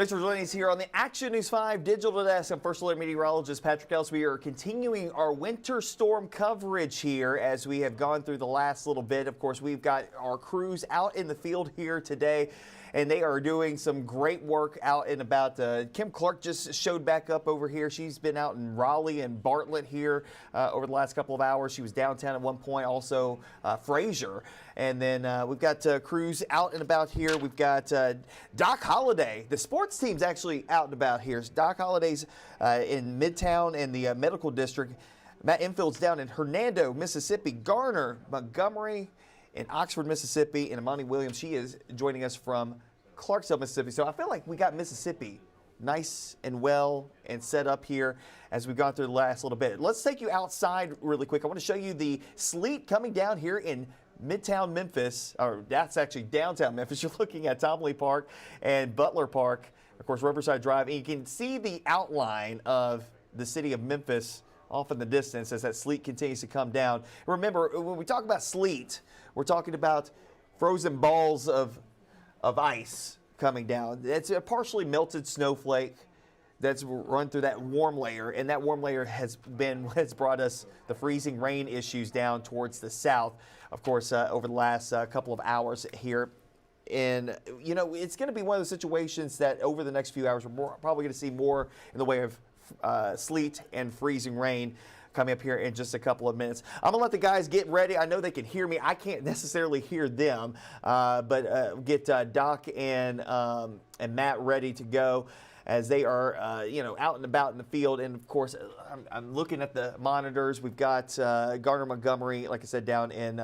Thanks for joining us here on the Action News 5 Digital Desk. I'm First Alert Meteorologist Patrick Ellis. We are continuing our winter storm coverage here as we have gone through the last little bit. Of course, we've got our crews out in the field here today, and they are doing some great work out and about. Kim Clark just showed back up over here. She's been out in Raleigh and Bartlett here over the last couple of hours. She was downtown at one point, also Fraser. And then we've got crews out and about here. We've got Doc Holliday. The sports team's actually out and about here. Doc Holliday's in Midtown and the medical district. Matt Infield's down in Hernando, Mississippi. Garner, Montgomery, in Oxford, Mississippi. And Imani Williams, she is joining us from Clarksdale, Mississippi. So I feel like we got Mississippi nice and well and set up here as we've gone through the last little bit. Let's take you outside really quick. I want to show you the sleet coming down here in Midtown Memphis, or that's actually downtown Memphis. You're looking at Tom Lee Park and Butler Park, of course, Riverside Drive. And you can see the outline of the city of Memphis off in the distance as that sleet continues to come down. Remember, when we talk about sleet, we're talking about frozen balls of ice coming down. It's a partially melted snowflake that's run through that warm layer, and that warm layer has brought us the freezing rain issues down towards the south, of course, over the last couple of hours here. And, you know, it's going to be one of those situations that over the next few hours, we're probably going to see more in the way of sleet and freezing rain coming up here in just a couple of minutes. I'm going to let the guys get ready. I know they can hear me. I can't necessarily hear them, but get Doc and Matt ready to go as they are, you know, out and about in the field. And, of course, I'm looking at the monitors. We've got Garner Montgomery, like I said, down in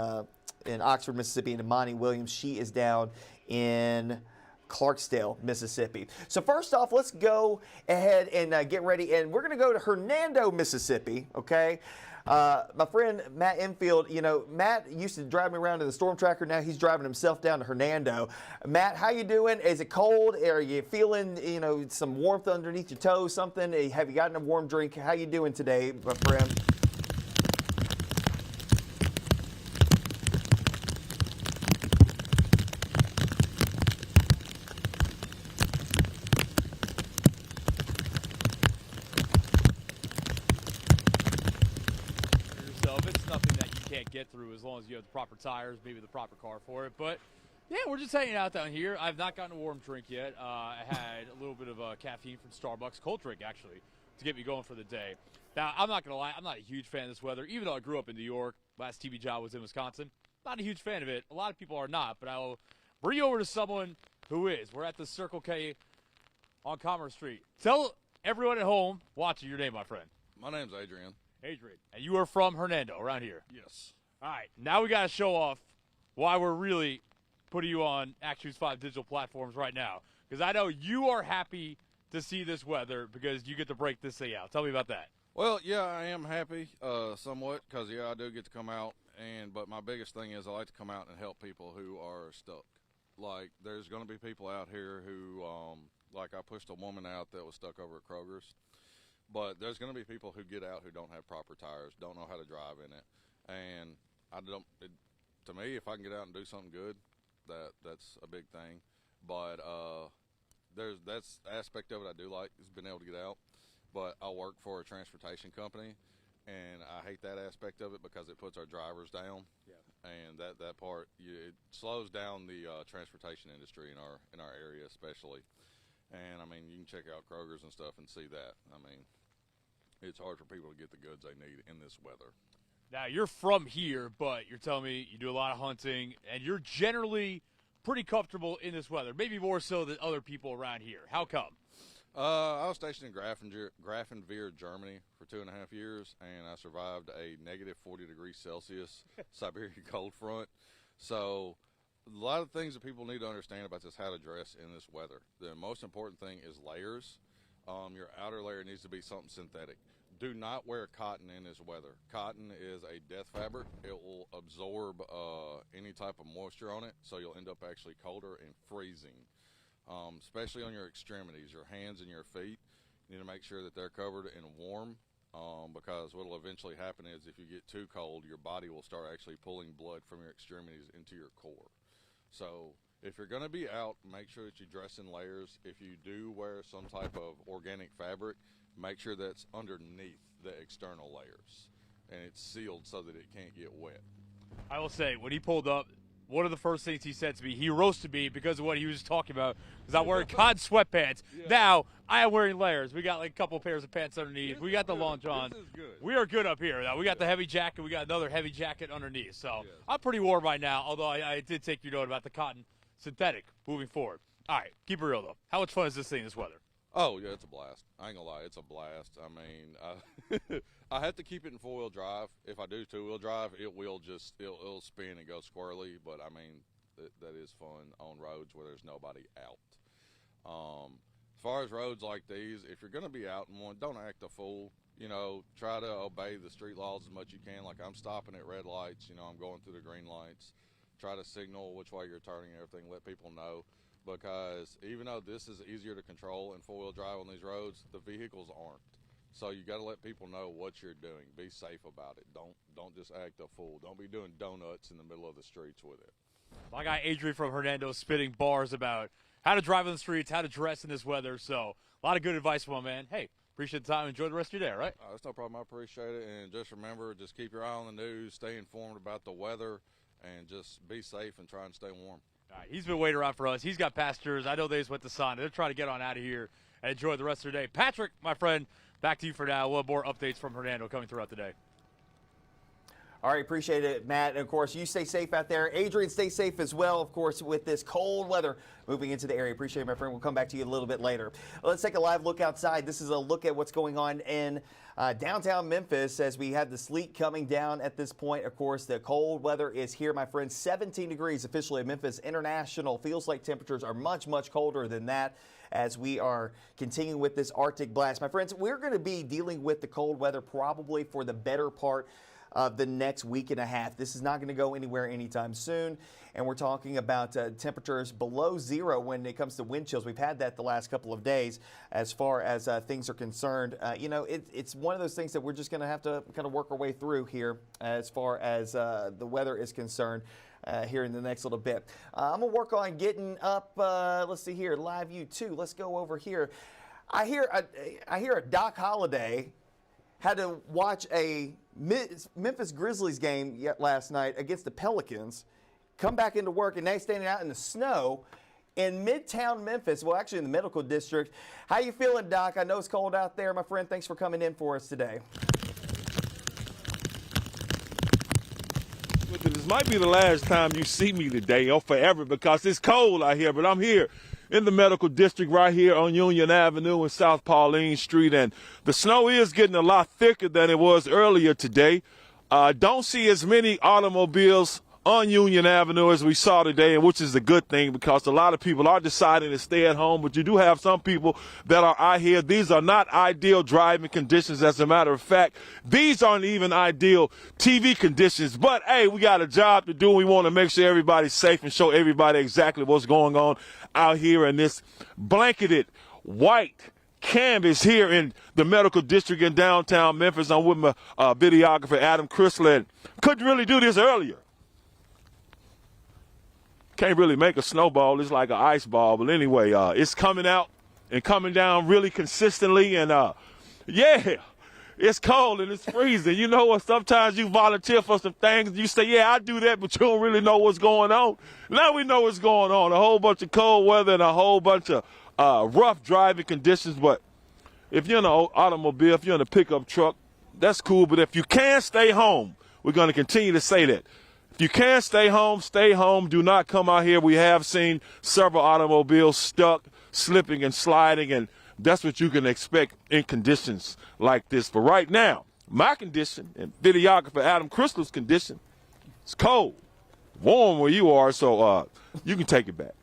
Oxford, Mississippi, and Imani Williams. She is down in Clarksdale, Mississippi. So first off, let's go ahead and get ready. And we're going to go to Hernando, Mississippi, okay? My friend Matt Infield, you know, Matt used to drive me around in the Storm Tracker. Now he's driving himself down to Hernando. Matt, how you doing? Is it cold? Are you feeling, you know, some warmth underneath your toes, something? Have you gotten a warm drink? How you doing today, my friend? Get through as long as you have the proper tires, maybe the proper car for it. But yeah, we're just hanging out down here. I've not gotten a warm drink yet. I had a little bit of caffeine from Starbucks, cold drink actually, to get me going for the day. Now, I'm not gonna lie, I'm not a huge fan of this weather, even though I grew up in New York. Last TV job was in Wisconsin. Not a huge fan of it. A lot of people are not, but I'll bring you over to someone who is. We're at the Circle K on Commerce Street. Tell everyone at home watching your name, my friend. My name's Adrian. Adrian, and you are from Hernando, around here. Yes. All right, now we got to show off why we're really putting you on Action News 5 digital platforms right now, because I know you are happy to see this weather because you get to break this thing out. Tell me about that. Well, yeah, I am happy somewhat because, yeah, I do get to come out, but my biggest thing is I like to come out and help people who are stuck. Like, there's going to be people out here who, like I pushed a woman out that was stuck over at Kroger's, but there's going to be people who get out who don't have proper tires, don't know how to drive in it, and to me, if I can get out and do something good, that's a big thing. But that's the aspect of it I do like, is being able to get out. But I work for a transportation company, and I hate that aspect of it because it puts our drivers down. Yeah. And that part, it slows down the transportation industry in our area especially. And I mean, you can check out Kroger's and stuff and see that. I mean, it's hard for people to get the goods they need in this weather. Now, you're from here, but you're telling me you do a lot of hunting, and you're generally pretty comfortable in this weather, maybe more so than other people around here. How come? I was stationed in Grafenwehr, Germany for 2.5 years, and I survived a negative 40 degrees Celsius Siberian cold front. So a lot of things that people need to understand about this, how to dress in this weather. The most important thing is layers. Your outer layer needs to be something synthetic. Do not wear cotton in this weather. Cotton is a death fabric. It will absorb any type of moisture on it, so you'll end up actually colder and freezing, especially on your extremities, your hands and your feet. You need to make sure that they're covered and warm, because what will eventually happen is if you get too cold, your body will start actually pulling blood from your extremities into your core. So if you're going to be out, make sure that you dress in layers. If you do wear some type of organic fabric, make sure that's underneath the external layers and it's sealed so that it can't get wet. I will say, when he pulled up, one of the first things he said to me, he roasted me because of what he was talking about, because I'm wearing cotton sweatpants. Yeah. Now, I am wearing layers. We got like a couple pairs of pants underneath. We got the long johns. We are good up here. Now, we got the heavy jacket. We got another heavy jacket underneath. So I'm pretty warm right now, although I did take your note about the cotton synthetic moving forward. All right, keep it real, though. How much fun is this thing, this weather? Oh, yeah, it's a blast. I ain't gonna lie, it's a blast. I mean, I have to keep it in four-wheel drive. If I do two-wheel drive, it'll spin and go squirrely, but I mean, that is fun on roads where there's nobody out. As far as roads like these, if you're gonna be out in one, don't act a fool. You know, try to obey the street laws as much as you can. Like, I'm stopping at red lights, you know, I'm going through the green lights. Try to signal which way you're turning and everything, let people know. Because even though this is easier to control in four-wheel drive on these roads, the vehicles aren't. So you got to let people know what you're doing. Be safe about it. Don't just act a fool. Don't be doing donuts in the middle of the streets with it. My guy Adrian from Hernando spitting bars about how to drive on the streets, how to dress in this weather. So a lot of good advice from my man. Hey, appreciate the time. Enjoy the rest of your day, all right? That's no problem. I appreciate it. And just remember, just keep your eye on the news, stay informed about the weather, and just be safe and try and stay warm. All right, he's been waiting around for us. He's got pastures. I know they just went to Son. They're trying to get on out of here and enjoy the rest of their day. Patrick, my friend, back to you for now. We'll have more updates from Hernando coming throughout the day. All right, appreciate it, Matt. And, of course, you stay safe out there. Adrian, stay safe as well, of course, with this cold weather moving into the area. Appreciate it, my friend. We'll come back to you a little bit later. Let's take a live look outside. This is a look at what's going on in downtown Memphis as we have the sleet coming down at this point. Of course, the cold weather is here, my friends. 17 degrees officially at Memphis International. Feels like temperatures are much, much colder than that as we are continuing with this Arctic blast. My friends, we're going to be dealing with the cold weather probably for the better part of the next week and a half. This is not going to go anywhere anytime soon. And we're talking about temperatures below zero when it comes to wind chills. We've had that the last couple of days as far as things are concerned. You know, it's one of those things that we're just going to have to kind of work our way through here as far as the weather is concerned here in the next little bit. I'm going to work on getting up, let's see here, Live View 2. Let's go over here. I hear a Doc Holliday had to watch a Memphis Grizzlies game last night against the Pelicans, come back into work, and they standing out in the snow in Midtown Memphis, well, actually in the medical district. How you feeling, Doc? I know it's cold out there, my friend. Thanks for coming in for us today. This might be the last time you see me today or forever because it's cold out here, but I'm here in the medical district right here on Union Avenue and South Pauline Street, and the snow is getting a lot thicker than it was earlier today. Don't see as many automobiles on Union Avenue as we saw today, and which is a good thing because a lot of people are deciding to stay at home, but you do have some people that are out here. These are not ideal driving conditions. As a matter of fact, these aren't even ideal TV conditions, but hey, we got a job to do. We want to make sure everybody's safe and show everybody exactly what's going on out here in this blanketed white canvas here in the medical district in downtown Memphis. I'm with my videographer, Adam Chrysler. Couldn't really do this earlier. Can't really make a snowball. It's like an ice ball. But anyway, it's coming out and coming down really consistently. And, yeah, it's cold and it's freezing. You know what? Sometimes you volunteer for some things. You say, yeah, I do that, but you don't really know what's going on. Now we know what's going on. A whole bunch of cold weather and a whole bunch of rough driving conditions. But if you're in an automobile, if you're in a pickup truck, that's cool. But if you can stay home, we're going to continue to say that. If you can't stay home, stay home. Do not come out here. We have seen several automobiles stuck, slipping and sliding, and that's what you can expect in conditions like this. But right now, my condition and videographer Adam Chrysler's condition, it's cold, warm where you are, so you can take it back.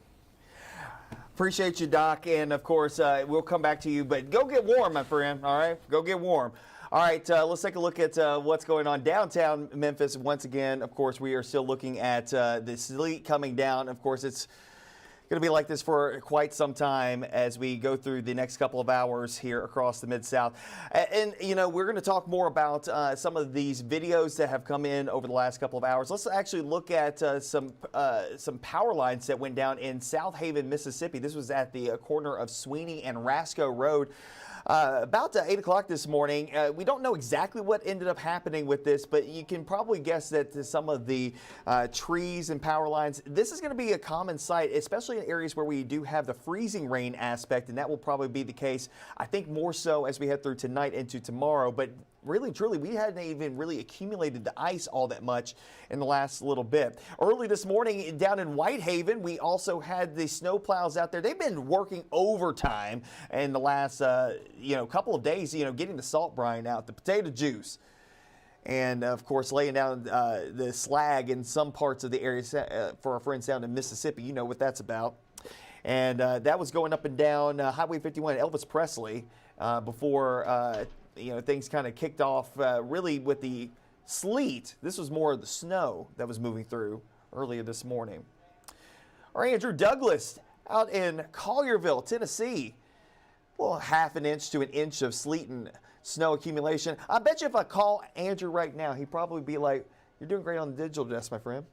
Appreciate you, Doc, and of course, we'll come back to you, but go get warm, my friend, all right? Go get warm. All right, let's take a look at what's going on downtown Memphis. Once again, of course, we are still looking at the sleet coming down. Of course, it's Going to be like this for quite some time as we go through the next couple of hours here across the Mid-South. And, you know, we're going to talk more about some of these videos that have come in over the last couple of hours. Let's actually look at some power lines that went down in South Haven, Mississippi. This was at the corner of Sweeney and Rasco Road. About 8 o'clock this morning. We don't know exactly what ended up happening with this, but you can probably guess that some of the trees and power lines, this is going to be a common sight, especially in areas where we do have the freezing rain aspect, and that will probably be the case, I think, more so as we head through tonight into tomorrow. But really, truly, we hadn't even really accumulated the ice all that much in the last little bit. Early this morning down in Whitehaven, we also had the snow plows out there. They've been working overtime in the last, couple of days, getting the salt brine out, the potato juice, and of course laying down the slag in some parts of the area for our friends down in Mississippi. You know what that's about. And that was going up and down Highway 51 Elvis Presley before things kind of kicked off really with the sleet. This was more of the snow that was moving through earlier this morning. Our Andrew Douglas out in Collierville, Tennessee. Well, half an inch to an inch of sleet and snow accumulation. I bet you if I call Andrew right now, he'd probably be like, "You're doing great on the digital desk, my friend."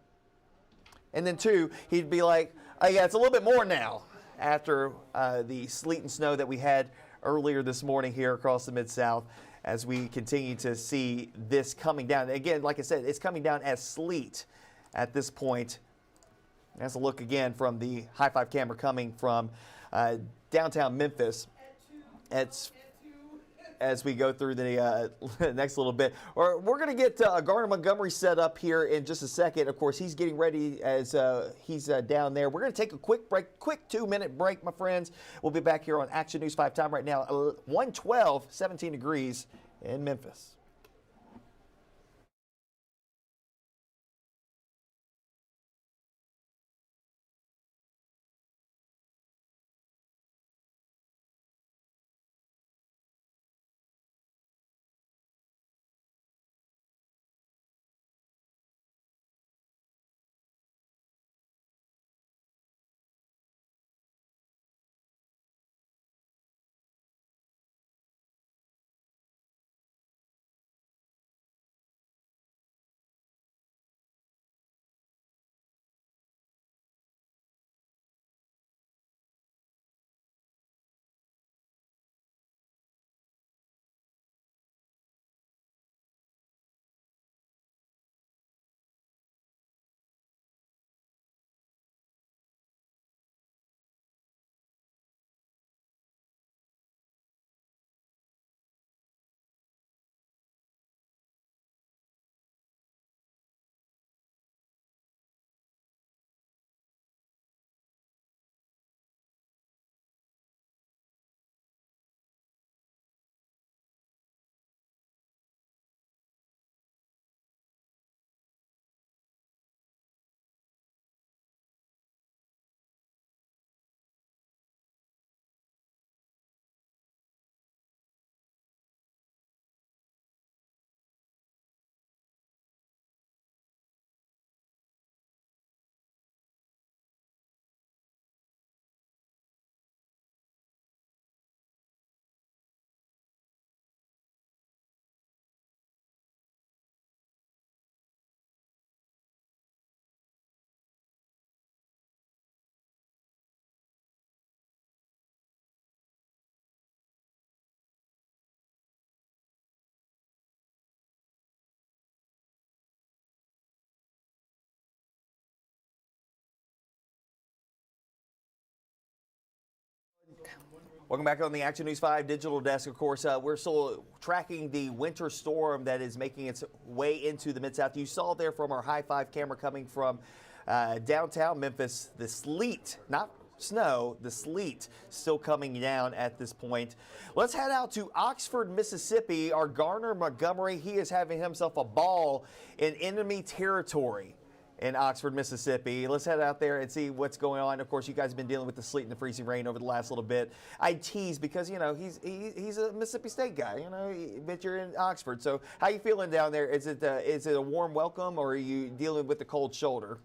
And then two, he'd be like, "Oh yeah, it's a little bit more now," after the sleet and snow that we had earlier this morning here across the Mid-South, as we continue to see this coming down. Again, like I said, it's coming down as sleet at this point. That's a look again from the High 5 camera coming from downtown Memphis. As we go through the next little bit. We're going to get Garner Montgomery set up here in just a second. Of course, he's getting ready as he's down there. We're going to take a quick break, quick 2-minute break, my friends. We'll be back here on Action News 5 time right now, 112, 17 degrees in Memphis. Welcome back on the Action News 5 digital desk. Of course, we're still tracking the winter storm that is making its way into the Mid-South. You saw there from our High 5 camera coming from downtown Memphis, the sleet, not snow, the sleet still coming down at this point. Let's head out to Oxford, Mississippi. Our Garner Montgomery, he is having himself a ball in enemy territory in Oxford, Mississippi. Let's head out there and see what's going on. Of course, you guys have been dealing with the sleet and the freezing rain over the last little bit. I tease because, you know, he's a Mississippi State guy, you know, but you're in Oxford. So how you feeling down there? Is it a warm welcome, or are you dealing with the cold shoulder?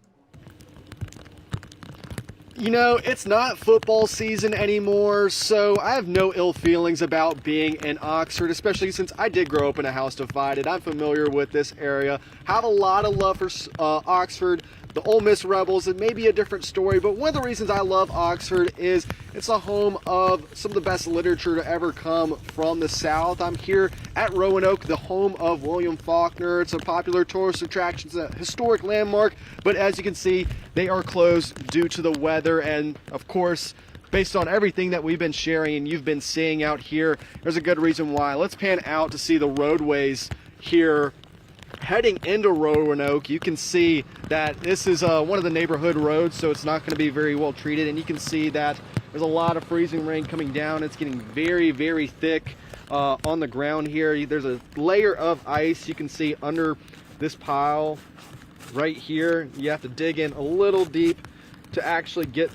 You know, it's not football season anymore, so I have no ill feelings about being in Oxford, especially since I did grow up in a house divided. I'm familiar with this area, have a lot of love for Oxford. The Ole Miss Rebels, it may be a different story, but one of the reasons I love Oxford is it's the home of some of the best literature to ever come from the South. I'm here at Roanoke, the home of William Faulkner. It's a popular tourist attraction, it's a historic landmark, but as you can see, they are closed due to the weather, and of course, based on everything that we've been sharing and you've been seeing out here, there's a good reason why. Let's pan out to see the roadways here. Heading into Roanoke, you can see that this is one of the neighborhood roads, so it's not going to be very well treated, and you can see that there's a lot of freezing rain coming down. It's getting very, very thick on the ground here. There's a layer of ice you can see under this pile right here. You have to dig in a little deep to actually get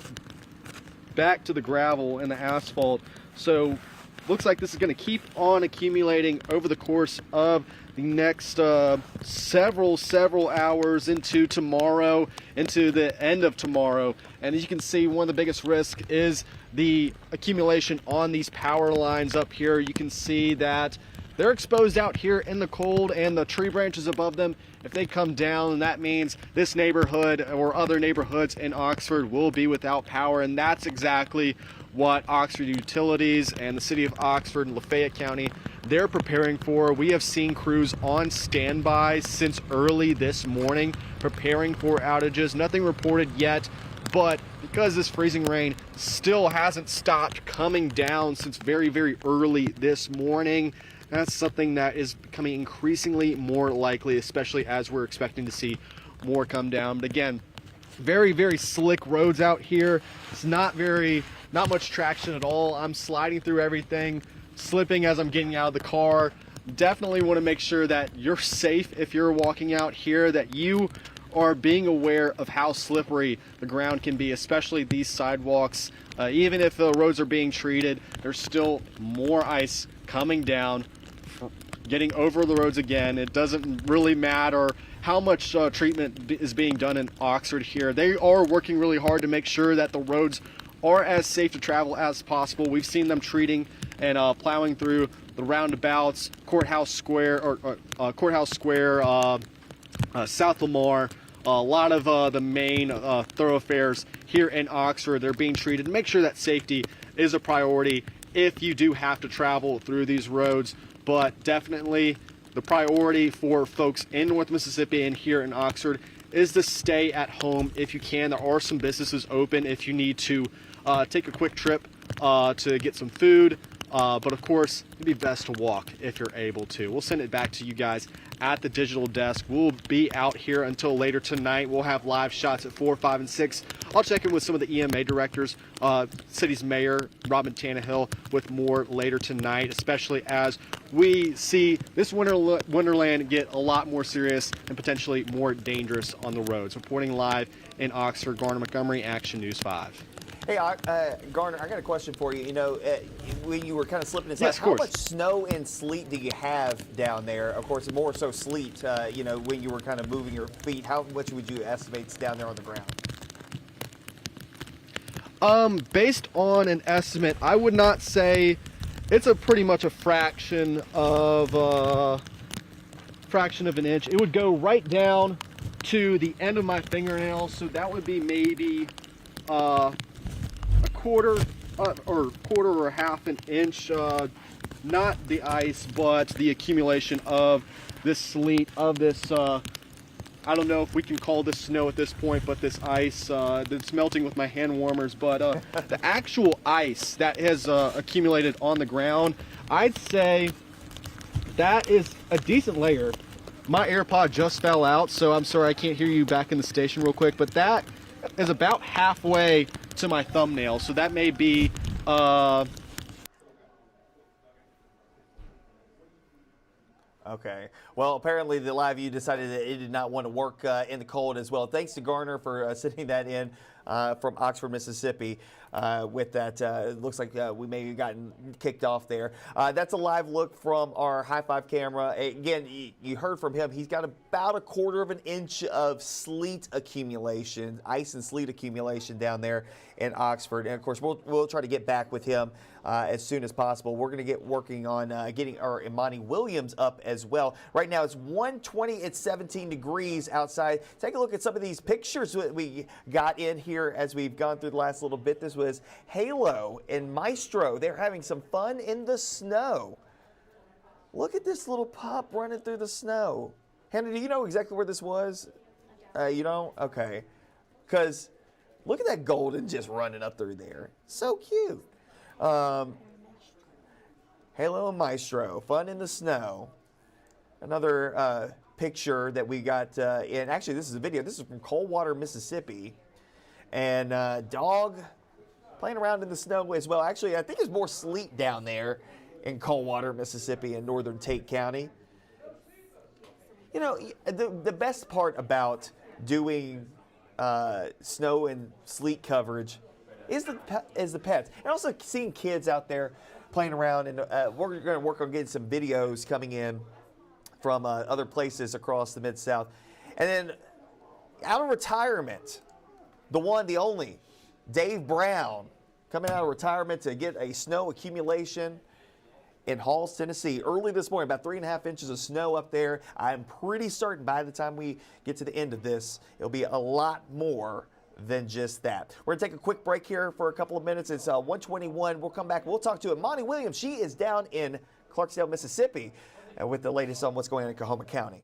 back to the gravel and the asphalt. So looks like this is going to keep on accumulating over the course of the next several hours into tomorrow, into the end of tomorrow. And as you can see, one of the biggest risks is the accumulation on these power lines up here. You can see that they're exposed out here in the cold, and the tree branches above them, if they come down, that means this neighborhood or other neighborhoods in Oxford will be without power, and that's exactly what Oxford Utilities and the city of Oxford and Lafayette County, they're preparing for. We have seen crews on standby since early this morning preparing for outages. Nothing reported yet, but because this freezing rain still hasn't stopped coming down since very, very early this morning, that's something that is becoming increasingly more likely, especially as we're expecting to see more come down. But again, very, very slick roads out here. It's not much traction at all. I'm sliding through everything, slipping as I'm getting out of the car. Definitely want to make sure that you're safe if you're walking out here, that you are being aware of how slippery the ground can be, especially these sidewalks. Even if the roads are being treated, there's still more ice coming down, getting over the roads again. It doesn't really matter how much treatment is being done in Oxford here. They are working really hard to make sure that the roads are as safe to travel as possible. We've seen them treating and plowing through the roundabouts, Courthouse Square, South Lamar, a lot of the main thoroughfares here in Oxford. They're being treated to make sure that safety is a priority if you do have to travel through these roads. But definitely the priority for folks in North Mississippi and here in Oxford is to stay at home if you can. There are some businesses open if you need to take a quick trip to get some food. But of course, it'd be best to walk if you're able to. We'll send it back to you guys at the digital desk. We'll be out here until later tonight. We'll have live shots at 4, 5, and 6. I'll check in with some of the EMA directors, city's mayor, Robin Tannehill, with more later tonight, especially as we see this Wonderland get a lot more serious and potentially more dangerous on the roads. Reporting live in Oxford, Garner Montgomery, Action News 5. Hey, Garner, I got a question for you. You know, when you were kind of slipping inside, Yes, of how course. much snow and sleet do you have down there? Of course, more so sleet, you know, when you were kind of moving your feet. How much would you estimate is down there on the ground? Based on an estimate, I would not say it's pretty much a fraction of an inch. It would go right down to the end of my fingernail, so that would be maybe a quarter or half an inch. Not the ice, but the accumulation of this sleet, of this I don't know if we can call this snow at this point, but this ice that's melting with my hand warmers. But the actual ice that has accumulated on the ground, I'd say that is a decent layer. My AirPod just fell out, so I'm sorry I can't hear you back in the station real quick, but that is about halfway to my thumbnail, so that may be Okay. Well, apparently the Live View decided that it did not want to work in the cold as well. Thanks to Garner for sending that in. from Oxford, Mississippi. With that, it looks like we may have gotten kicked off there. That's a live look from our high five camera. Again, you heard from him. He's got about 1/4 of an inch of sleet accumulation, ice and sleet accumulation down there in Oxford. And of course, we'll try to get back with him as soon as possible. We're going to get working on getting our Imani Williams up as well. Right now it's 120. It's 17 degrees outside. Take a look at some of these pictures that we got in here as we've gone through the last little bit. This was Halo and Maestro. They're having some fun in the snow. Look at this little pup running through the snow. Hannah, do you know exactly where this was? You don't? Okay. Because look at that golden just running up through there. So cute. Halo and Maestro, fun in the snow. Another picture that we got in, actually this is a video, this is from Coldwater, Mississippi. And dog playing around in the snow as well. Actually, I think there's more sleet down there in Coldwater, Mississippi in northern Tate County. You know, the best part about doing snow and sleet coverage is the pets. And also seeing kids out there playing around. And we're going to work on getting some videos coming in from other places across the Mid-South. And then out of retirement, the one, the only, Dave Brown, coming out of retirement to get a snow accumulation in Halls, Tennessee. Early this morning, about 3.5 inches of snow up there. I'm pretty certain by the time we get to the end of this, it'll be a lot more than just that. We're going to take a quick break here for a couple of minutes. It's 1:21. We'll come back. We'll talk to Imani Williams. She is down in Clarksdale, Mississippi, with the latest on what's going on in Coahoma County.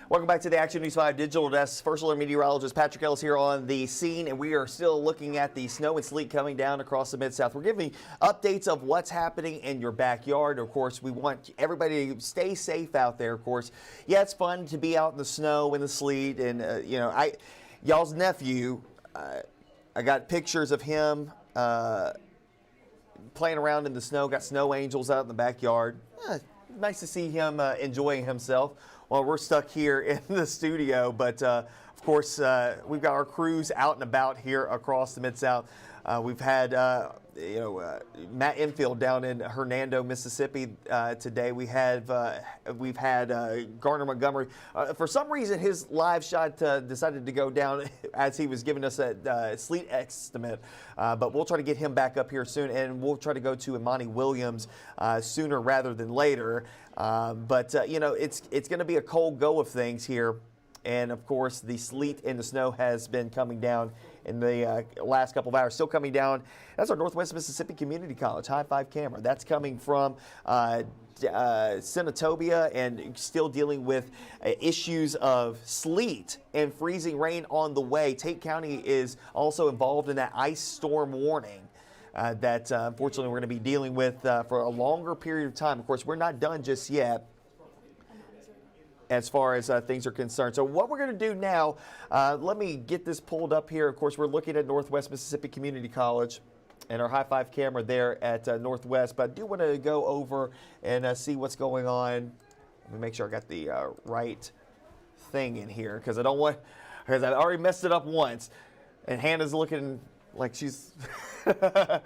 Welcome back to the Action News 5 Digital Desk. First Alert meteorologist Patrick Ellis here on the scene, and we are still looking at the snow and sleet coming down across the Mid-South. We're giving updates of what's happening in your backyard. Of course, we want everybody to stay safe out there, of course. Yeah, it's fun to be out in the snow and the sleet, and, y'all's nephew, I got pictures of him playing around in the snow, got snow angels out in the backyard. Nice to see him enjoying himself. Well, we're stuck here in the studio, but of course, we've got our crews out and about here across the Mid-South. We've had, Matt Enfield down in Hernando, Mississippi today. We've had Garner Montgomery. For some reason, his live shot decided to go down as he was giving us that sleet estimate. But we'll try to get him back up here soon, and we'll try to go to Imani Williams sooner rather than later. It's going to be a cold go of things here And of course, the sleet and the snow has been coming down in the last couple of hours. Still coming down. That's our Northwest Mississippi Community College high five camera. That's coming from Senatobia, and still dealing with issues of sleet and freezing rain on the way. Tate County is also involved in that ice storm warning that unfortunately we're going to be dealing with for a longer period of time. Of course, we're not done just yet as far as things are concerned. So what we're going to do now, let me get this pulled up here. Of course, we're looking at Northwest Mississippi Community College and our high five camera there at Northwest. But I do want to go over and see what's going on. Let me make sure I got the right thing in here, because I I've already messed it up once. And Hannah's looking like she's but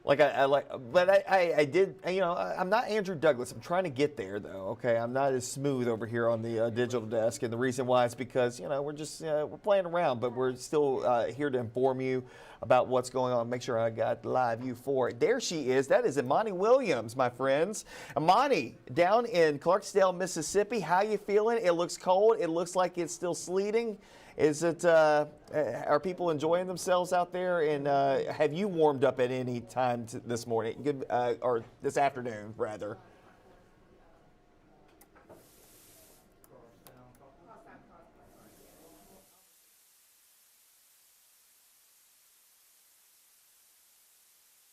I did, I'm not Andrew Douglas. I'm trying to get there though. Okay, I'm not as smooth over here on the digital desk, and the reason why is because we're just we're playing around, but we're still here to inform you about what's going on. Make sure I got live view for it. There she is. That is Imani Williams, my friends. Imani, down in Clarksdale, Mississippi. How you feeling? It looks cold. It looks like it's still sleeting. Is it? Are people enjoying themselves out there? And have you warmed up at any time this morning? Good, or this afternoon, rather?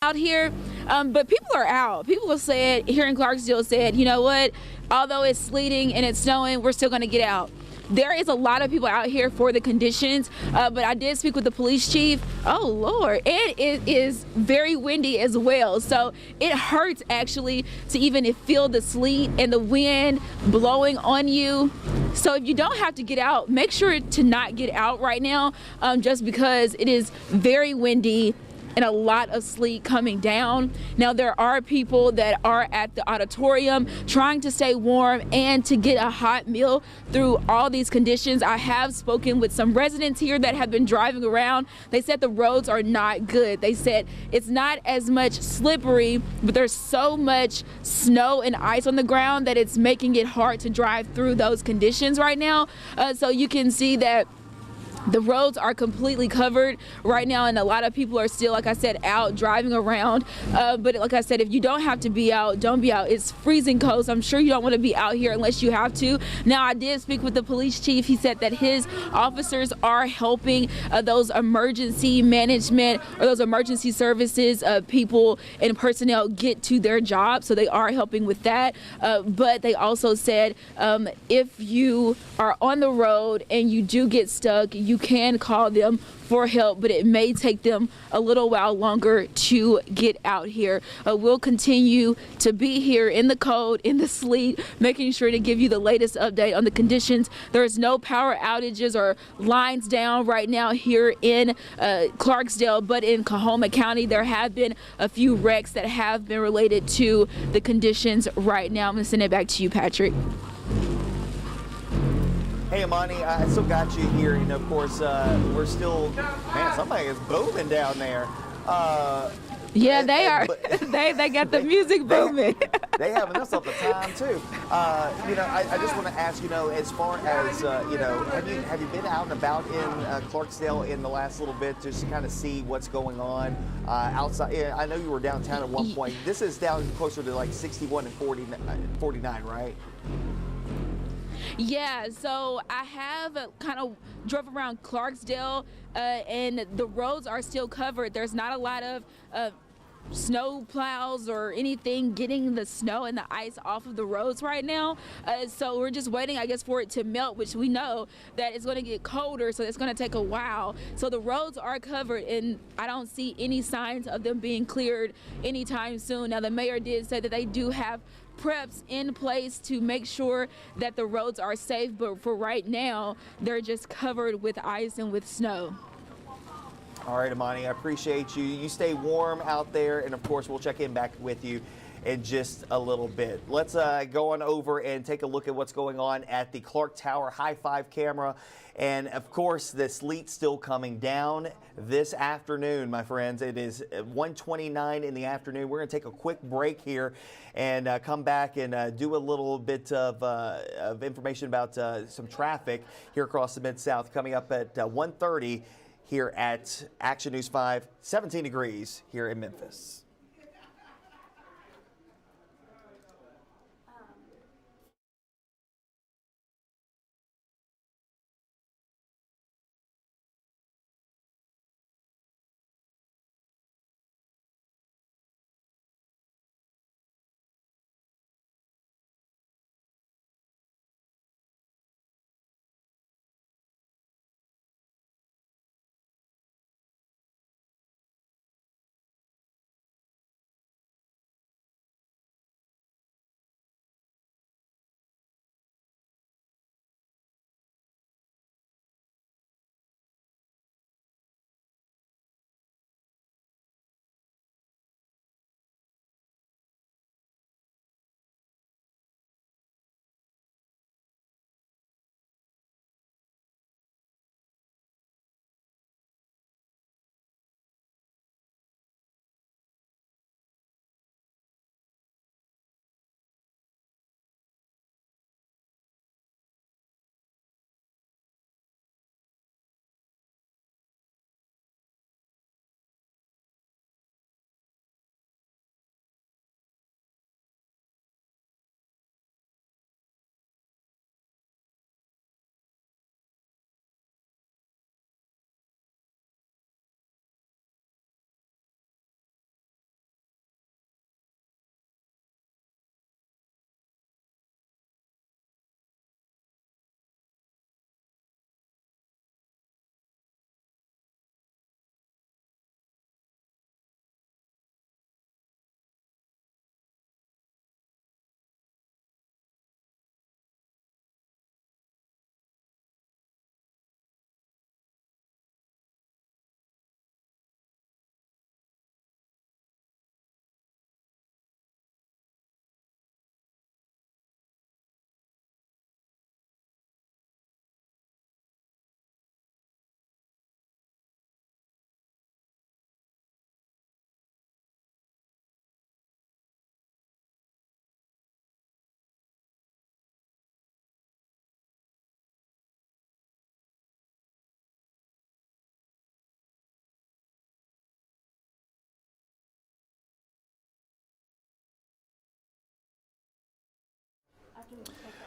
Out here, but people are out. People have said here in Clarksdale, said, you know what, although it's sleeting and it's snowing, we're still going to get out. There is a lot of people out here for the conditions, but I did speak with the police chief. Oh Lord, and it is very windy as well, so it hurts actually to even feel the sleet and the wind blowing on you. So if you don't have to get out, make sure to not get out right now, just because it is very windy and a lot of sleet coming down. Now there are people that are at the auditorium trying to stay warm and to get a hot meal through all these conditions. I have spoken with some residents here that have been driving around. They said the roads are not good. They said it's not as much slippery, but there's so much snow and ice on the ground that it's making it hard to drive through those conditions right now. So you can see that the roads are completely covered right now, and a lot of people are still, like I said, out driving around. But like I said, if you don't have to be out, don't be out. It's freezing cold, so I'm sure you don't want to be out here unless you have to. Now, I did speak with the police chief. He said that his officers are helping those emergency management or those emergency services people and personnel get to their jobs, so they are helping with that. But they also said if you are on the road and you do get stuck, you can call them for help, but it may take them a little while longer to get out here. We'll continue to be here in the cold, in the sleet, making sure to give you the latest update on the conditions. There's no power outages or lines down right now here in Clarksdale, but in Coahoma County, there have been a few wrecks that have been related to the conditions right now. I'm going to send it back to you, Patrick. Hey, Imani, I still got you here, and of course, we're still, man, somebody is booming down there. Yeah, they are. They got the music booming. They having us up the time too. I just want to ask, as far as have you been out and about in Clarksdale in the last little bit, just to kind of see what's going on outside? Yeah, I know you were downtown at one point. This is down closer to like 61 and 49, right? Yeah, so I have kind of drove around Clarksdale, and the roads are still covered. There's not a lot of snow plows or anything getting the snow and the ice off of the roads right now. So we're just waiting, I guess, for it to melt, which we know that it's going to get colder, so it's going to take a while. So the roads are covered, and I don't see any signs of them being cleared anytime soon. Now, the mayor did say that they do have preps in place to make sure that the roads are safe, but for right now, they're just covered with ice and with snow. All right, Imani, I appreciate you. You stay warm out there, and of course, we'll check in back with you in just a little bit. Let's go on over and take a look at what's going on at the Clark Tower High Five camera. And of course, the sleet still coming down this afternoon, my friends. It is 1:29 in the afternoon. We're going to take a quick break here and come back and do a little bit of information about some traffic here across the Mid-South coming up at 1:30 here at Action News 5, 17 degrees here in Memphis.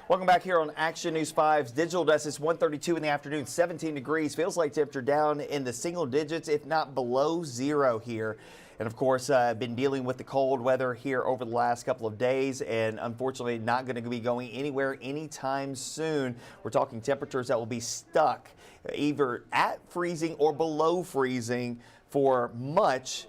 Welcome back here on Action News 5's digital desk. It's 1:32 in the afternoon, 17 degrees. Feels like temperature down in the single digits, if not below zero here. And of course, I've been dealing with the cold weather here over the last couple of days, and unfortunately not going to be going anywhere anytime soon. We're talking temperatures that will be stuck either at freezing or below freezing for much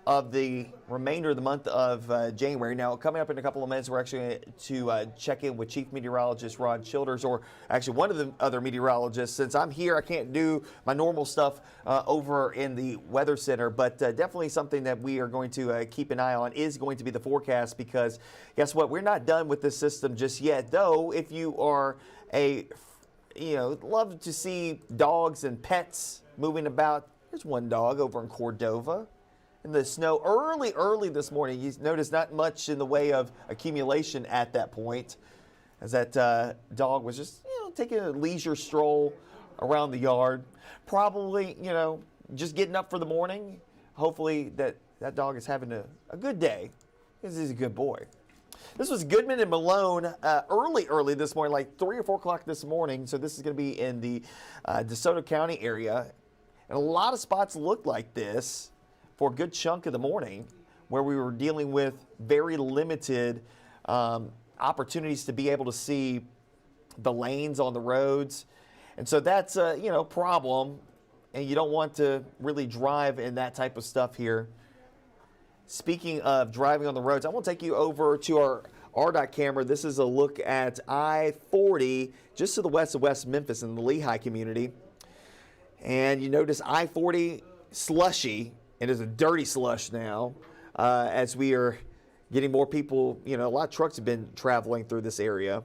of the remainder of the month of January. Now, coming up in a couple of minutes, we're actually going to check in with Chief Meteorologist Ron Childers, or actually one of the other meteorologists. Since I'm here, I can't do my normal stuff over in the Weather Center, but definitely something that we are going to keep an eye on is going to be the forecast, because guess what? We're not done with this system just yet, though. If you are love to see dogs and pets moving about, there's one dog over in Cordova. In the snow early this morning. You notice not much in the way of accumulation at that point, as that dog was just taking a leisure stroll around the yard, probably just getting up for the morning. Hopefully that dog is having a good day, because he's a good boy. This was Goodman and Malone early this morning, like 3 or 4 o'clock this morning. So this is going to be in the DeSoto County area, and a lot of spots look like this for a good chunk of the morning, where we were dealing with very limited opportunities to be able to see the lanes on the roads. And so that's a problem, and you don't want to really drive in that type of stuff here. Speaking of driving on the roads, I want to take you over to our RDOT camera. This is a look at I-40 just to the west of West Memphis in the Lehigh community. And you notice I-40 slushy. It is a dirty slush now, as we are getting more people. A lot of trucks have been traveling through this area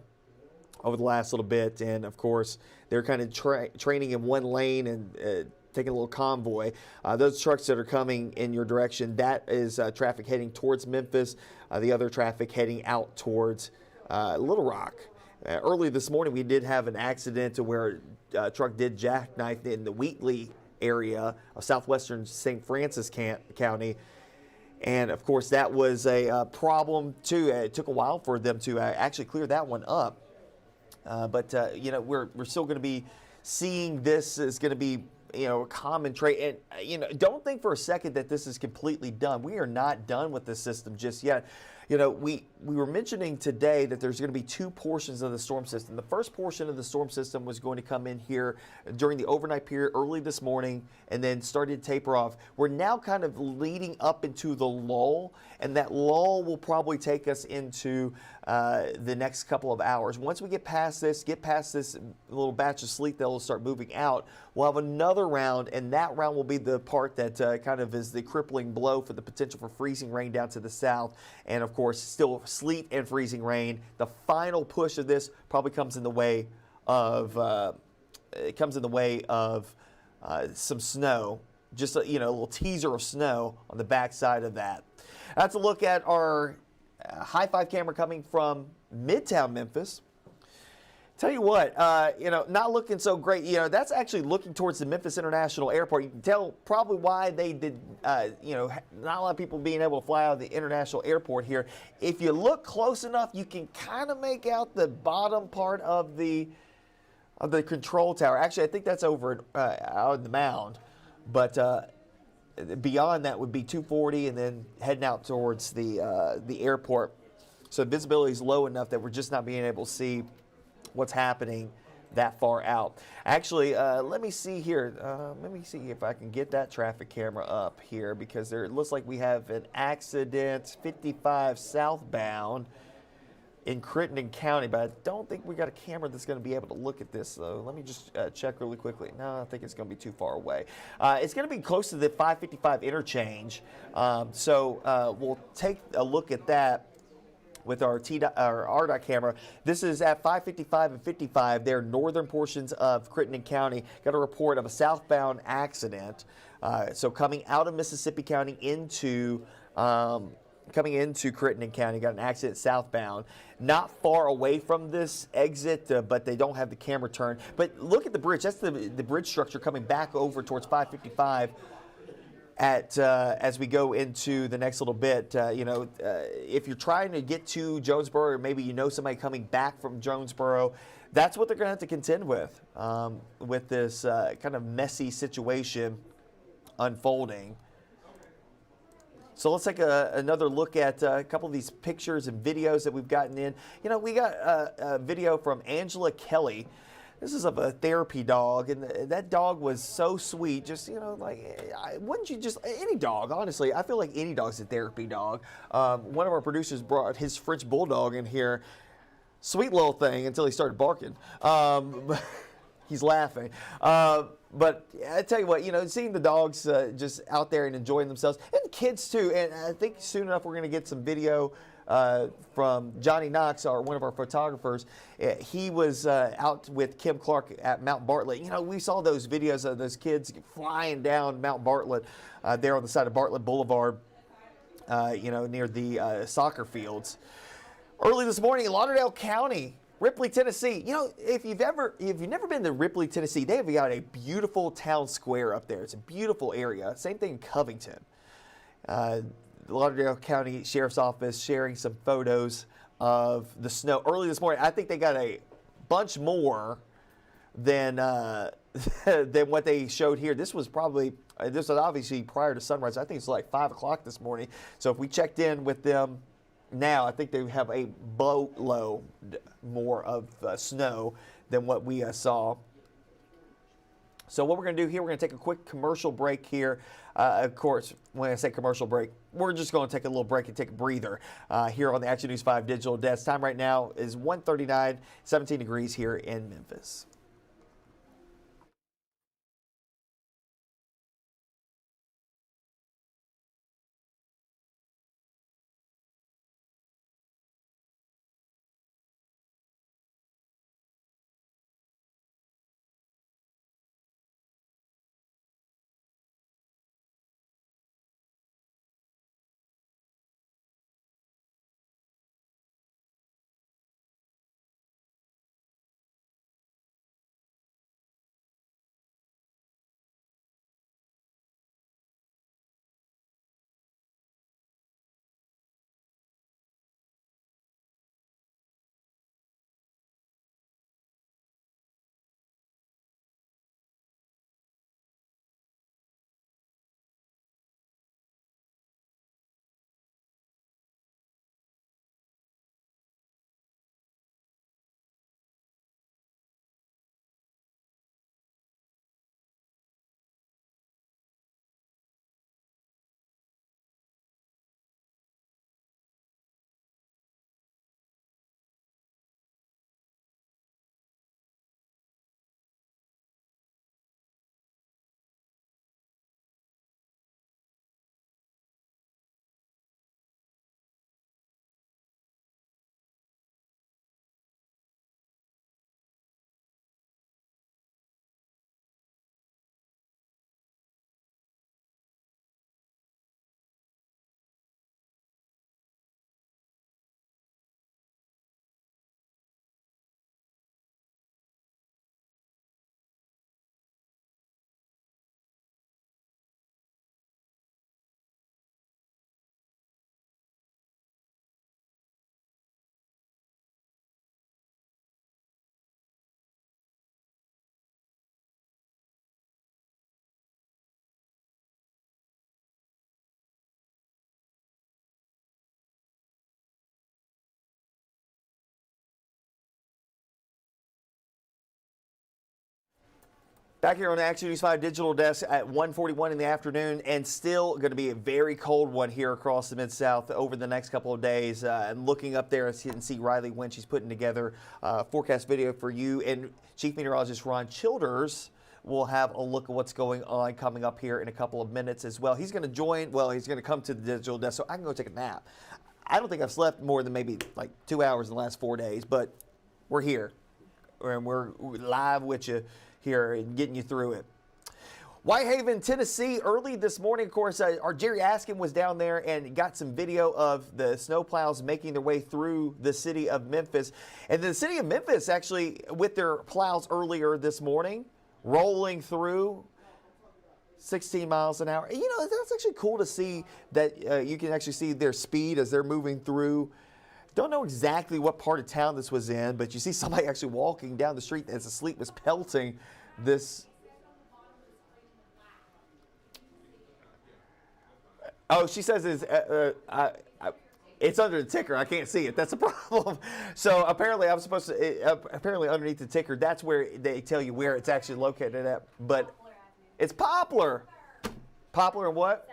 over the last little bit, and of course they're kind of training in one lane and taking a little convoy. Those trucks that are coming in your direction, that is traffic heading towards Memphis. The other traffic heading out towards Little Rock. Early this morning, we did have an accident to where a truck did jackknife in the Wheatley area of southwestern St. Francis County. And of course, that was a problem too. It took a while for them to actually clear that one up. But we're still going to be seeing this is going to be a common trait. And don't think for a second that this is completely done. We are not done with this system just yet. We were mentioning today that there's going to be two portions of the storm system. The first portion of the storm system was going to come in here during the overnight period early this morning and then started to taper off. We're now kind of leading up into the lull, and that lull will probably take us into the next couple of hours. Once we get past this little batch of sleet that will start moving out, we'll have another round, and that round will be the part that kind of is the crippling blow for the potential for freezing rain down to the south. And of course, still sleet and freezing rain. The final push of this probably comes in the way of some snow. Just a little teaser of snow on the backside of that. That's a look at our high five camera coming from Midtown Memphis. Tell you what, not looking so great. That's actually looking towards the Memphis International Airport. You can tell probably why they did, not a lot of people being able to fly out of the international airport here. If you look close enough, you can kind of make out the bottom part of the control tower. Actually, I think that's over out in the mound. But beyond that would be 240 and then heading out towards the airport. So visibility is low enough that we're just not being able to see what's happening that far out. Actually, let me see here. Let me see if I can get that traffic camera up here, because it looks like we have an accident 55 southbound in Crittenden County, but I don't think we got a camera that's going to be able to look at this, though. Let me just check really quickly. No, I think it's going to be too far away. It's going to be close to the 555 interchange, so we'll take a look at that with our RDOT camera. This is at 555 and 55. They're northern portions of Crittenden County. Got a report of a southbound accident. So coming out of Mississippi County coming into Crittenden County, got an accident southbound. Not far away from this exit, but they don't have the camera turned. But look at the bridge. That's the bridge structure coming back over towards 555. As we go into the next little bit, if you're trying to get to Jonesboro, or maybe somebody coming back from Jonesboro, that's what they're going to have to contend with this kind of messy situation unfolding. So let's take another look at a couple of these pictures and videos that we've gotten in. We got a video from Angela Kelly. This is of a therapy dog, and that dog was so sweet. Just, wouldn't you just, any dog, honestly, I feel like any dog's a therapy dog. One of our producers brought his French Bulldog in here. Sweet little thing until he started barking. He's laughing. But I tell you what, seeing the dogs just out there and enjoying themselves, and the kids too. And I think soon enough we're going to get some video from Johnny Knox, one of our photographers. He was out with Kim Clark at Mount Bartlett. We saw those videos of those kids flying down Mount Bartlett there on the side of Bartlett Boulevard, near the soccer fields. Early this morning in Lauderdale County, Ripley, Tennessee. If you've never been to Ripley, Tennessee, they've got a beautiful town square up there. It's a beautiful area. Same thing in Covington. The Lauderdale County Sheriff's Office sharing some photos of the snow early this morning. I think they got a bunch more than what they showed here. This was obviously prior to sunrise. I think it's like 5 o'clock this morning. So if we checked in with them now, I think they have a boatload more of snow than what we saw. So what we're going to do here, we're going to take a quick commercial break here. Of course, when I say commercial break, we're just going to take a little break and take a breather here on the Action News 5 Digital Desk. Time right now is 1:39, 17 degrees here in Memphis. Back here on the Action News 5 digital desk at 1:41 in the afternoon, and still going to be a very cold one here across the Mid-South over the next couple of days. And looking up there, as you can see Riley when she's putting together forecast video for you. And Chief Meteorologist Ron Childers will have a look at what's going on coming up here in a couple of minutes as well. He's going to join, well, he's going to come to the digital desk so I can go take a nap. I don't think I've slept more than maybe like 2 hours in the last 4 days, but we're here. And we're live with you here and getting you through it. Whitehaven, Tennessee, early this morning, of course, our Jerry Askin was down there and got some video of the snowplows making their way through the city of Memphis. And the city of Memphis actually, with their plows earlier this morning, rolling through 16 miles an hour. You know, that's actually cool to see that you can actually see their speed as they're moving through. Don't know exactly what part of town this was in, but you see somebody actually walking down the street as the sleet was pelting this. Oh, she says it's under the ticker. I can't see it. That's a problem. So apparently I'm supposed to, apparently underneath the ticker, that's where they tell you where it's actually located at. But it's Poplar. Poplar and what?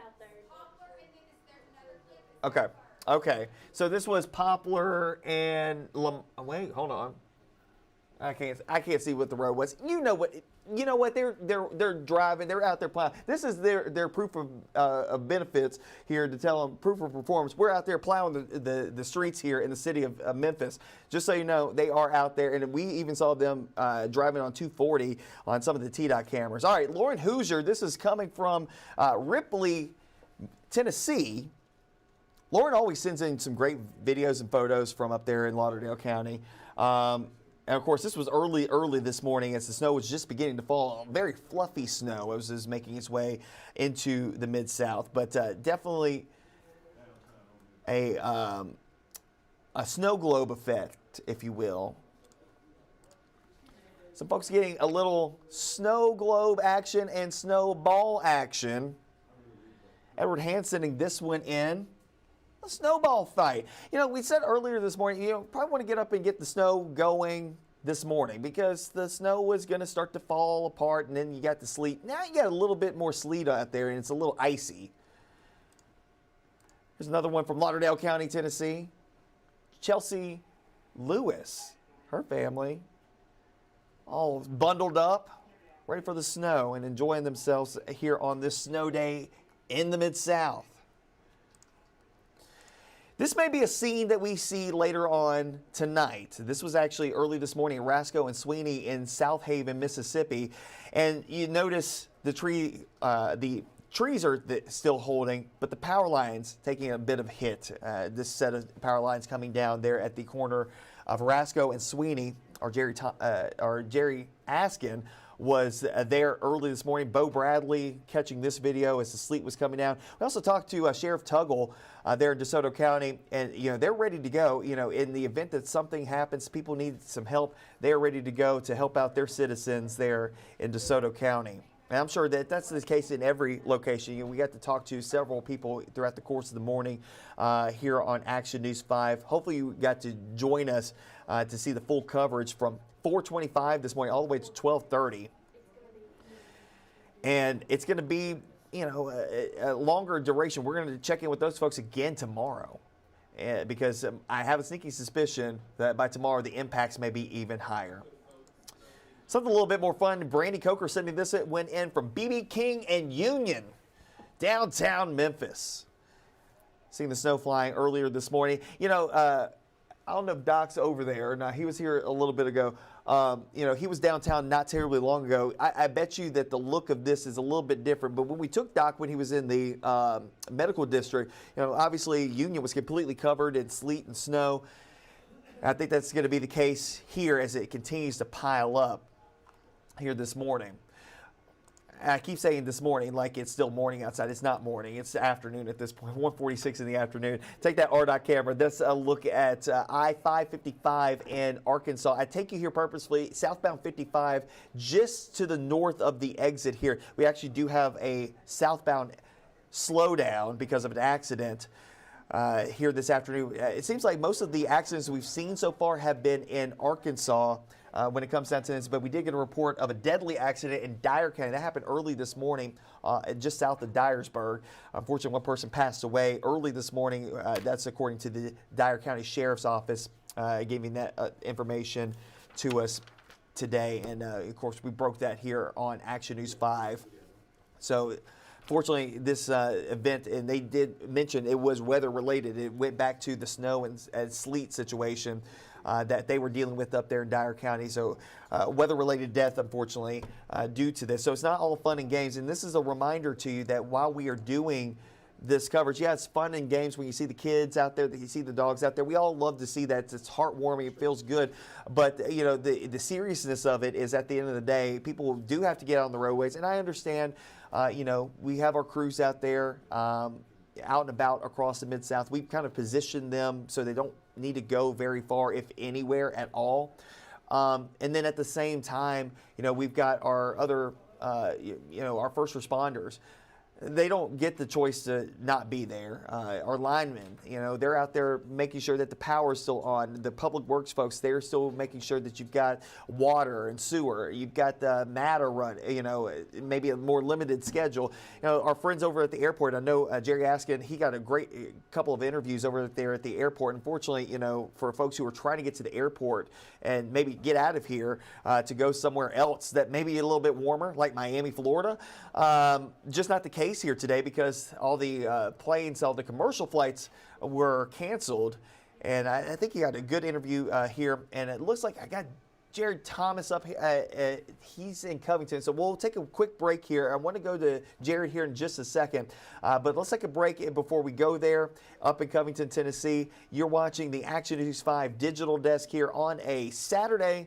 Okay. Okay, so this was Poplar and wait, hold on. I can't see what the road was. You know what? They're driving. They're out there plowing. This is their proof of benefits here to tell them proof of performance. We're out there plowing the streets here in the city of Memphis. Just so you know, they are out there, and we even saw them driving on 240 on some of the TDOT cameras. All right, Lauren Hoosier. This is coming from Ripley, Tennessee. Lauren always sends in some great videos and photos from up there in Lauderdale County. And of course, this was early this morning as the snow was just beginning to fall. Very fluffy snow as it was making its way into the Mid-South. But definitely a snow globe effect, if you will. Some folks getting a little snow globe action and snowball action. Edward Hand sending this one in. A snowball fight. You know, we said earlier this morning, you know, probably want to get up and get the snow going this morning because the snow was going to start to fall apart and then you got the sleet. Now you got a little bit more sleet out there and it's a little icy. Here's another one from Lauderdale County, Tennessee. Chelsea Lewis, her family, all bundled up, ready for the snow and enjoying themselves here on this snow day in the Mid-South. This may be a scene that we see later on tonight. This was actually early this morning in Rasco and Sweeney in South Haven, Mississippi. And you notice the trees are still holding, but the power lines taking a bit of hit. This set of power lines coming down there at the corner of Rasco and Sweeney. Our Jerry Askin was there early this morning. Bo Bradley catching this video as the sleet was coming down. We also talked to Sheriff Tuggle there in DeSoto County, and you know they're ready to go. You know, in the event that something happens, people need some help. They're ready to go to help out their citizens there in DeSoto County. And I'm sure that that's the case in every location. You know, we got to talk to several people throughout the course of the morning here on Action News 5. Hopefully you got to join us to see the full coverage from 4:25 this morning all the way to 12:30. And it's going to be, you know, a longer duration. We're going to check in with those folks again tomorrow because I have a sneaky suspicion that by tomorrow the impacts may be even higher. Something a little bit more fun. Brandy Coker sending this went in from BB King and Union, downtown Memphis. Seeing the snow flying earlier this morning. You know, I don't know if Doc's over there. Now, he was here a little bit ago. You know, he was downtown not terribly long ago. I bet you that the look of this is a little bit different. But when we took Doc when he was in the medical district, you know, obviously Union was completely covered in sleet and snow. I think that's going to be the case here as it continues to pile up here this morning. I keep saying this morning like it's still morning outside. It's not morning. It's afternoon at this point, 1:46 in the afternoon. Take that RDOT camera. That's a look at I-555 in Arkansas. I take you here purposefully, southbound 55, just to the north of the exit here. We actually do have a southbound slowdown because of an accident here this afternoon. It seems like most of the accidents we've seen so far have been in Arkansas. when it comes down to this, but we did get a report of a deadly accident in Dyer County. That happened early this morning, just south of Dyersburg. Unfortunately, one person passed away early this morning. That's according to the Dyer County Sheriff's Office, giving that information to us today. And of course, we broke that here on Action News 5. So fortunately, this event, and they did mention it was weather related. It went back to the snow and sleet situation that they were dealing with up there in Dyer County. So weather-related death, unfortunately, due to this. So it's not all fun and games. And this is a reminder to you that while we are doing this coverage, yeah, it's fun and games when you see the kids out there, that you see the dogs out there. We all love to see that. It's heartwarming. It feels good. But, you know, the seriousness of it is at the end of the day, people do have to get on the roadways. And I understand, you know, we have our crews out there out and about across the Mid-South. We've kind of positioned them so they don't need to go very far, if anywhere at all. And then at the same time, you know, we've got our other, you know, our first responders. They don't get the choice to not be there. Our linemen, you know, they're out there making sure that the power is still on. The public works folks, they're still making sure that you've got water and sewer. You've got the matter run, you know, maybe a more limited schedule. You know, our friends over at the airport, I know Jerry Askin, he got a great couple of interviews over there at the airport. Unfortunately, you know, for folks who are trying to get to the airport and maybe get out of here to go somewhere else that may be a little bit warmer, like Miami, Florida, just not the case here today, because all the planes, all the commercial flights were canceled. And I think you got a good interview here, and it looks like I got Jared Thomas up here. He's in Covington, so we'll take a quick break here. I want to go to Jared here in just a second, but let's take a break before we go there. Up in Covington, Tennessee, you're watching the Action News 5 digital desk here on a Saturday.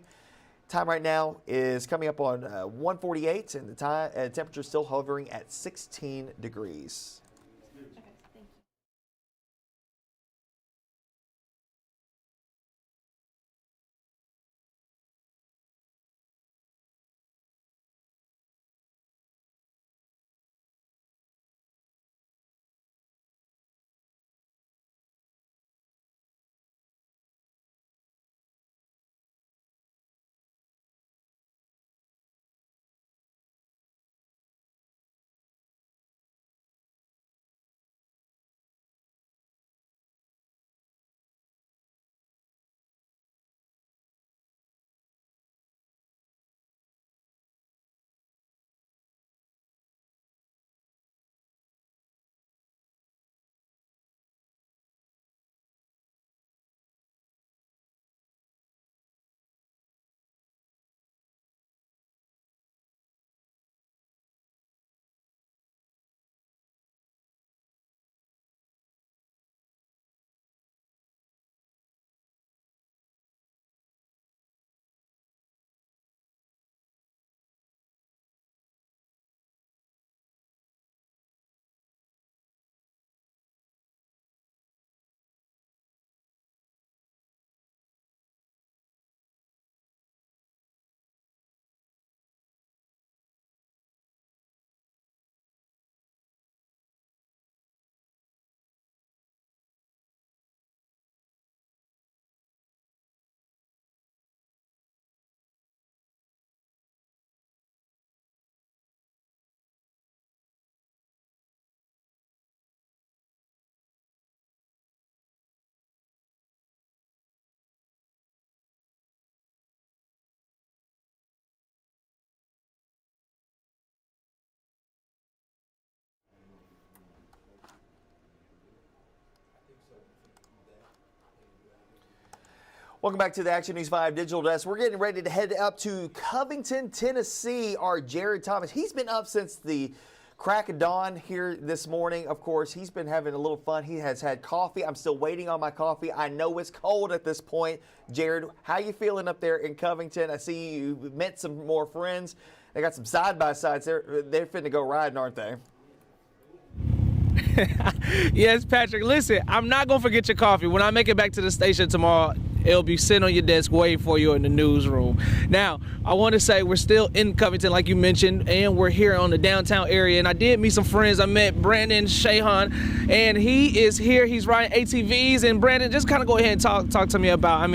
Time right now is coming up on 1:48, and the temperature is still hovering at 16 degrees. Welcome back to the Action News 5 Digital Desk. We're getting ready to head up to Covington, Tennessee. Our Jared Thomas, he's been up since the crack of dawn here this morning. Of course, he's been having a little fun. He has had coffee. I'm still waiting on my coffee. I know it's cold at this point. Jared, how you feeling up there in Covington? I see you met some more friends. They got some side-by-sides. They're finna go riding, aren't they? Yes, Patrick, listen, I'm not going to forget your coffee. When I make it back to the station tomorrow, It'll be sitting on your desk waiting for you in the newsroom. Now, I want to say we're still in Covington, like you mentioned, and we're here on the downtown area. And I did meet some friends. I met Brandon Shahan, and he is here. He's riding ATVs. And Brandon, just kind of go ahead and talk to me about,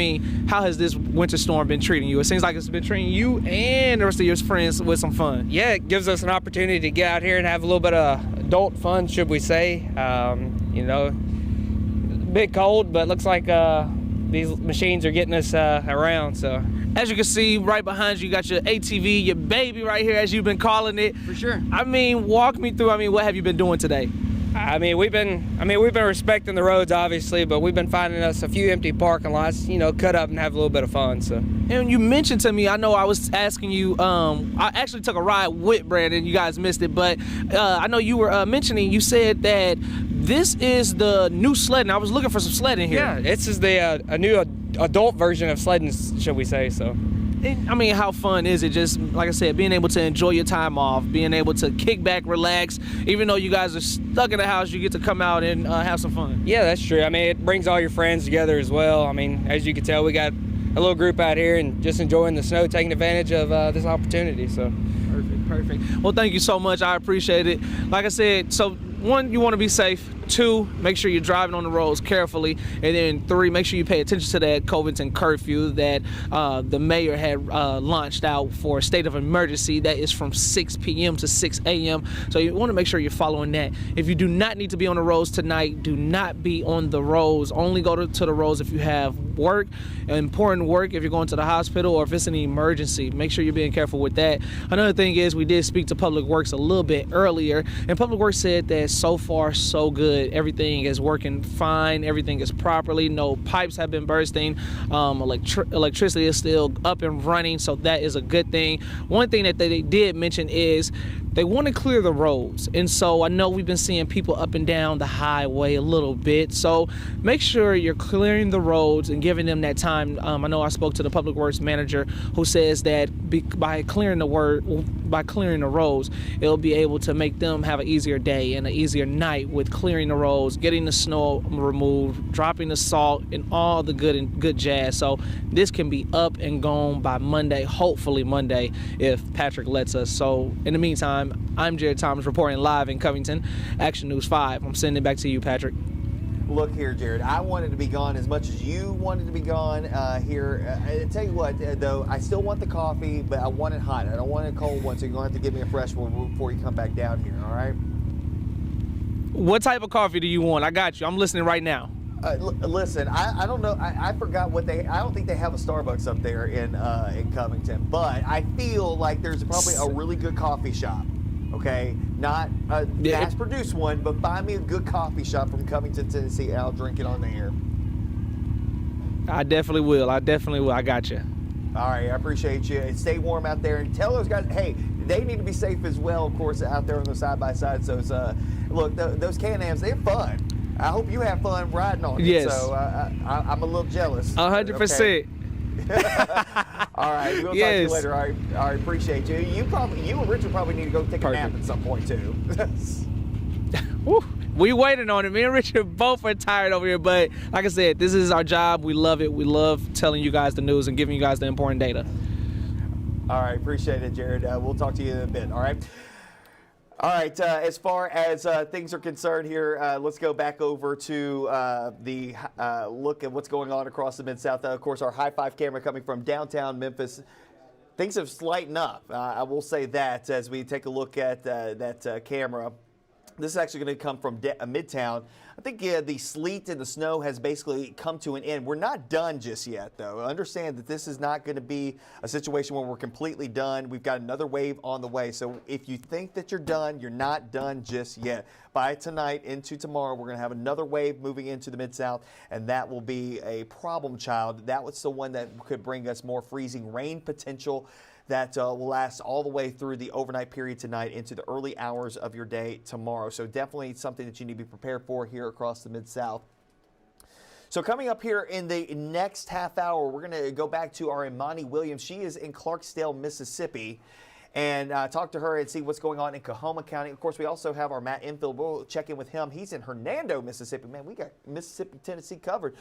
how has this winter storm been treating you? It seems like it's been treating you and the rest of your friends with some fun. Yeah, it gives us an opportunity to get out here and have a little bit of adult fun, should we say. A bit cold, but looks like these machines are getting us around. So, as you can see, right behind you, you got your ATV, your baby right here, as you've been calling it. for sure. Walk me through. What have you been doing today? We've been respecting the roads, obviously, but we've been finding us a few empty parking lots, cut up and have a little bit of fun. So. And you mentioned to me, I know I was asking you, I actually took a ride with Brandon, you guys missed it, but I know you were mentioning, you said that this is the new sledding. I was looking for some sledding here. Yeah, this is a new adult version of sledding, should we say, so. How fun is it? Just like I said, being able to enjoy your time off, being able to kick back, relax. Even though you guys are stuck in the house, you get to come out and have some fun. Yeah, that's true. It brings all your friends together as well. As you can tell, we got a little group out here and just enjoying the snow, taking advantage of this opportunity. So. Perfect. Well, thank you so much. I appreciate it. Like I said, so 1, you want to be safe. 2, make sure you're driving on the roads carefully. And then 3, make sure you pay attention to that Covington curfew that the mayor had launched out for a state of emergency. That is from 6 p.m. to 6 a.m. So you want to make sure you're following that. If you do not need to be on the roads tonight, do not be on the roads. Only go to the roads if you have work, important work, if you're going to the hospital, or if it's an emergency. Make sure you're being careful with that. Another thing is, we did speak to Public Works a little bit earlier, and Public Works said that so far so good. Everything is working fine. Everything is properly. No pipes have been bursting. Electricity is still up and running, so that is a good thing. One thing that they did mention is they want to clear the roads, and so I know we've been seeing people up and down the highway a little bit, so make sure you're clearing the roads and giving them that time. I know I spoke to the Public Works manager, who says that by clearing the roads, it'll be able to make them have an easier day and an easier night with clearing the roads, getting the snow removed, dropping the salt, and all the good jazz. So this can be up and gone by Monday, hopefully Monday, if Patrick lets us. So in the meantime, I'm Jared Thomas reporting live in Covington, Action News 5. I'm sending it back to you, Patrick. Look here, Jared, I wanted to be gone as much as you wanted to be gone here. I tell you what, though, I still want the coffee, but I want it hot. I don't want a cold one, so you're going to have to give me a fresh one before you come back down here, all right? What type of coffee do you want? I got you. I'm listening right now. Listen, I don't know. I forgot what I don't think they have a Starbucks up there in Covington, but I feel like there's probably a really good coffee shop. Okay, not a mass-produced one, but find me a good coffee shop from Covington, Tennessee, and I'll drink it on the air. I definitely will. I got you. All right, I appreciate you. And stay warm out there, and tell those guys, hey, they need to be safe as well, of course, out there on the side-by-side. So, look, those Can-Ams, they're fun. I hope you have fun riding on it. Yes. So I'm a little jealous. 100%. Okay? All right, we'll talk to you later. All right, appreciate you. You and Richard probably need to go take a nap at some point too. We waiting on it. Me and Richard both are tired over here, but like I said, this is our job. We love it. We love telling you guys the news and giving you guys the important data. All right, appreciate it, Jared. We'll talk to you in a bit. All right. All right, as far as things are concerned here, let's go back over to the look at what's going on across the Mid-South. Of course, our High 5 camera coming from downtown Memphis. Things have lightened up. I will say that as we take a look at that camera. This is actually going to come from Midtown. I think the sleet and the snow has basically come to an end. We're not done just yet, though. Understand that this is not going to be a situation where we're completely done. We've got another wave on the way. So if you think that you're done, you're not done just yet. By tonight into tomorrow, we're going to have another wave moving into the Mid-South, and that will be a problem child. That was the one that could bring us more freezing rain potential. That will last all the way through the overnight period tonight into the early hours of your day tomorrow. So definitely something that you need to be prepared for here across the Mid-South. So coming up here in the next half hour, we're going to go back to our Imani Williams. She is in Clarksdale, Mississippi. and talk to her and see what's going on in Coahoma County. Of course, we also have our Matt Infield. We'll check in with him. He's in Hernando, Mississippi. Man, we got Mississippi, Tennessee covered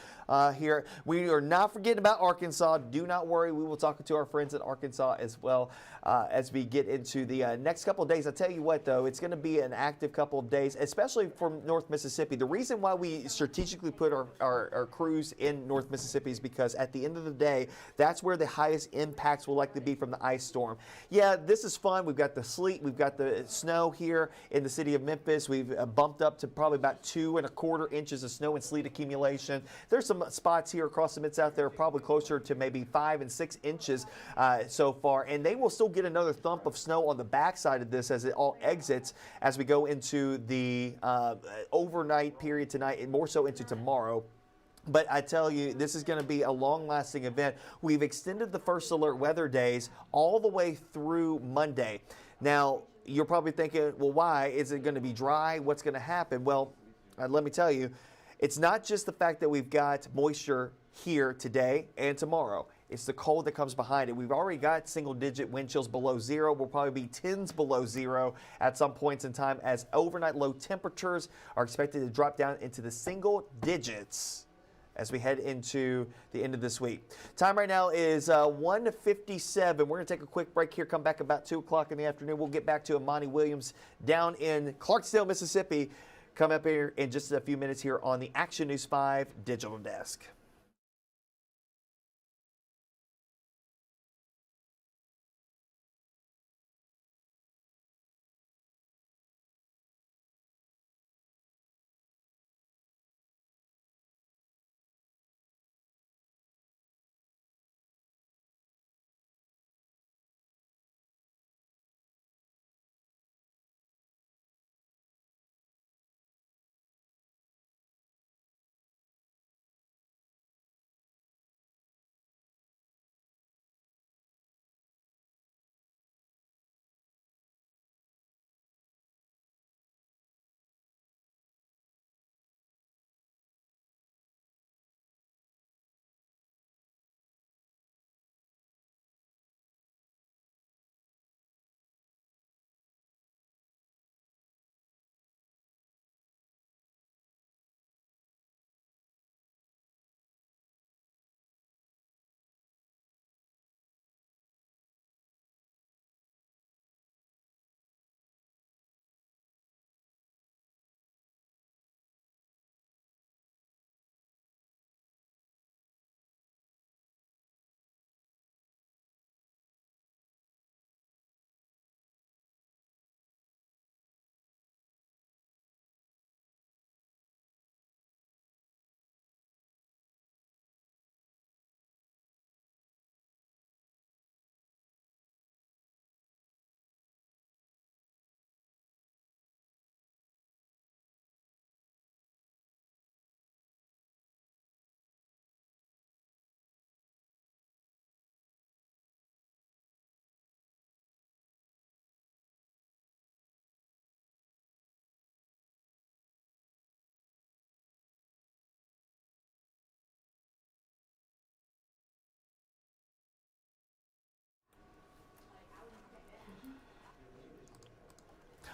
here. We are not forgetting about Arkansas. Do not worry. We will talk to our friends in Arkansas as well as we get into the next couple of days. I tell you what, though, it's going to be an active couple of days, especially from North Mississippi. The reason why we strategically put our crews in North Mississippi is because at the end of the day, that's where the highest impacts will likely be from the ice storm. Yeah, this is fun. We've got the sleet, we've got the snow here in the city of Memphis. We've bumped up to probably about 2¼ inches of snow and sleet accumulation. There's some spots here across the Mid-South that are probably closer to maybe 5 and 6 inches so far, and they will still get another thump of snow on the backside of this as it all exits as we go into the overnight period tonight and more so into tomorrow. But I tell you, this is going to be a long-lasting event. We've extended the first alert weather days all the way through Monday. Now, you're probably thinking, well, why? Is it going to be dry? What's going to happen? Well, let me tell you, it's not just the fact that we've got moisture here today and tomorrow. It's the cold that comes behind it. We've already got single-digit wind chills below zero. We'll probably be tens below zero at some points in time as overnight low temperatures are expected to drop down into the single digits as we head into the end of this week. Time right now is 1:57. We're going to take a quick break here, come back about 2 o'clock in the afternoon. We'll get back to Amani Williams down in Clarksdale, Mississippi. Come up here in just a few minutes here on the Action News 5 Digital Desk.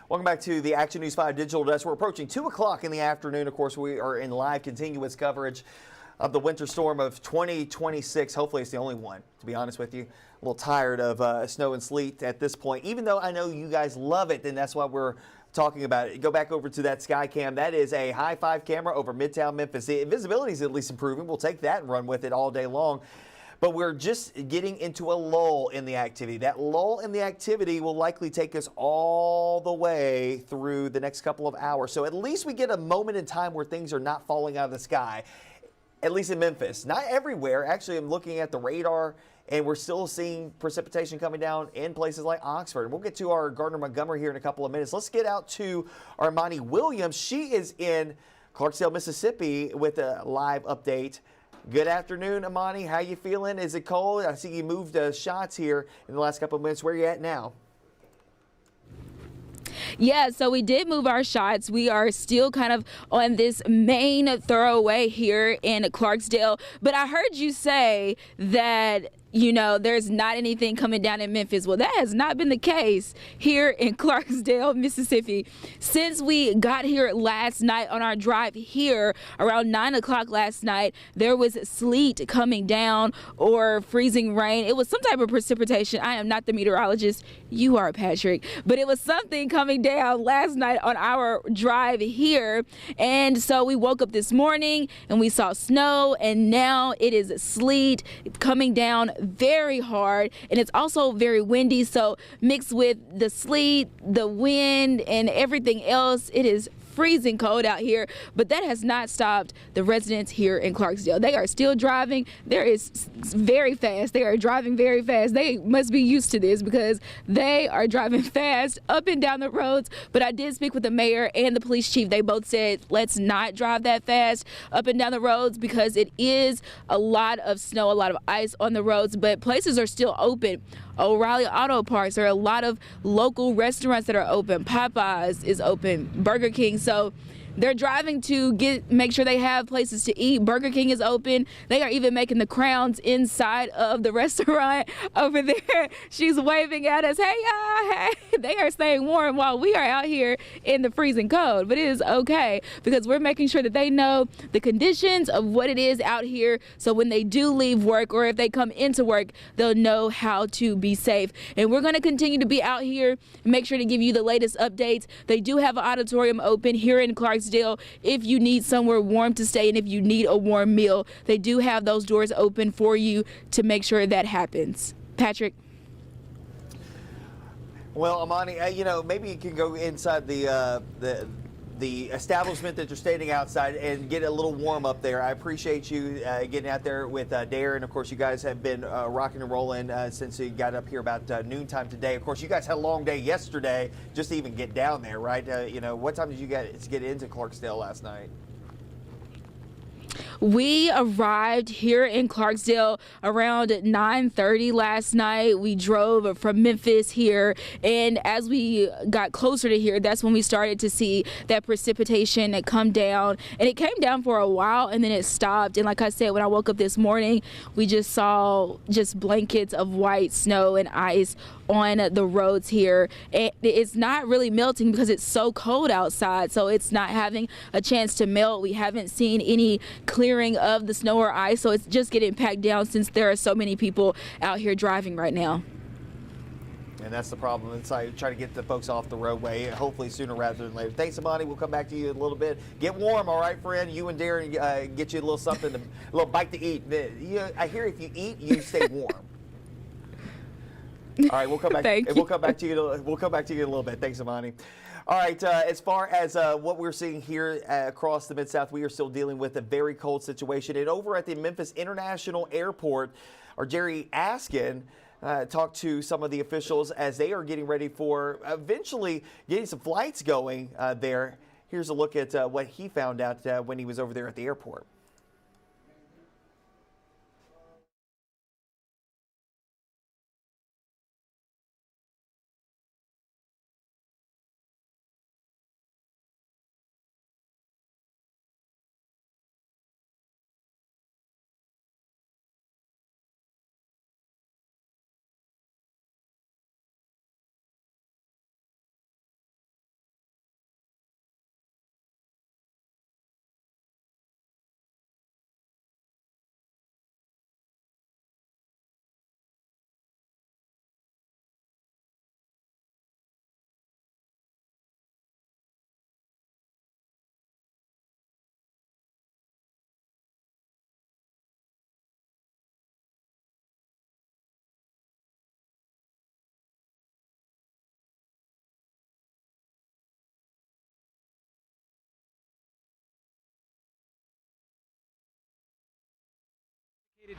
Welcome back to the Action News 5 Digital Desk. We're approaching 2 o'clock in the afternoon. Of course, we are in live continuous coverage of the winter storm of 2026. Hopefully it's the only one, to be honest with you. A little tired of snow and sleet at this point, even though I know you guys love it, and that's why we're talking about it. Go back over to that sky cam. That is a high five camera over Midtown Memphis. The visibility is at least improving. We'll take that and run with it all day long. But we're just getting into a lull in the activity. That lull in the activity will likely take us all the way through the next couple of hours. So at least we get a moment in time where things are not falling out of the sky, at least in Memphis. Not everywhere. Actually, I'm looking at the radar, and we're still seeing precipitation coming down in places like Oxford. We'll get to our Gardner Montgomery here in a couple of minutes. Let's get out to Armani Williams. She is in Clarksdale, Mississippi with a live update. Good afternoon, Amani. How you feeling? Is it cold? I see you moved shots here in the last couple of minutes. Where are you at now? Yeah, so we did move our shots. We are still kind of on this main thoroughway here in Clarksdale. But I heard you say that there's not anything coming down in Memphis. Well, that has not been the case here in Clarksdale, Mississippi. Since we got here last night on our drive here around 9 o'clock last night, there was sleet coming down or freezing rain. It was some type of precipitation. I am not the meteorologist. You are, Patrick. But it was something coming down last night on our drive here. And so we woke up this morning and we saw snow, and now it is sleet coming down very hard, and it's also very windy. So mixed with the sleet, the wind, and everything else, it is freezing cold out here, but that has not stopped the residents here in Clarksdale. They are still driving. There is very fast. They are driving very fast. They must be used to this because they are driving fast up and down the roads. But I did speak with the mayor and the police chief. They both said, let's not drive that fast up and down the roads because it is a lot of snow, a lot of ice on the roads, but places are still open. O'Reilly Auto Parts, there are a lot of local restaurants that are open. Popeyes is open, Burger King. So they're driving to make sure they have places to eat. Burger King is open. They are even making the crowns inside of the restaurant over there. She's waving at us, hey y'all, hey. They are staying warm while we are out here in the freezing cold. But it is okay because we're making sure that they know the conditions of what it is out here. So when they do leave work or if they come into work, they'll know how to be safe. And we're going to continue to be out here and make sure to give you the latest updates. They do have an auditorium open here in Clarksdale. If you need somewhere warm to stay and if you need a warm meal, they do have those doors open for you to make sure that happens. Patrick? Well, Amani, maybe you can go inside the establishment that you're standing outside and get a little warm up there. I appreciate you getting out there with Darren. Of course, you guys have been rocking and rolling since you got up here about noontime today. Of course, you guys had a long day yesterday just to even get down there, right? What time did you guys get into Clarksdale last night? We arrived here in Clarksdale around 9:30 last night. We drove from Memphis here, and as we got closer to here, that's when we started to see that precipitation come down. And it came down for a while, and then it stopped. And like I said, when I woke up this morning, we just saw blankets of white snow and ice on the roads here. It's not really melting because it's so cold outside, so it's not having a chance to melt. We haven't seen any clearing of the snow or ice, so it's just getting packed down since there are so many people out here driving right now. And that's the problem. It's like trying to get the folks off the roadway, hopefully sooner rather than later. Thanks, Amani. We'll come back to you in a little bit. Get warm, all right, friend? You and Darren get you a little something, a little bite to eat. I hear if you eat, you stay warm. All right, we'll come back. We'll come back to you. We'll come back to you in a little bit. Thanks, Amani. All right, as far as what we're seeing here across the Mid-South, we are still dealing with a very cold situation. And over at the Memphis International Airport, our Jerry Askin talked to some of the officials as they are getting ready for eventually getting some flights going there. Here's a look at what he found out when he was over there at the airport.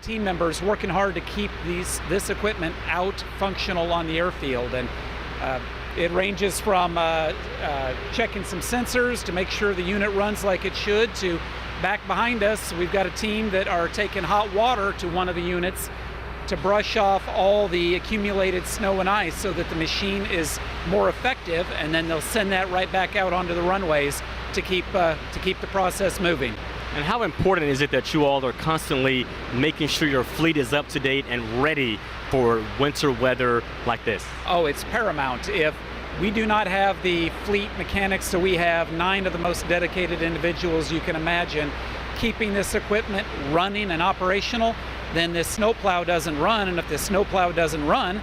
Team members working hard to keep this equipment out functional on the airfield, and it ranges from checking some sensors to make sure the unit runs like it should, to back behind us we've got a team that are taking hot water to one of the units to brush off all the accumulated snow and ice so that the machine is more effective, and then they'll send that right back out onto the runways to keep the process moving. And how important is it that you all are constantly making sure your fleet is up to date and ready for winter weather like this? Oh, it's paramount. If we do not have the fleet mechanics, so we have 9 of the most dedicated individuals you can imagine keeping this equipment running and operational, then this snowplow doesn't run. And if the snowplow doesn't run,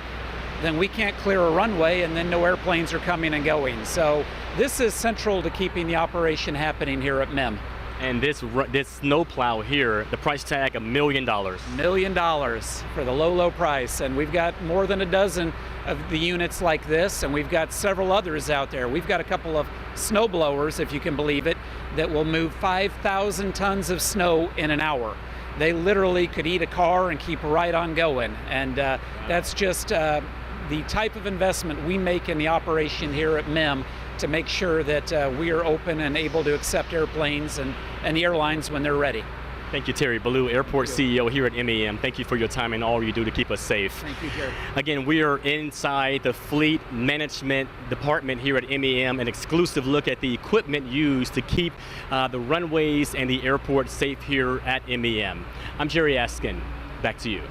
then we can't clear a runway, and then no airplanes are coming and going. So this is central to keeping the operation happening here at MEM. And this snowplow here, the price tag $1 million. $1 million for the low price. And we've got more than a dozen of the units like this, and we've got several others out there. We've got a couple of snow blowers, if you can believe it, that will move 5,000 tons of snow in an hour. They literally could eat a car and keep right on going. And that's just the type of investment we make in the operation here at MEM to make sure that we are open and able to accept airplanes and the airlines when they're ready. Thank you, Terry Ballou, Airport CEO here at MEM. Thank you for your time and all you do to keep us safe. Thank you, Terry. Again, we are inside the Fleet Management Department here at MEM, an exclusive look at the equipment used to keep the runways and the airport safe here at MEM. I'm Jerry Askin. Back to you.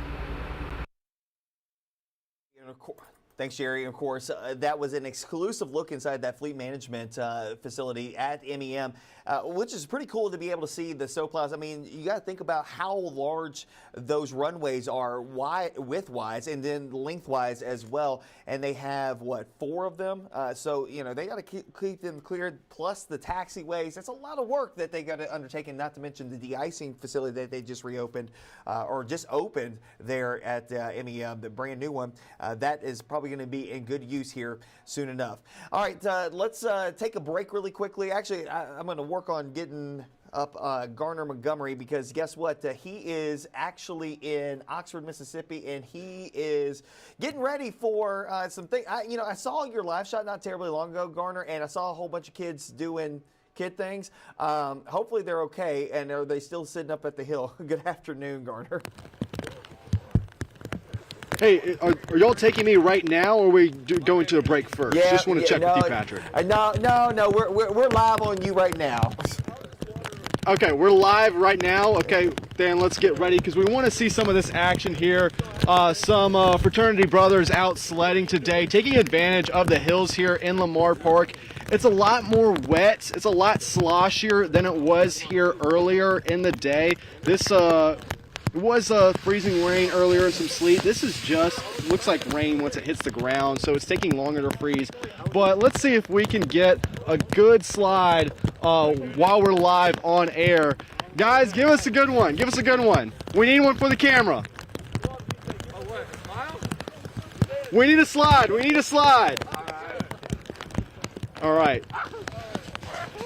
Thanks, Jerry. Of course, that was an exclusive look inside that fleet management facility at MEM, which is pretty cool to be able to see the snowplows. I mean, you got to think about how large those runways are width-wise and then lengthwise as well. And they have, what, 4 of them? So, you know, they got to keep them cleared, plus the taxiways. That's a lot of work that they got to undertake, and not to mention the de-icing facility that they just reopened or just opened there at MEM, the brand new one. That is probably going to be in good use here soon enough. All right, let's take a break really quickly. Actually, I'm going to work on getting up Garner Montgomery, because guess what? He is actually in Oxford, Mississippi, and he is getting ready for some things. I saw your live shot not terribly long ago, Garner, and I saw a whole bunch of kids doing kid things. Hopefully they're okay, and are they still sitting up at the hill? Good afternoon, Garner. Hey, are y'all taking me right now, or are we going to a break first? Yeah, just want to check with you, Patrick. No, we're live on you right now. Okay, we're live right now. Okay, Dan, let's get ready, because we want to see some of this action here. Some fraternity brothers out sledding today, taking advantage of the hills here in Lamar Park. It's a lot more wet. It's a lot sloshier than it was here earlier in the day. It was freezing rain earlier and some sleet. This is just looks like rain once it hits the ground, so it's taking longer to freeze. But let's see if we can get a good slide while we're live on air. Guys, give us a good one. Give us a good one. We need one for the camera. We need a slide. We need a slide. All right.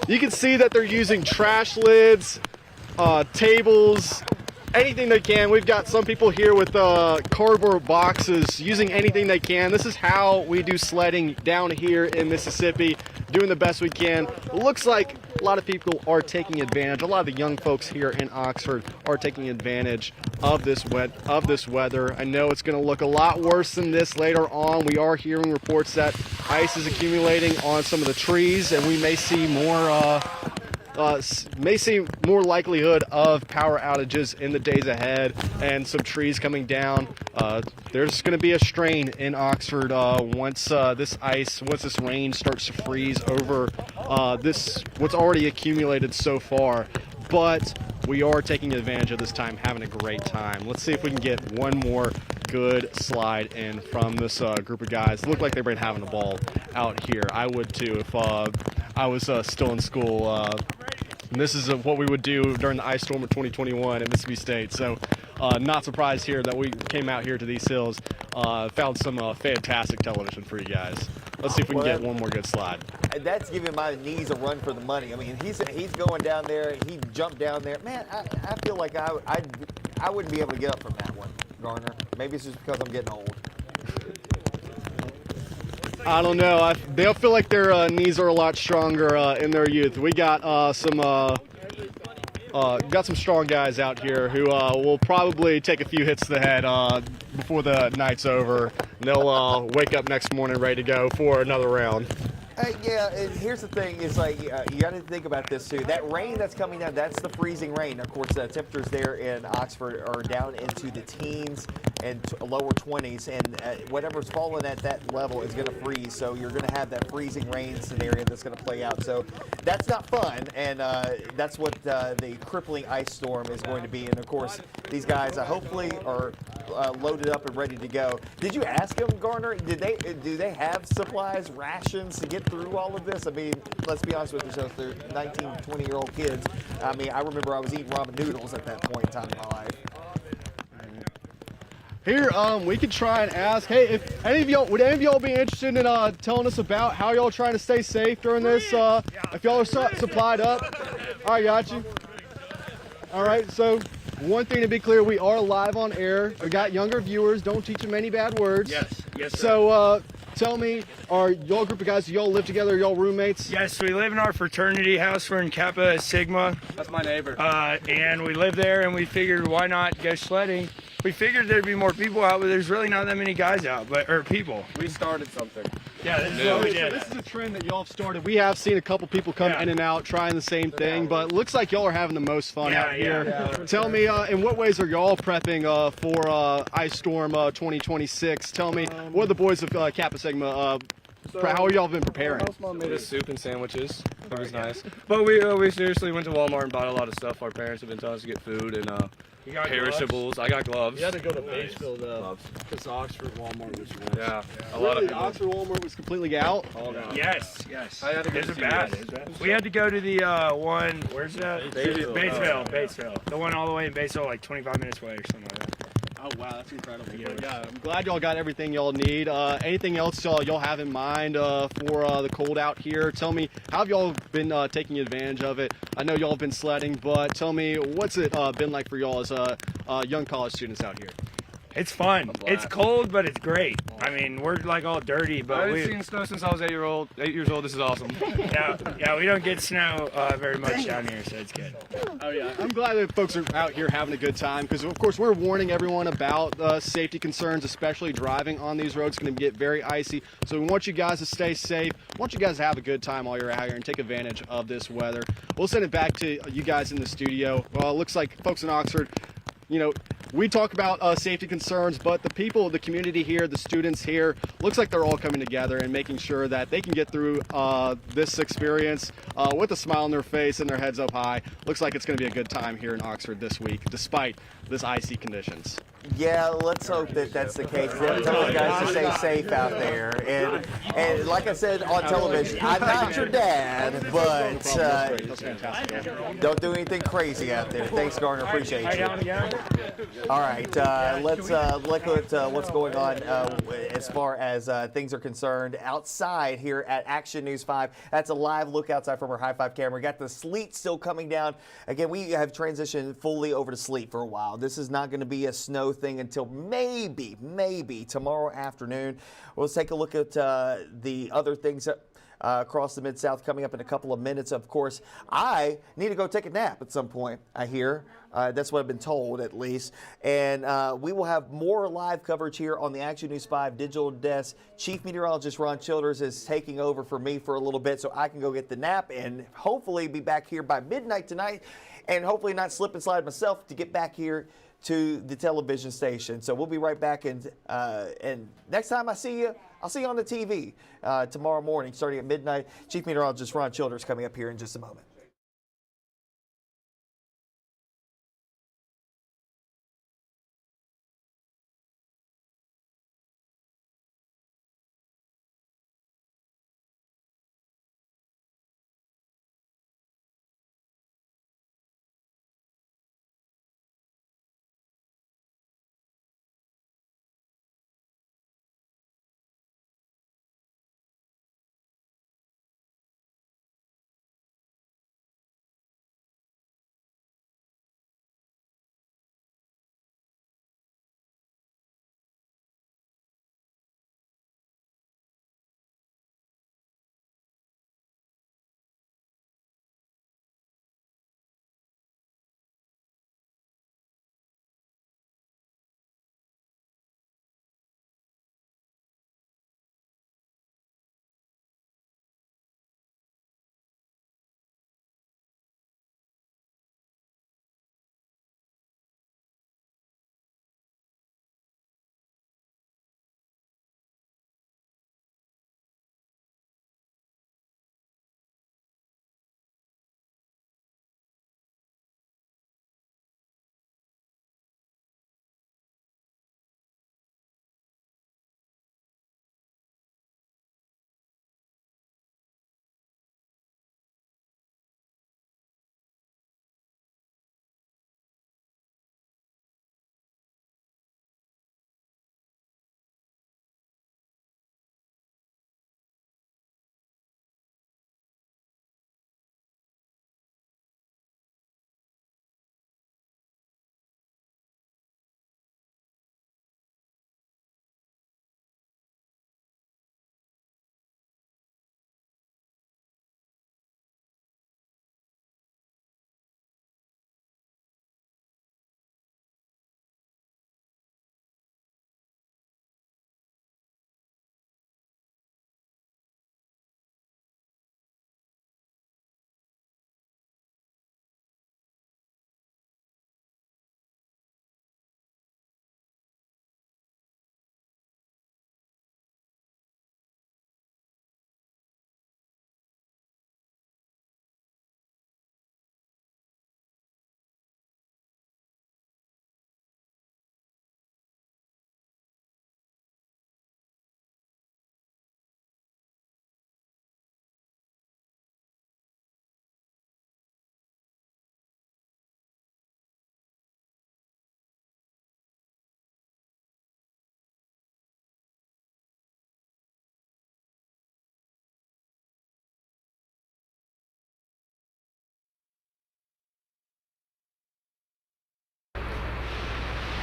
You can see that they're using trash lids, tables, anything they can. We've got some people here with cardboard boxes, using anything they can. This is how we do sledding down here in Mississippi, doing the best we can. It looks like a lot of people are taking advantage. A lot of the young folks here in Oxford are taking advantage of this weather. I know it's going to look a lot worse than this later on. We are hearing reports that ice is accumulating on some of the trees, and we may see more likelihood of power outages in the days ahead, and some trees coming down. There's going to be a strain in Oxford once this rain starts to freeze over what's already accumulated so far. But we are taking advantage of this time, having a great time. Let's see if we can get one more good slide in from this group of guys. They look like they've been having a ball out here. I would too if I was still in school. And this is what we would do during the ice storm of 2021 at Mississippi State. So not surprised here that we came out here to these hills. Found some fantastic television for you guys. Let's see if we can get one more good slide. That's giving my knees a run for the money. I mean, he's going down there. He jumped down there. Man, I feel like I wouldn't be able to get up from that one, Garner. Maybe it's just because I'm getting old. I don't know. They'll feel like their knees are a lot stronger in their youth. We got some strong guys out here who will probably take a few hits to the head before the night's over. And they'll wake up next morning ready to go for another round. Yeah, and here's the thing: is like you got to think about this too. That rain that's coming down, that's the freezing rain. Of course, the temperatures there in Oxford are down into the teens and lower 20s, and whatever's falling at that level is going to freeze. So you're going to have that freezing rain scenario that's going to play out. So that's not fun, and that's what the crippling ice storm is going to be. And of course, these guys hopefully are loaded up and ready to go. Did you ask them, Garner? Do they have supplies, rations to get through all of this? I mean, let's be honest with yourselves. They're 19, 20-year-old kids. I mean, I remember I was eating ramen noodles at that point in time in my life. Here, we could try and ask, hey, if any of y'all be interested in telling us about how y'all trying to stay safe during this? If y'all are supplied up. All right, got you. All right, so one thing to be clear, we are live on air. We got younger viewers. Don't teach them any bad words. Yes, sir. So tell me, are y'all a group of guys, do y'all live together, y'all roommates? Yes, we live in our fraternity house. We're in Kappa Sigma. That's my neighbor. And we live there, and we figured why not go sledding. We figured there'd be more people out, but there's really not that many guys out, or people. We started something. Yeah, this is what we did. So this is a trend that y'all have started. We have seen a couple people come in and out trying the same thing, but it looks like y'all are having the most fun out here. Tell me, in what ways are y'all prepping for Ice Storm 2026? Tell me, what are the boys of Kappa Sigma, how are y'all been preparing? Mom made us soup and sandwiches. It was nice. But we seriously went to Walmart and bought a lot of stuff. Our parents have been telling us to get food and perishables. I got gloves. You had to go to Batesville though, because Oxford Walmart was one. Yeah, a lot of people. Oxford Walmart was completely out. Yes. I had to go to bad. We had to go to the one. Where's that? Batesville. The one all the way in Batesville, like 25 minutes away or something like that. Oh wow, that's incredible. Yeah, I'm glad y'all got everything y'all need. Anything else y'all have in mind for the cold out here? Tell me, how have y'all been taking advantage of it? I know y'all have been sledding, but tell me, what's it been like for y'all as young college students out here? It's fun. It's cold, but it's great. I mean, we're like all dirty, but I've seen snow since I was 8 years old. This is awesome. yeah, we don't get snow very much down here, so it's good. Oh yeah, I'm glad that folks are out here having a good time because of course we're warning everyone about safety concerns, especially driving on these roads. It's going to get very icy, so we want you guys to stay safe. We want you guys to have a good time while you're out here and take advantage of this weather. We'll send it back to you guys in the studio. Well, it looks like folks in Oxford, you know, we talk about safety concerns, but the people, the community here, the students here, looks like they're all coming together and making sure that they can get through this experience with a smile on their face and their heads up high. Looks like it's going to be a good time here in Oxford this week, despite this icy conditions. Yeah, let's hope that that's the case. Tell you guys to stay safe out there. And like I said on television, I'm not your dad, but don't do anything crazy out there. Thanks, Garner. Appreciate you. All right, let's look at what's going on as far as things are concerned outside here at Action News 5. That's a live look outside from our High 5 camera. We got the sleet still coming down. Again, we have transitioned fully over to sleet for a while. This is not going to be a snow thing until maybe tomorrow afternoon. We'll take a look at the other things across the Mid-South coming up in a couple of minutes. Of course, I need to go take a nap at some point, I hear. That's what I've been told, at least. And we will have more live coverage here on the Action News 5 digital desk. Chief Meteorologist Ron Childers is taking over for me for a little bit so I can go get the nap and hopefully be back here by midnight tonight and hopefully not slip and slide myself to get back here to the television station. So we'll be right back, and next time I see you, I'll see you on the TV tomorrow morning starting at midnight. Chief Meteorologist Ron Childers coming up here in just a moment.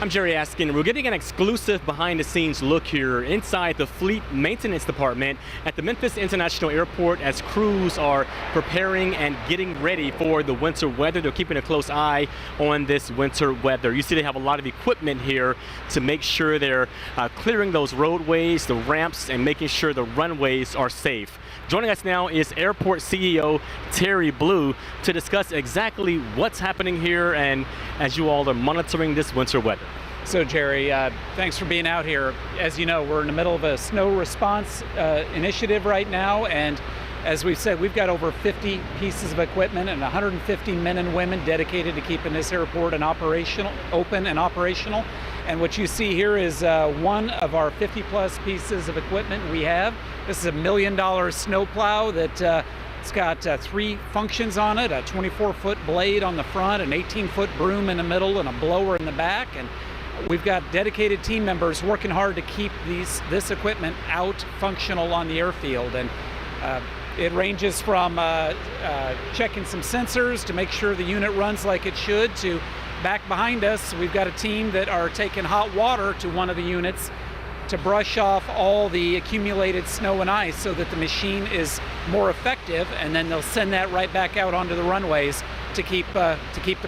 I'm Jerry Askin. We're getting an exclusive behind-the-scenes look here inside the Fleet Maintenance Department at the Memphis International Airport as crews are preparing and getting ready for the winter weather. They're keeping a close eye on this winter weather. You see they have a lot of equipment here to make sure they're clearing those roadways, the ramps, and making sure the runways are safe. Joining us now is Airport CEO Terry Blue to discuss exactly what's happening here and as you all are monitoring this winter weather. So Jerry, thanks for being out here. As you know, we're in the middle of a snow response initiative right now, and as we've said, we've got over 50 pieces of equipment and 150 men and women dedicated to keeping this airport open and operational. And what you see here is one of our 50-plus pieces of equipment we have. This is a $1 million snowplow that it's got 3 functions on it: a 24-foot blade on the front, an 18-foot broom in the middle, and a blower in the back. And we've got dedicated team members working hard to keep this equipment out functional on the airfield. And it ranges from checking some sensors to make sure the unit runs like it should, to back behind us, we've got a team that are taking hot water to one of the units to brush off all the accumulated snow and ice so that the machine is more effective, and then they'll send that right back out onto the runways to keep the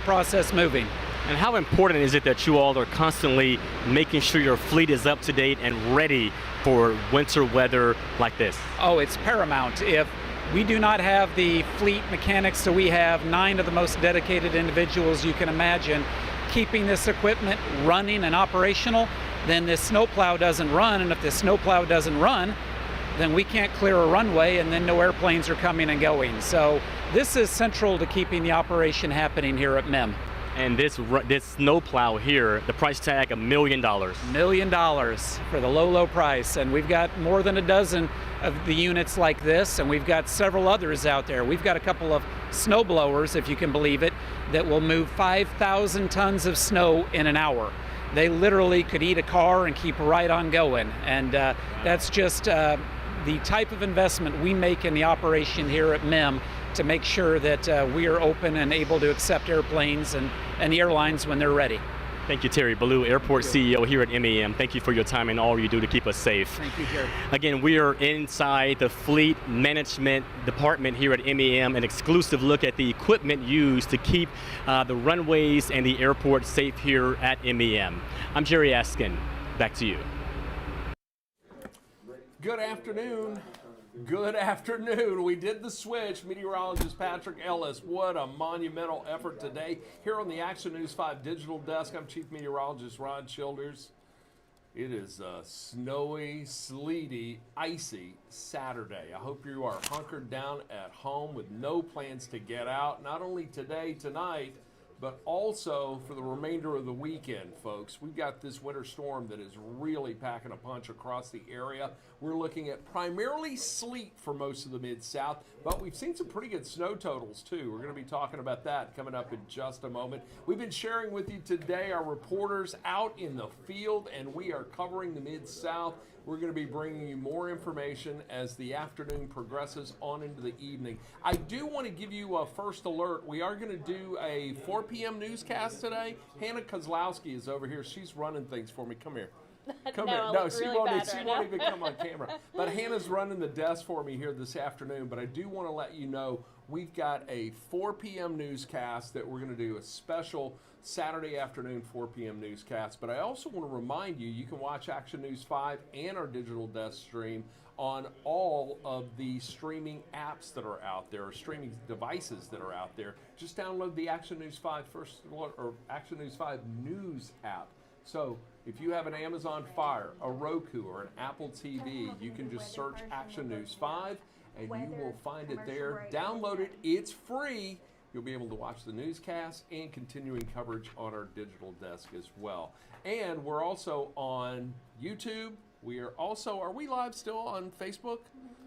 process moving. And how important is it that you all are constantly making sure your fleet is up to date and ready for winter weather like this? Oh, it's paramount. If we do not have the fleet mechanics, so we have 9 of the most dedicated individuals you can imagine keeping this equipment running and operational, then this snowplow doesn't run. And if this snowplow doesn't run, then we can't clear a runway, and then no airplanes are coming and going. So this is central to keeping the operation happening here at MEM. And this snowplow here, the price tag $1 million. $1 million for the low price. And we've got more than a dozen of the units like this, and we've got several others out there. We've got a couple of snow blowers, if you can believe it, that will move 5,000 tons of snow in an hour. They literally could eat a car and keep right on going. And that's just the type of investment we make in the operation here at MEM to make sure that we are open and able to accept airplanes and the airlines when they're ready. Thank you, Terry Blue, Airport CEO here at MEM. Thank you for your time and all you do to keep us safe. Thank you, Jerry. Again, we are inside the Fleet Management Department here at MEM, an exclusive look at the equipment used to keep the runways and the airport safe here at MEM. I'm Jerry Askin. Back to you. Good afternoon. Good afternoon. We did the switch. Meteorologist Patrick Ellis. What a monumental effort today. Here on the Action News 5 digital desk, I'm Chief Meteorologist Ron Childers. It is a snowy, sleety, icy Saturday. I hope you are hunkered down at home with no plans to get out, not only today, tonight, but also for the remainder of the weekend, folks. We've got this winter storm that is really packing a punch across the area. We're looking at primarily sleet for most of the Mid-South, but we've seen some pretty good snow totals, too. We're going to be talking about that coming up in just a moment. We've been sharing with you today our reporters out in the field, and we are covering the Mid-South. We're going to be bringing you more information as the afternoon progresses on into the evening. I do want to give you a first alert. We are going to do a 4 p.m. newscast today. Hannah Kozlowski is over here. She's running things for me. Come here. Come here. No, she won't even come on camera. But Hannah's running the desk for me here this afternoon. But I do want to let you know we've got a 4 p.m. newscast that we're going to do, a special Saturday afternoon 4 p.m. newscast. But I also want to remind you, you can watch Action News 5 and our digital desk stream on all of the streaming apps that are out there, or streaming devices that are out there. Just download the Action News 5 Action News 5 News app. So if you have an Amazon Fire, a Roku, or an Apple TV, you can just search Action News 5 and you will find it there. Download it. It's free. You'll be able to watch the newscast and continuing coverage on our digital desk as well. And we're also on YouTube. Are we live still on Facebook?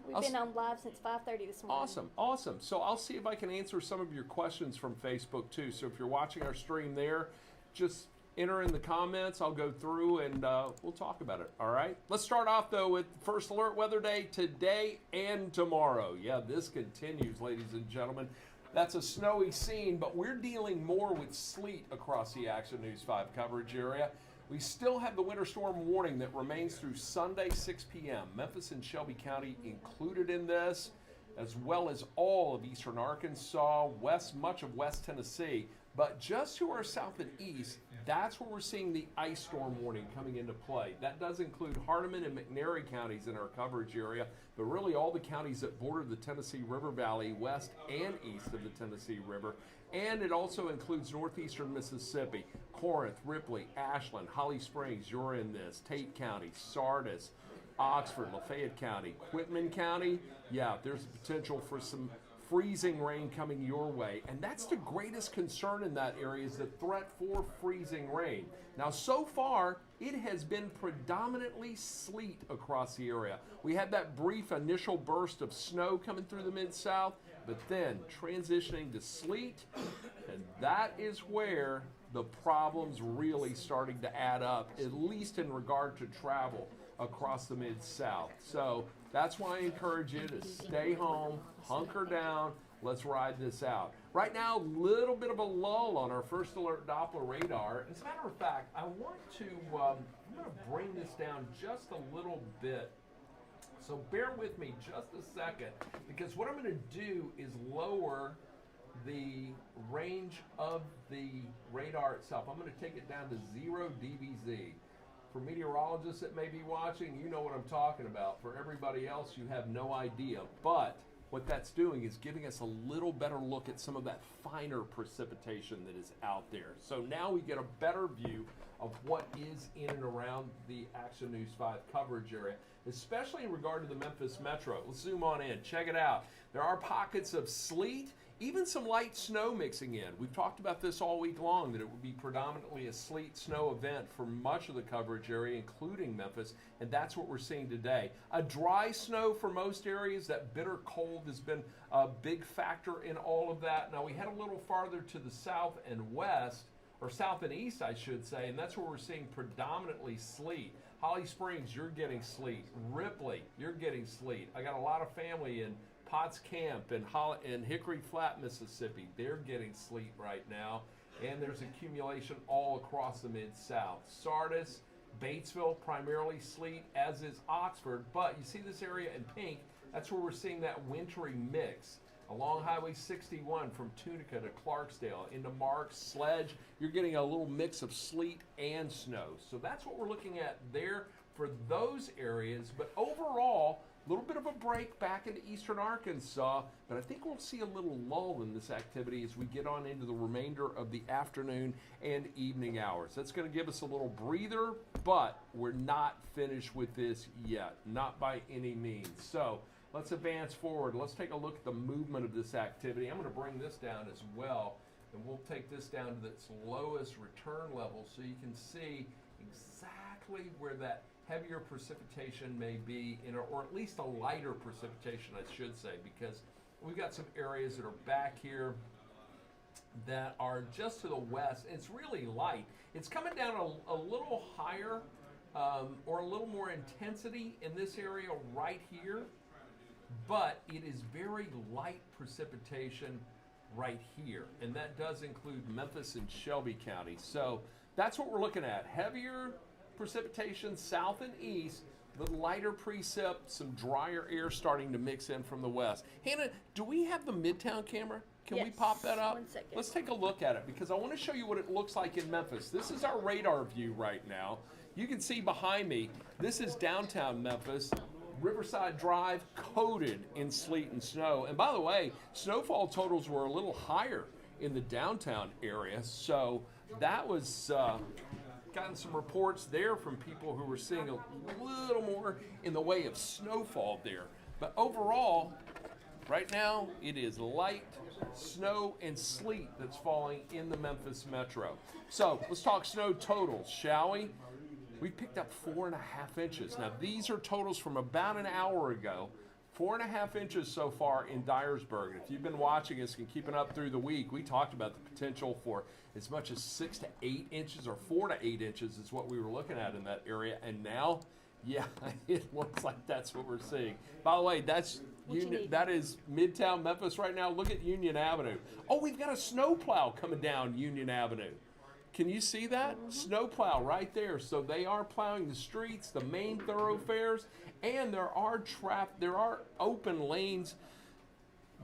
We've been on live since 5:30 this morning. Awesome. So I'll see if I can answer some of your questions from Facebook too. So if you're watching our stream there, just enter in the comments. I'll go through and we'll talk about it. All right. Let's start off though with First Alert Weather Day today and tomorrow. Yeah, this continues, ladies and gentlemen. That's a snowy scene, but we're dealing more with sleet across the Action News 5 coverage area. We still have the winter storm warning that remains through Sunday, 6 p.m. Memphis and Shelby County included in this, as well as all of eastern Arkansas, much of West Tennessee. But just to our south and east, that's where we're seeing the ice storm warning coming into play. That does include Hardeman and McNairy counties in our coverage area, but really all the counties that border the Tennessee River Valley, west and east of the Tennessee River. And it also includes northeastern Mississippi, Corinth, Ripley, Ashland, Holly Springs, you're in this, Tate County, Sardis, Oxford, Lafayette County, Quitman County. Yeah, there's a potential for some freezing rain coming your way, and that's the greatest concern in that area, is the threat for freezing rain. Now, so far, it has been predominantly sleet across the area. We had that brief initial burst of snow coming through the Mid-South, but then transitioning to sleet, and that is where the problem's really starting to add up, at least in regard to travel across the Mid-South. So that's why I encourage you to stay home, hunker down, let's ride this out. Right now, a little bit of a lull on our first alert Doppler radar. As a matter of fact, I want to, I'm going to bring this down just a little bit. So bear with me just a second, because what I'm going to do is lower the range of the radar itself. I'm going to take it down to 0 dBz. For meteorologists that may be watching, you know what I'm talking about. For everybody else, you have no idea. But what that's doing is giving us a little better look at some of that finer precipitation that is out there. So now we get a better view of what is in and around the Action News 5 coverage area, especially in regard to the Memphis metro. Let's zoom on in. Check it out. There are pockets of sleet, even some light snow mixing in. We've talked about this all week long, that it would be predominantly a sleet snow event for much of the coverage area, including Memphis, and that's what we're seeing today. A dry snow for most areas. That bitter cold has been a big factor in all of that. Now, we head a little farther to the south and west, or south and east, I should say, and that's where we're seeing predominantly sleet. Holly Springs, you're getting sleet. Ripley, you're getting sleet. I got a lot of family in Potts Camp and Hickory Flat, Mississippi. They're getting sleet right now, and there's accumulation all across the Mid-South. Sardis, Batesville, primarily sleet, as is Oxford, but you see this area in pink, that's where we're seeing that wintry mix. Along Highway 61 from Tunica to Clarksdale into Marks, Sledge, you're getting a little mix of sleet and snow. So that's what we're looking at there for those areas, but overall, a little bit of a break back into eastern Arkansas, but I think we'll see a little lull in this activity as we get on into the remainder of the afternoon and evening hours. That's going to give us a little breather, but we're not finished with this yet, not by any means. So let's advance forward. Let's take a look at the movement of this activity. I'm going to bring this down as well, and we'll take this down to its lowest return level so you can see exactly where that heavier precipitation may be, or at least a lighter precipitation, I should say, because we've got some areas that are back here that are just to the west. It's really light. It's coming down a little higher or a little more intensity in this area right here, but it is very light precipitation right here, and that does include Memphis and Shelby County. So that's what we're looking at. Heavier precipitation south and east, the lighter precip, some drier air starting to mix in from the west. Hannah, do we have the Midtown camera? Can we pop that up? 1 second. Let's take a look at it, because I want to show you what it looks like in Memphis. This is our radar view right now. You can see behind me, this is downtown Memphis. Riverside Drive coated in sleet and snow. And by the way, snowfall totals were a little higher in the downtown area. So that was, gotten some reports there from people who were seeing a little more in the way of snowfall there. But overall, right now, it is light snow and sleet that's falling in the Memphis metro. So let's talk snow totals, shall we? We picked up 4.5 inches. Now, these are totals from about an hour ago. 4.5 inches so far in Dyersburg. And if you've been watching us and keeping up through the week, we talked about the potential for as much as 6 to 8 inches, or 4 to 8 inches is what we were looking at in that area. And now, yeah, it looks like that's what we're seeing. By the way, that is Midtown Memphis right now. Look at Union Avenue. Oh, we've got a snowplow coming down Union Avenue. Can you see that? Snowplow right there. So they are plowing the streets, the main thoroughfares, and there are open lanes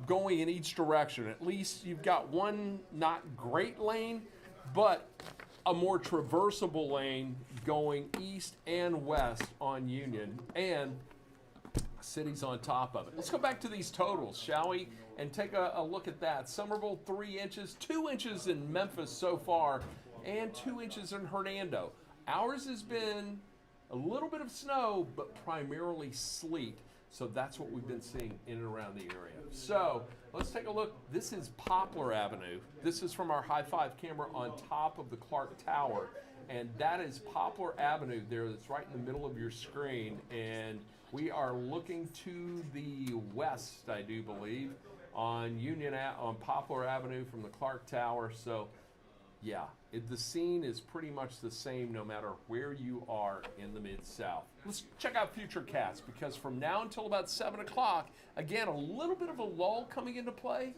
going in each direction. At least you've got one not great lane, but a more traversable lane going east and west on Union, and city's on top of it. Let's go back to these totals, shall we? And take a look at that. Somerville 3 inches, 2 inches in Memphis so far, and 2 inches in Hernando. Ours has been a little bit of snow, but primarily sleet. So that's what we've been seeing in and around the area. So let's take a look. This is Poplar Avenue. This is from our high five camera on top of the Clark Tower. And that is Poplar Avenue there. That's right in the middle of your screen. And we are looking to the west, I do believe, on Poplar Avenue from the Clark Tower. So yeah, the scene is pretty much the same no matter where you are in the Mid-South. Let's check out Futurecast, because from now until about 7 o'clock, again, a little bit of a lull coming into play,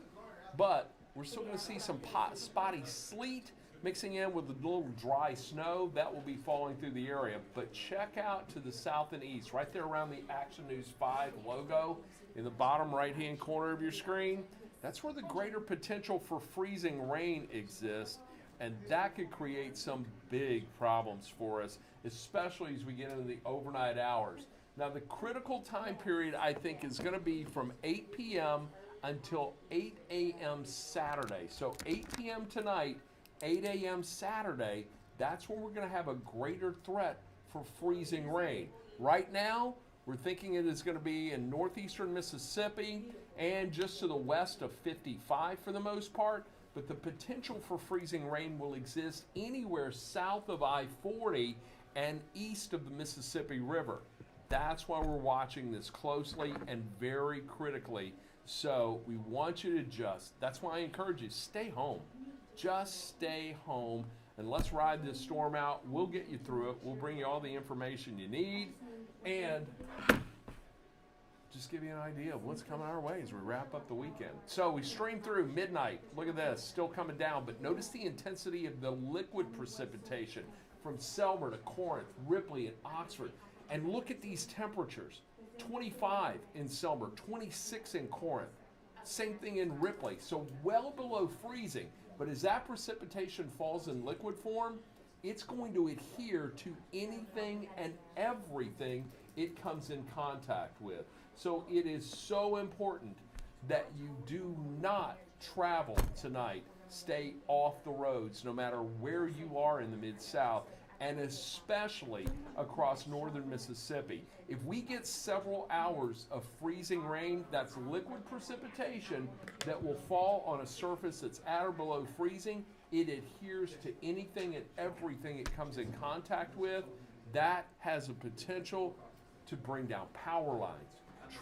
but we're still going to see some spotty sleet mixing in with a little dry snow. That will be falling through the area. But check out to the south and east, right there around the Action News 5 logo in the bottom right-hand corner of your screen. That's where the greater potential for freezing rain exists. And that could create some big problems for us, especially as we get into the overnight hours. Now, the critical time period, I think, is going to be from 8 p.m. until 8 a.m. Saturday. So 8 p.m. tonight, 8 a.m. Saturday, that's when we're going to have a greater threat for freezing rain. Right now, we're thinking it is going to be in northeastern Mississippi and just to the west of 55 for the most part. But the potential for freezing rain will exist anywhere south of I-40 and east of the Mississippi River. That's why we're watching this closely and very critically. So we want you to that's why I encourage you, stay home. Just stay home and let's ride this storm out. We'll get you through it. We'll bring you all the information you need and just give you an idea of what's coming our way as we wrap up the weekend. So we stream through midnight. Look at this, still coming down, but notice the intensity of the liquid precipitation from Selmer to Corinth, Ripley, and Oxford. And look at these temperatures. 25 in Selmer, 26 in Corinth. Same thing in Ripley, so well below freezing. But as that precipitation falls in liquid form, it's going to adhere to anything and everything it comes in contact with. So it is so important that you do not travel tonight. Stay off the roads no matter where you are in the Mid-South, and especially across northern Mississippi. If we get several hours of freezing rain, that's liquid precipitation that will fall on a surface that's at or below freezing. It adheres to anything and everything it comes in contact with. That has a potential to bring down power lines,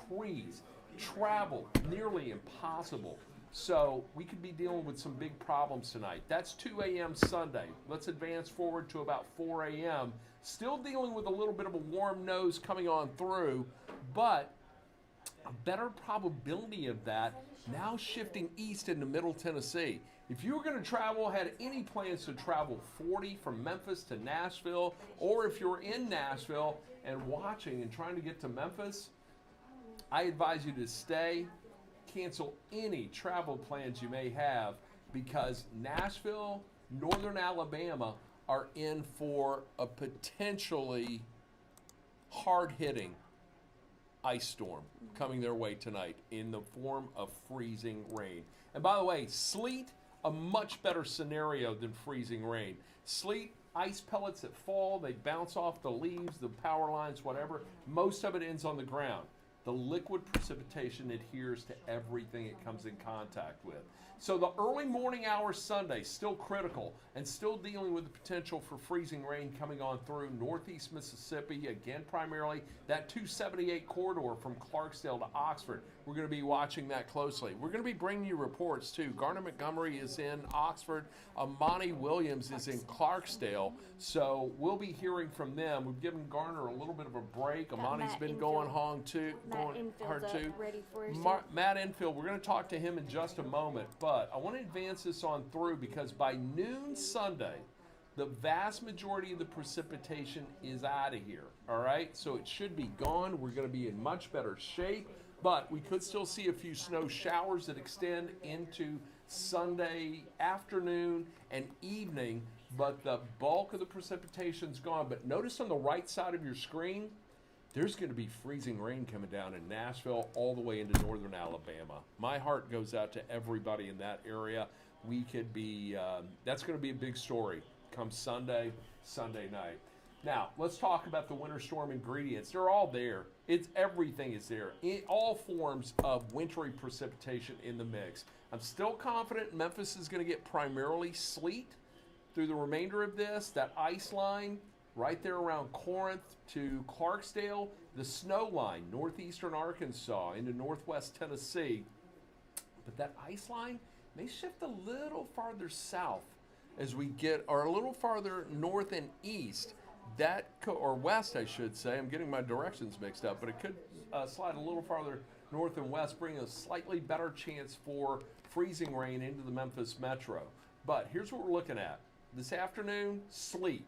trees, travel nearly impossible. So we could be dealing with some big problems tonight. That's 2 a.m. Sunday. Let's advance forward to about 4 a.m. Still dealing with a little bit of a warm nose coming on through, but a better probability of that now shifting east into Middle Tennessee. If you were going to travel, had any plans to travel 40 from Memphis to Nashville, or if you're in Nashville and watching and trying to get to Memphis, I advise you to stay. Cancel any travel plans you may have, because Nashville, northern Alabama are in for a potentially hard-hitting ice storm coming their way tonight in the form of freezing rain. And by the way, sleet, a much better scenario than freezing rain. Sleet, ice pellets that fall, they bounce off the leaves, the power lines, whatever. Most of it ends on the ground. The liquid precipitation adheres to everything it comes in contact with. So the early morning hours Sunday, still critical, and still dealing with the potential for freezing rain coming on through northeast Mississippi, again primarily that 278 corridor from Clarksdale to Oxford. We're going to be watching that closely. We're going to be bringing you reports too. Garner Montgomery is in Oxford. Amani Williams is in Clarksdale. So we'll be hearing from them. We've given Garner a little bit of a break. Amani's been going hard too. Matt Enfield, we're going to talk to him in just a moment, but I want to advance this on through because by noon Sunday, The vast majority of the precipitation is out of here, all right? So it should be gone. We're going to be in much better shape, but we could still see a few snow showers that extend into Sunday afternoon and evening, but the bulk of the precipitation's gone. But notice on the right side of your screen, there's going to be freezing rain coming down in Nashville all the way into northern Alabama. My heart goes out to everybody in that area. We could be, that's going to be a big story come Sunday night. Now, let's talk about the winter storm ingredients. They're all there. Everything is there. All forms of wintry precipitation in the mix. I'm still confident Memphis is going to get primarily sleet through the remainder of this. That ice line right there around Corinth to Clarksdale, the snow line, northeastern Arkansas into northwest Tennessee. But that ice line may shift a little farther south as we get, or a little farther north and east, or west, I should say. I'm getting my directions mixed up, but it could slide a little farther north and west, bringing a slightly better chance for freezing rain into the Memphis metro. But here's what we're looking at. This afternoon, sleet.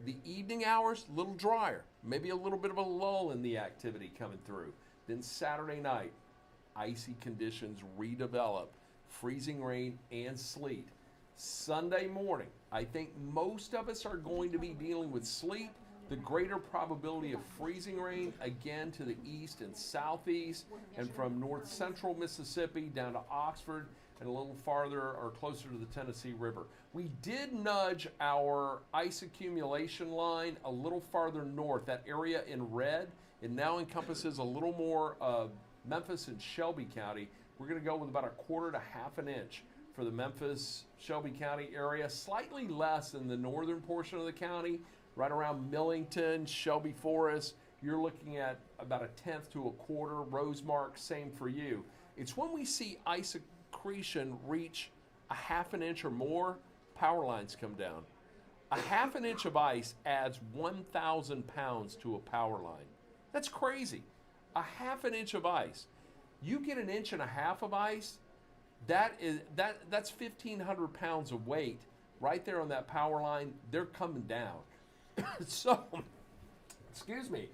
The evening hours, a little drier. Maybe a little bit of a lull in the activity coming through. Then Saturday night, icy conditions redevelop, freezing rain and sleet. Sunday morning, I think most of us are going to be dealing with sleet. The greater probability of freezing rain, again to the east and southeast, and from north central Mississippi down to Oxford and a little farther or closer to the Tennessee River. We did nudge our ice accumulation line a little farther north. That area in red, it now encompasses a little more of Memphis and Shelby County. We're going to go with about 1/4 to 1/2 an inch for the Memphis, Shelby County area, slightly less than the northern portion of the county, right around Millington, Shelby Forest. You're looking at about 1/10 to 1/4. Rosemark, same for you. It's when we see ice accretion reach 1/2 an inch or more, power lines come down. 1/2 an inch of ice adds 1,000 pounds to a power line. That's crazy. 1/2 an inch of ice. You get 1.5 inches of ice, that's 1,500 pounds of weight right there on that power line. They're coming down. So, excuse me,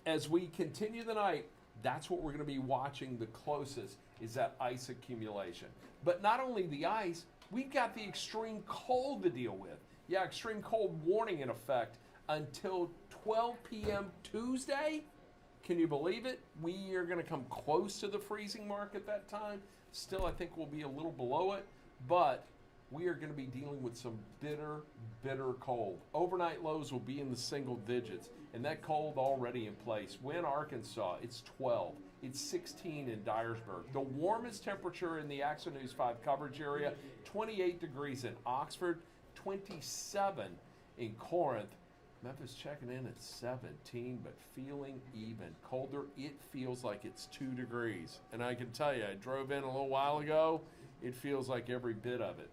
as we continue the night, that's what we're going to be watching the closest, is that ice accumulation. But not only the ice, we've got the extreme cold to deal with. Yeah, extreme cold warning in effect until 12 p.m. Tuesday. Can you believe it? We are going to come close to the freezing mark at that time. Still, I think we'll be a little below it, but we are going to be dealing with some bitter, bitter cold. Overnight lows will be in the single digits, and that cold already in place. Wynne, Arkansas, it's 12. It's 16 in Dyersburg. The warmest temperature in the Action News 5 coverage area, 28 degrees in Oxford, 27 in Corinth. Memphis checking in at 17, but feeling even colder. It feels like it's 2 degrees. And I can tell you, I drove in a little while ago. It feels like every bit of it.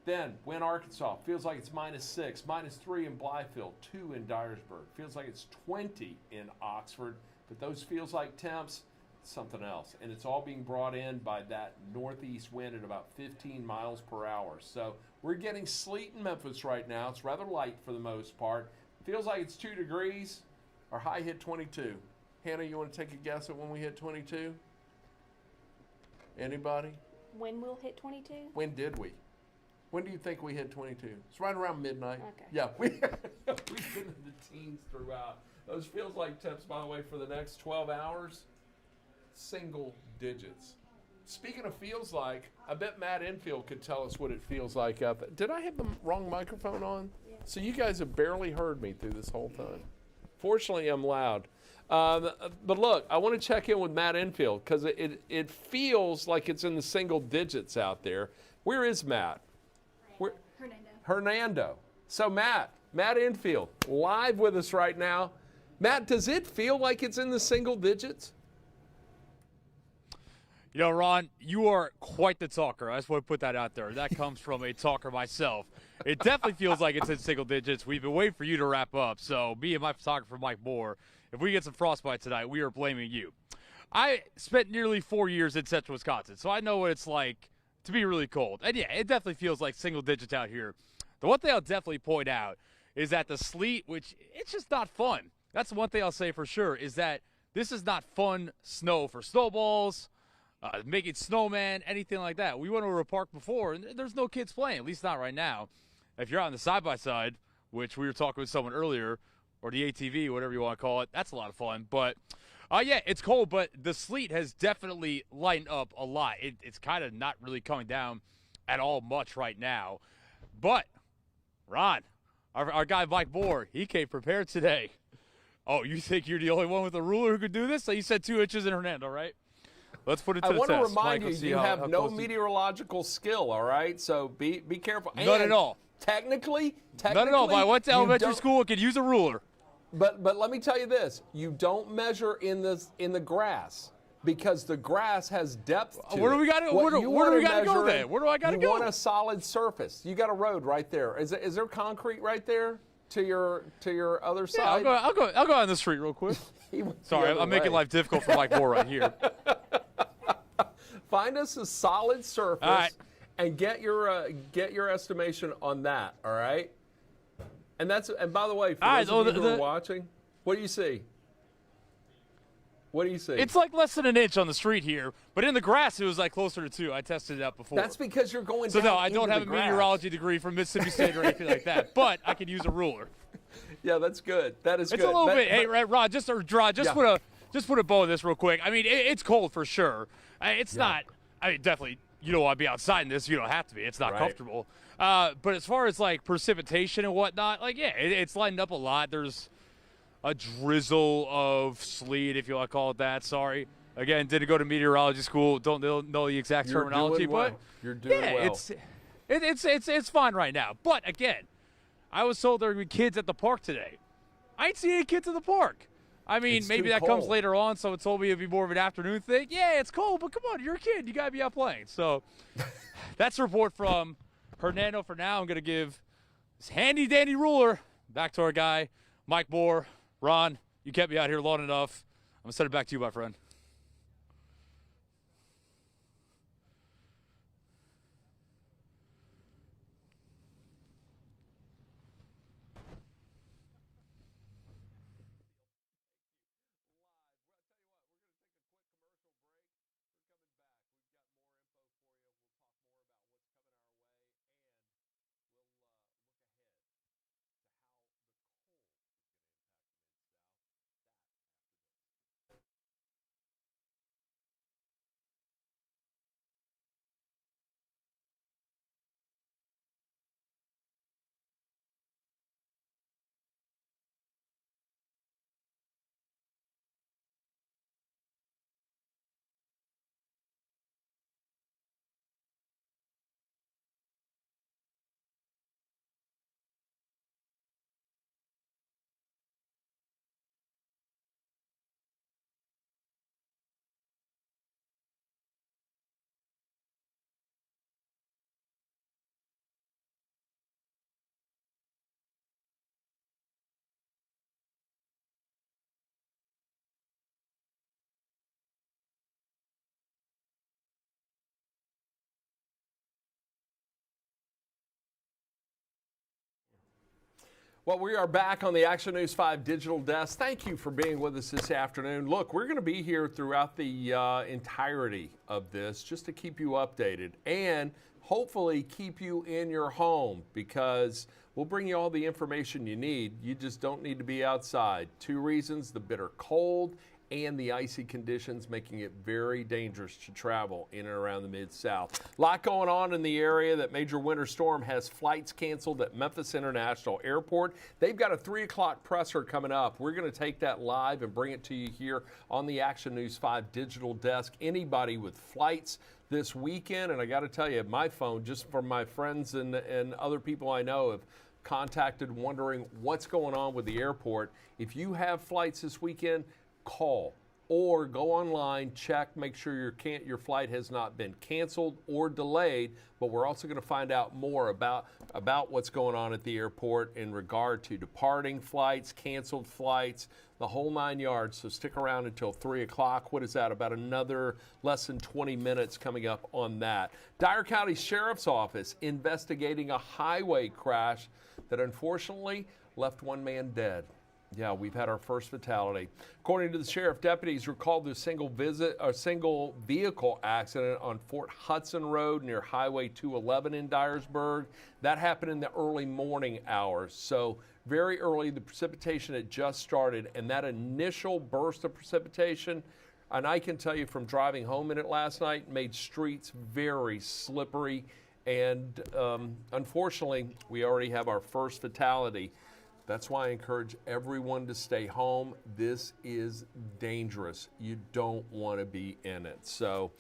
Then, Wynne, Arkansas, feels like it's -6, -3 in Blythefield, 2 in Dyersburg. Feels like it's 20 in Oxford, but those feels like temps, something else. And it's all being brought in by that northeast wind at about 15 miles per hour. So we're getting sleet in Memphis right now. It's rather light for the most part. Feels like it's 2 degrees. Our high hit 22. Hannah, you want to take a guess at when we hit 22? Anybody? When we'll hit 22? When did we? When do you think we hit 22? It's right around midnight. Okay. Yeah, we've been in the teens throughout. Those feels like temps, by the way, for the next 12 hours, single digits. Speaking of feels like, I bet Matt Enfield could tell us what it feels like out there. Did I have the wrong microphone on? Yeah. So you guys have barely heard me through this whole time. Fortunately, I'm loud. But look, I want to check in with Matt Enfield because it feels like it's in the single digits out there. Where is Matt? Hernando. So Matt Enfield, live with us right now. Matt, does it feel like it's in the single digits? You know, Ron, you are quite the talker. I just want to put that out there. That comes from a talker myself. It definitely feels like it's in single digits. We've been waiting for you to wrap up. So me and my photographer, Mike Moore, if we get some frostbite tonight, we are blaming you. I spent nearly 4 years in central Wisconsin, so I know what it's like to be really cold. And yeah, it definitely feels like single digits out here. The one thing I'll definitely point out is that the sleet, which it's just not fun. That's the one thing I'll say for sure, is that this is not fun snow for snowballs, making snowmen, anything like that. We went to a park before, and there's no kids playing, at least not right now. If you're on the side-by-side, which we were talking with someone earlier, or the ATV, whatever you want to call it, that's a lot of fun. But, yeah, it's cold, but the sleet has definitely lightened up a lot. It's kind of not really coming down at all much right now. But, Ron, our guy Mike Moore, he came prepared today. Oh, you think you're the only one with a ruler who could do this? So you said 2 inches in Hernando, right? Let's put it to the test. I want to remind Mike, you have no meteorological skill, all right? So be careful. None at all. Technically, none at all. But I went to elementary school and could use a ruler. But let me tell you this: you don't measure in the grass because the grass has depth to where do we got to? Where do we got to go then? Where do I got to go? You want a solid surface. You got a road right there. Is there concrete right there to your other side? Yeah, I'll go on the street real quick. Sorry, I'm making life difficult for Mike Moore right here. Find us a solid surface and get your estimation on that. All right. And by the way, for those of you who are watching, what do you see? What do you see? It's like less than an inch on the street here, but in the grass it was like closer to 2. I tested it out before. That's because you're going. So no, I don't have a meteorology degree from Mississippi State or anything like that, but I can use a ruler. Yeah, that's good. That is good. It's a little bit. Hey, Rod, just put a bow on this real quick. I mean, it's cold for sure. It's not. I mean, definitely, you don't want to be outside in this. You don't have to be. It's not comfortable. But as far as like precipitation and whatnot, like it's lightened up a lot. There's a drizzle of sleet, if you want to call it that. Sorry. Again, didn't go to meteorology school. Don't know the exact terminology, but you're doing well. It's fine right now. But again, I was told there would be kids at the park today. I ain't seen any kids at the park. I mean, maybe that comes later on, so it told me it'd be more of an afternoon thing. Yeah, it's cold, but come on, you're a kid. You got to be out playing. So that's a report from Hernando for now. I'm going to give this handy-dandy ruler back to our guy, Mike Moore. Ron, you kept me out here long enough. I'm going to send it back to you, my friend. Well, we are back on the Action News 5 digital desk. Thank you for being with us this afternoon. Look, we're going to be here throughout the entirety of this just to keep you updated and hopefully keep you in your home because we'll bring you all the information you need. You just don't need to be outside. 2 reasons: the bitter cold and the icy conditions, making it very dangerous to travel in and around the Mid-South. A lot going on in the area. That major winter storm has flights canceled at Memphis International Airport. They've got a 3 o'clock presser coming up. We're going to take that live and bring it to you here on the Action News 5 digital desk. Anybody with flights this weekend, and I got to tell you, my phone, just from my friends and other people I know, have contacted wondering what's going on with the airport. If you have flights this weekend, call or go online, check, make sure your flight has not been canceled or delayed. But we're also going to find out more about what's going on at the airport in regard to departing flights, canceled flights, the whole 9 yards. So stick around until 3 o'clock. What is that? About another less than 20 minutes coming up on that. Dyer County Sheriff's Office investigating a highway crash that unfortunately left one man dead. Yeah, we've had our first fatality. According to the sheriff, deputies were called to a single vehicle accident on Fort Hudson Road near Highway 211 in Dyersburg. That happened in the early morning hours. So very early, the precipitation had just started, and that initial burst of precipitation, and I can tell you from driving home in it last night, made streets very slippery. And unfortunately, we already have our first fatality. That's why I encourage everyone to stay home. This is dangerous. You don't want to be in it. So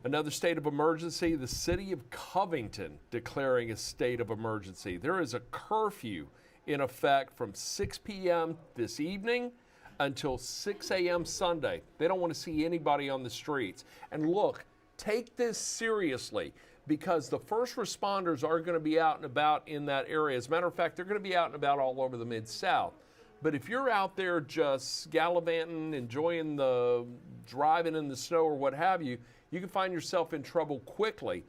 another state of emergency, the city of Covington declaring a state of emergency. There is a curfew in effect from 6 p.m. this evening until 6 a.m. Sunday. They don't want to see anybody on the streets. And look, take this seriously, because the first responders are going to be out and about in that area. As a matter of fact, they're going to be out and about all over the Mid-South. But if you're out there just gallivanting, enjoying the driving in the snow or what have you, you can find yourself in trouble quickly.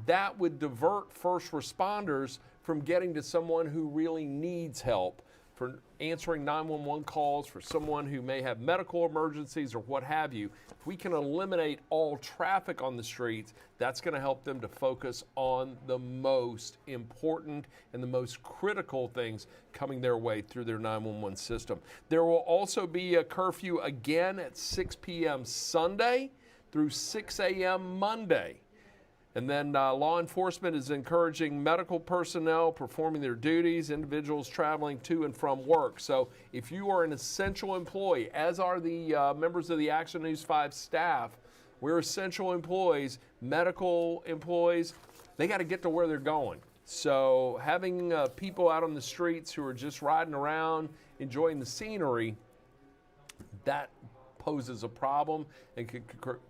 That would divert first responders from getting to someone who really needs help, for answering 911 calls, for someone who may have medical emergencies or what have you. If we can eliminate all traffic on the streets, that's going to help them to focus on the most important and the most critical things coming their way through their 911 system. There will also be a curfew again at 6 p.m. Sunday through 6 a.m. Monday. And then law enforcement is encouraging medical personnel performing their duties, individuals traveling to and from work. So if you are an essential employee, as are the members of the Action News 5 staff, we're essential employees, medical employees, they got to get to where they're going. So having people out on the streets who are just riding around, enjoying the scenery, that poses a problem and could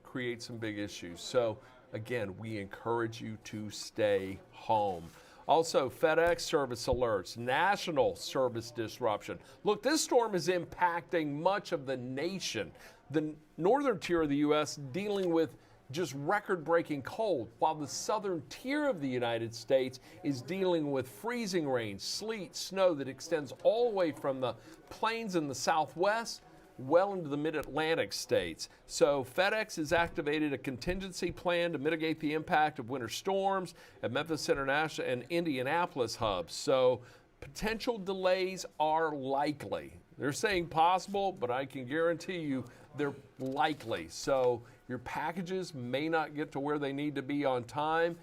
create some big issues. So again, we encourage you to stay home. Also, FedEx service alerts, national service disruption. Look, this storm is impacting much of the nation. The northern tier of the U.S. dealing with just record-breaking cold, while the southern tier of the United States is dealing with freezing rain, sleet, snow that extends all the way from the plains in the southwest well into the mid-Atlantic states. So FedEx has activated a contingency plan to mitigate the impact of winter storms at Memphis International and Indianapolis hubs. So potential delays are likely. They're saying possible, but I can guarantee you they're likely. So your packages may not get to where they need to be on time.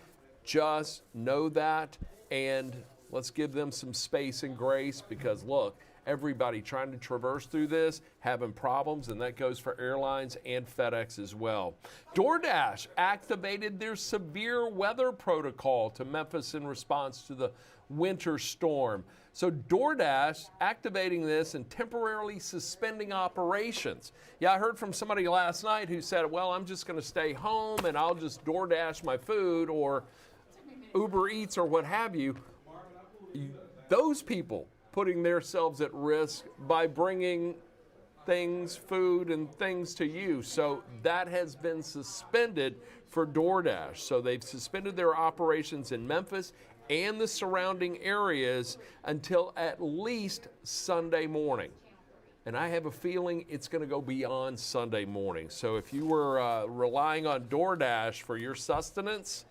Just know that, and let's give them some space and grace, because look, everybody trying to traverse through this having problems, and that goes for airlines and FedEx as well. DoorDash activated their severe weather protocol to Memphis in response to the winter storm. So DoorDash activating this and temporarily suspending operations. Yeah, I heard from somebody last night who said, well, I'm just going to stay home and I'll just DoorDash my food or Uber Eats or what have you. Those people putting themselves at risk by bringing things, food and things to you. So that has been suspended for DoorDash. So they've suspended their operations in Memphis and the surrounding areas until at least Sunday morning. And I have a feeling it's going to go beyond Sunday morning. So if you were relying on DoorDash for your sustenance,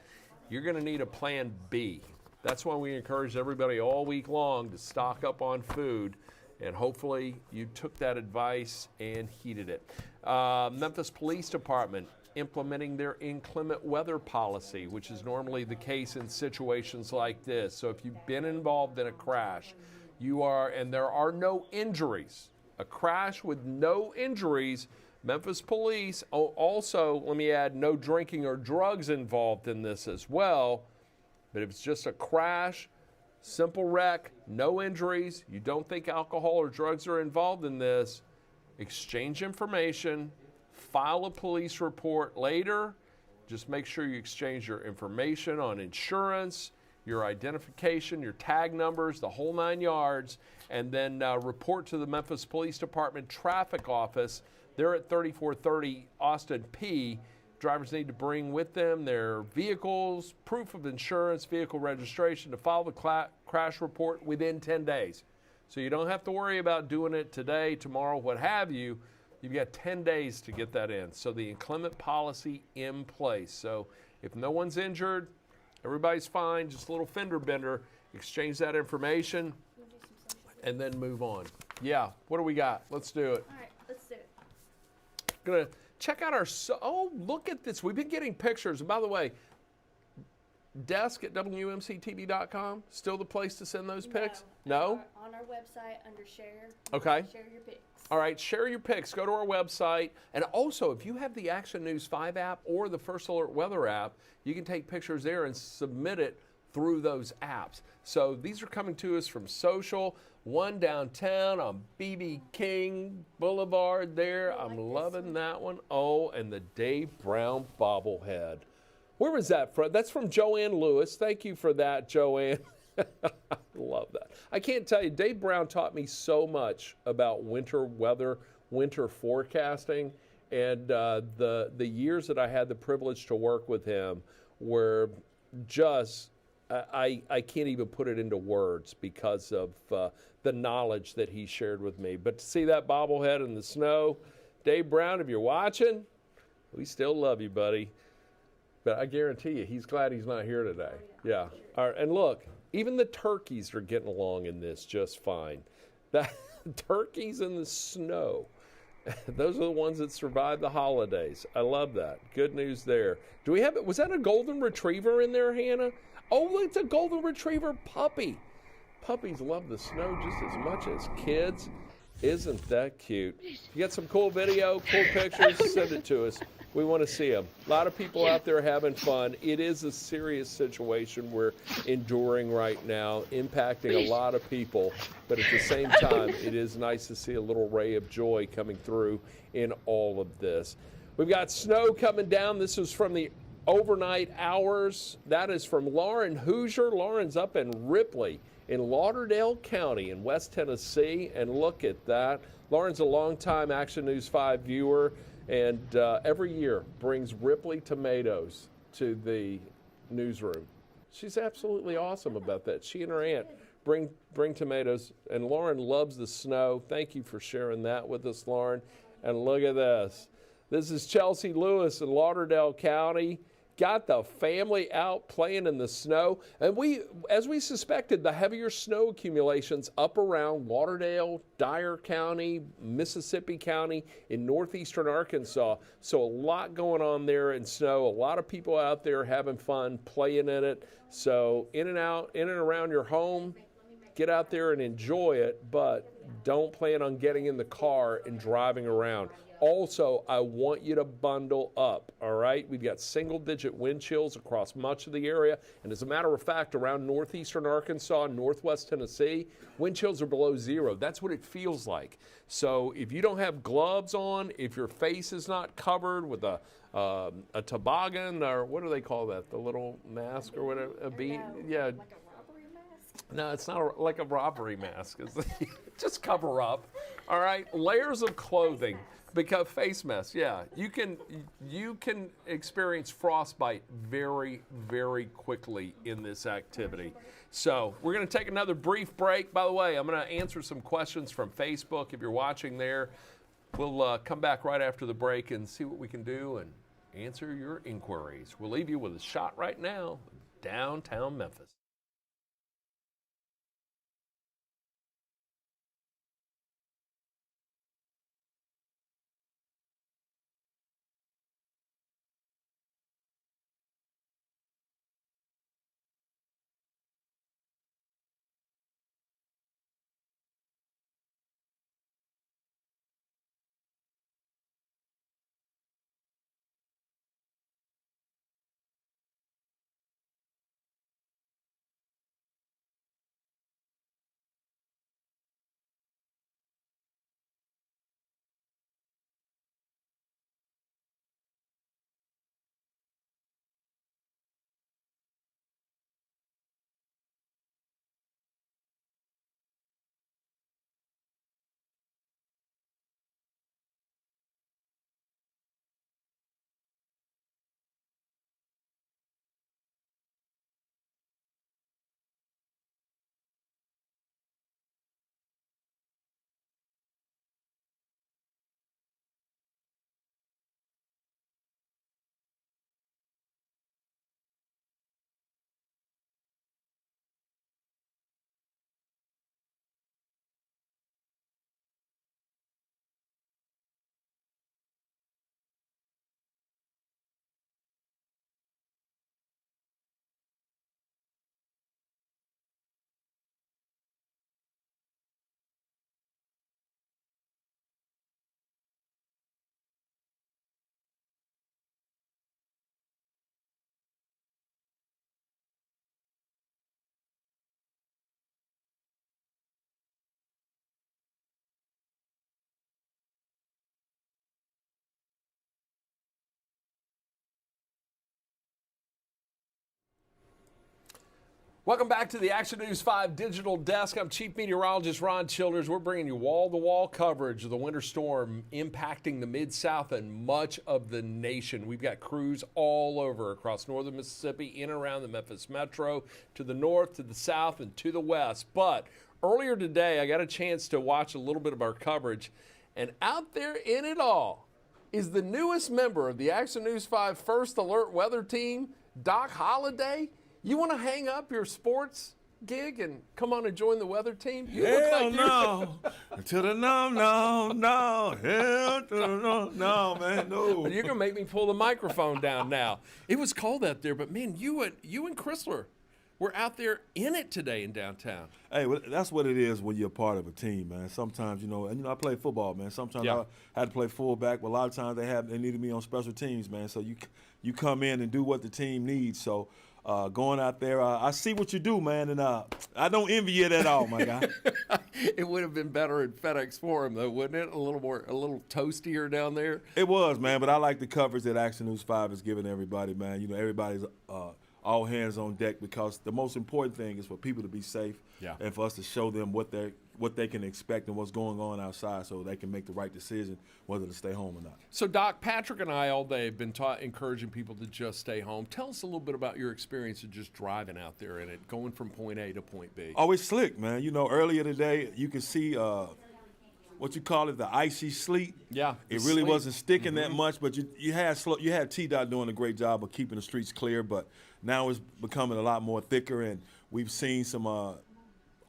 you're going to need a plan B. That's why we encourage everybody all week long to stock up on food, and hopefully you took that advice and heeded it. Memphis Police Department implementing their inclement weather policy, which is normally the case in situations like this. So if you've been involved in a crash, and there are no injuries, a crash with no injuries, Memphis Police, also, let me add, no drinking or drugs involved in this as well. But if it's just a crash, simple wreck, no injuries, you don't think alcohol or drugs are involved in this, exchange information file a police report later. Just make sure you exchange your information on insurance, your identification, your tag numbers, the whole 9 yards, and then report to the Memphis Police Department Traffic Office. They're at 3430 Austin P. Drivers need to bring with them their vehicles, proof of insurance, vehicle registration to file the crash report within 10 days. So you don't have to worry about doing it today, tomorrow, what have you. You've got 10 days to get that in. So the inclement policy in place. So if no one's injured, everybody's fine, just a little fender bender, exchange that information, and then move on. Yeah, what do we got? Let's do it. All right, let's do it. Gonna check out our, oh, look at this. We've been getting pictures. And by the way, desk at WMCTV.com, still the place to send those pics? No? On our website under share. Okay. Share your pics. All right, share your pics. Go to our website. And also, if you have the Action News 5 app or the First Alert Weather app, you can take pictures there and submit it through those apps. So these are coming to us from social. One downtown on BB King Boulevard there. I'm loving that one. Oh, and the Dave Brown bobblehead. Where was that from? That's from Joanne Lewis. Thank you for that, Joanne. I love that. I can't tell you, Dave Brown taught me so much about winter weather, winter forecasting, and the years that I had the privilege to work with him were just, I can't even put it into words because of the knowledge that he shared with me. But to see that bobblehead in the snow, Dave Brown, if you're watching, we still love you, buddy. But I guarantee you, he's glad he's not here today. Yeah. All right. And look, even the turkeys are getting along in this just fine. That turkeys in the snow, those are the ones that survive the holidays. I love that. Good news there. Do we have it? Was that a golden retriever in there, Hannah? Oh, it's a golden retriever puppy. Puppies love the snow just as much as kids. Isn't that cute? You got some cool video, cool pictures? Send it to us. We want to see them. A lot of people out there having fun. It is a serious situation we're enduring right now, impacting a lot of people. But at the same time, it is nice to see a little ray of joy coming through in all of this. We've got snow coming down. This is from the overnight hours. That is from Lauren Hoosier. Lauren's up in Ripley in Lauderdale County in West Tennessee. And look at that. Lauren's a longtime Action News 5 viewer. And every year brings Ripley tomatoes to the newsroom. She's absolutely awesome about that. She and her aunt bring tomatoes, and Lauren loves the snow. Thank you for sharing that with us, Lauren. And look at this. This is Chelsea Lewis in Lauderdale County. Got the family out playing in the snow. And as we suspected, the heavier snow accumulations up around Lauderdale, Dyer County, Mississippi County, in northeastern Arkansas. So a lot going on there in snow. A lot of people out there having fun, playing in it. So in and around your home, get out there and enjoy it, but don't plan on getting in the car and driving around. Also, I want you to bundle up, all right? We've got single-digit wind chills across much of the area. And as a matter of fact, around northeastern Arkansas and northwest Tennessee, wind chills are below zero. That's what it feels like. So if you don't have gloves on, if your face is not covered with a toboggan, or what do they call that? The little mask or whatever? A bean? Yeah. Like a robbery mask? No, it's not like a robbery mask. Just cover up, all right? Layers of clothing. Because face mask, yeah. You can experience frostbite very, very quickly in this activity. So we're going to take another brief break. By the way, I'm going to answer some questions from Facebook if you're watching there. We'll come back right after the break and see what we can do and answer your inquiries. We'll leave you with a shot right now, downtown Memphis. Welcome back to the Action News 5 Digital Desk. I'm Chief Meteorologist Ron Childers. We're bringing you wall-to-wall coverage of the winter storm impacting the Mid-South and much of the nation. We've got crews all over across northern Mississippi, in and around the Memphis metro, to the north, to the south, and to the west. But earlier today, I got a chance to watch a little bit of our coverage, and out there in it all is the newest member of the Action News 5 First Alert Weather Team, Doc Holliday. You want to hang up your sports gig and come on and join the weather team? You look Hell like no. To the no. Hell to the no, man, no. You're going to make me pull the microphone down now. It was cold out there, but, man, you and Chrysler were out there in it today in downtown. Hey, well, that's what it is when you're a part of a team, man. Sometimes, I play football, man. Sometimes I had to play fullback, but a lot of times they needed me on special teams, man. So you come in and do what the team needs. So going out there, I see what you do, man, and I don't envy it at all, my guy. It would have been better in FedEx Forum, though, wouldn't it? A little toastier down there. It was, man, but I like the coverage that Action News 5 is giving everybody, man. Everybody's all hands on deck, because the most important thing is for people to be safe and for us to show them what they can expect and what's going on outside, so they can make the right decision whether to stay home or not. So, Doc, Patrick and I all day have been encouraging people to just stay home. Tell us a little bit about your experience of just driving out there in it, going from point A to point B. Oh, it's slick, man. Earlier today you could see what you call it, the icy sleet. Yeah, it really wasn't sticking that much, but you had TDOT doing a great job of keeping the streets clear, but now it's becoming a lot more thicker, and we've seen some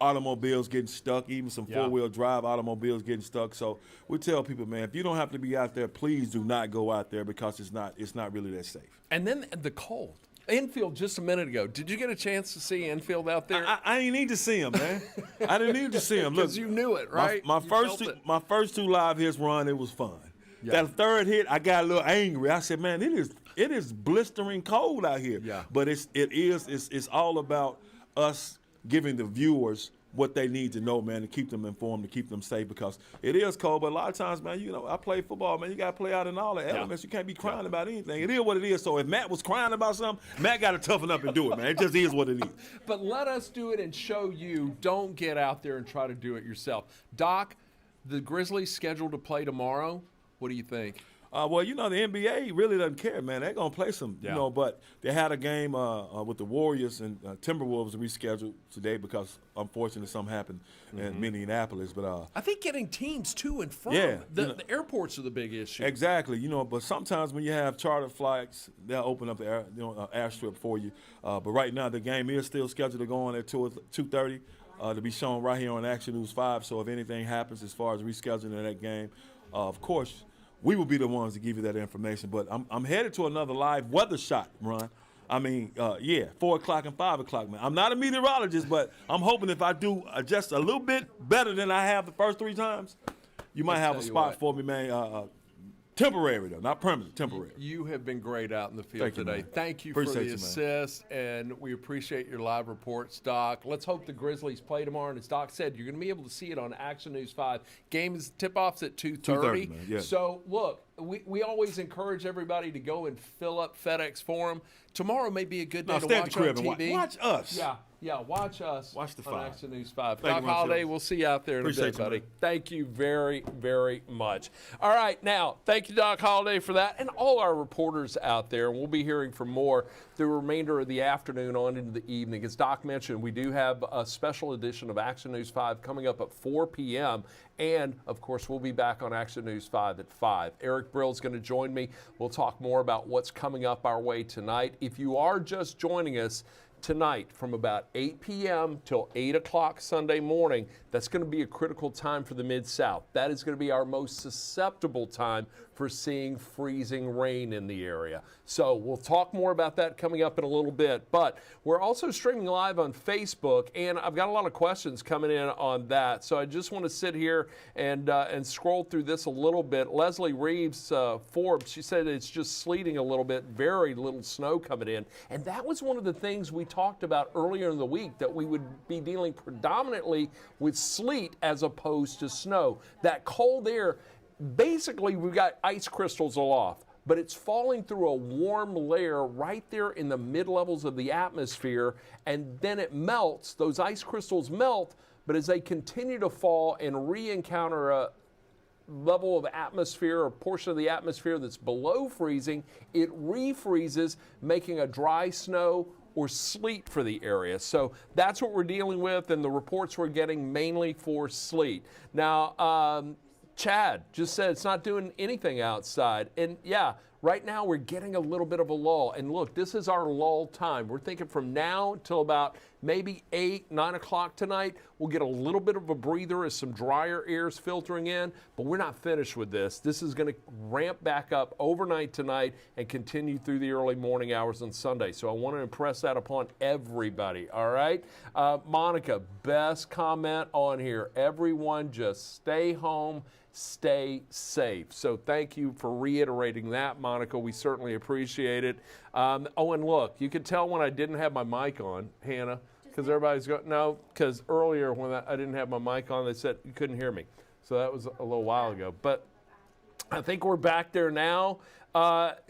automobiles getting stuck, even some four-wheel drive automobiles getting stuck. So we tell people, man, if you don't have to be out there, please do not go out there, because it's not really that safe. And then the cold. Infield just a minute ago. Did you get a chance to see Infield out there? I ain't need to see him, man. I didn't need to see him. Look, because you knew it, right? My first two live hits run, it was fun. Yeah. That third hit, I got a little angry. I said, man, it is blistering cold out here. Yeah. But it's all about us giving the viewers what they need to know, man, to keep them informed, to keep them safe, because it is cold. But a lot of times, man, I play football, man. You got to play out in all the elements. You can't be crying about anything. It is what it is. So if Matt was crying about something, Matt got to toughen up and do it, man. It just is what it is. But let us do it and show you. Don't get out there and try to do it yourself. Doc, the Grizzlies scheduled to play tomorrow. What do you think? Well, the NBA really doesn't care, man. They're going to play some, but they had a game with the Warriors, and Timberwolves rescheduled today because, unfortunately, something happened in Minneapolis. But I think getting teams to and from. The airports are the big issue. Exactly, but sometimes when you have charter flights, they'll open up the airstrip for you. But right now, the game is still scheduled to go on at 2:30 to be shown right here on Action News 5. So if anything happens as far as rescheduling that game, of course, we will be the ones to give you that information. But I'm headed to another live weather shot, Ron. 4 o'clock and 5 o'clock, man. I'm not a meteorologist, but I'm hoping if I do just a little bit better than I have the first 3 times, you might have a spot for me, man. Temporary, though, not permanent, temporary. You have been great out in the field today. Man. Thank you appreciate for the assist, and we appreciate your live reports, Doc. Let's hope the Grizzlies play tomorrow, and as Doc said, you're going to be able to see it on Action News 5. Tip-off's at 2:30. Man, yeah. So, look, we always encourage everybody to go and fill up FedEx Forum. Tomorrow may be a good day to watch on TV. Watch us. Yeah, watch us. Watch the on 5. Action News 5. Thank Doc you, Holliday, we'll see you out there in a bit, buddy. Thank you very, very much. All right, now, thank you, Doc Holliday, for that, and all our reporters out there. We'll be hearing from more the remainder of the afternoon on into the evening. As Doc mentioned, we do have a special edition of Action News 5 coming up at 4 p.m., and, of course, we'll be back on Action News 5 at 5. Eric Brill's going to join me. We'll talk more about what's coming up our way tonight. If you are just joining us, tonight from about 8 p.m. till 8 o'clock Sunday morning, that's going to be a critical time for the Mid-South. That is going to be our most susceptible time for seeing freezing rain in the area. So we'll talk more about that coming up in a little bit. But we're also streaming live on Facebook, and I've got a lot of questions coming in on that. So I just want to sit here and scroll through this a little bit. Leslie Reeves, Forbes, she said it's just sleeting a little bit, very little snow coming in. And that was one of the things we talked about earlier in the week, that we would be dealing predominantly with sleet as opposed to snow. That cold air, basically we've got ice crystals aloft. but it's falling through a warm layer right there in the mid-levels of the atmosphere, and then it melts. Those ice crystals melt, but as they continue to fall and re-encounter a level of atmosphere or portion of the atmosphere that's below freezing, it refreezes, making a dry snow or sleet for the area. So that's what we're dealing with, and the reports we're getting mainly for sleet. Now, Chad just said it's not doing anything outside. And yeah, right now we're getting a little bit of a lull. And look, this is our lull time. We're thinking from now till about maybe 8, 9 o'clock tonight, we'll get a little bit of a breather as some drier air's filtering in, but we're not finished with this. This is going to ramp back up overnight tonight and continue through the early morning hours on Sunday. So I want to impress that upon everybody, all right? Monica, best comment on here. Everyone just stay home, stay safe. So thank you for reiterating that, Monica. We certainly appreciate it. Oh, and look, you could tell when I didn't have my mic on, Hannah, because everybody's going, no, because earlier when I didn't have my mic on, they said you couldn't hear me. So that was a little while ago. But I think we're back there now.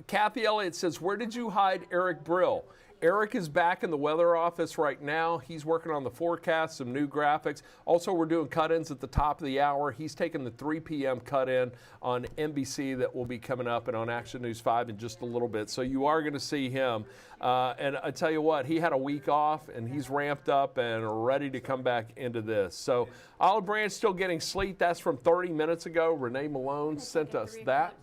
Kathy Elliott says, where did you hide Eric Brill? Eric is back in the weather office right now. He's working on the forecast, some new graphics. Also, we're doing cut-ins at the top of the hour. He's taking the 3 p.m. cut-in on NBC that will be coming up and on Action News 5 in just a little bit. So you are going to see him. And I tell you what, he had a week off, and he's ramped up and ready to come back into this. So Olive Branch still getting sleet. That's from 30 minutes ago. Renee Malone sent us that.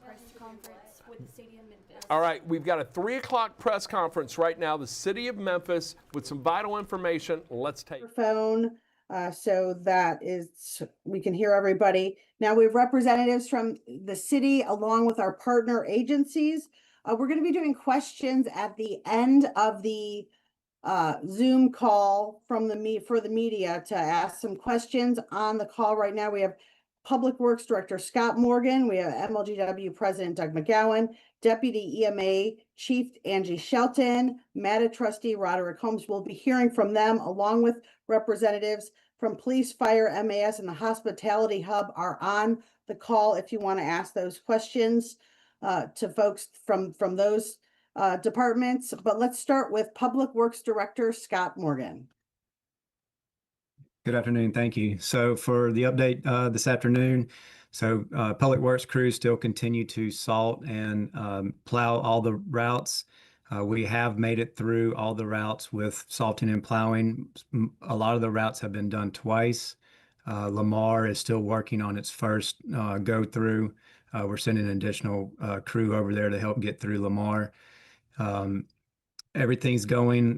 All right, we've got a 3 o'clock press conference right now, the city of Memphis, with some vital information. Let's take phone so that we can hear everybody. Now we have representatives from the city along with our partner agencies. We're going to be doing questions at the end of the Zoom call for the media to ask some questions on the call right now. We have Public Works Director Scott Morgan. We have MLGW President Doug McGowan, Deputy EMA Chief Angie Shelton, MATA Trustee Roderick Holmes. We'll be hearing from them along with representatives from Police, Fire, MAS, and the Hospitality Hub are on the call if you want to ask those questions to folks from those departments. But let's start with Public Works Director Scott Morgan. Good afternoon. Thank you. So for the update this afternoon, Public Works crews still continue to salt and plow all the routes. We have made it through all the routes with salting and plowing. A lot of the routes have been done twice. Lamar is still working on its first go through. We're sending an additional crew over there to help get through Lamar. Everything's going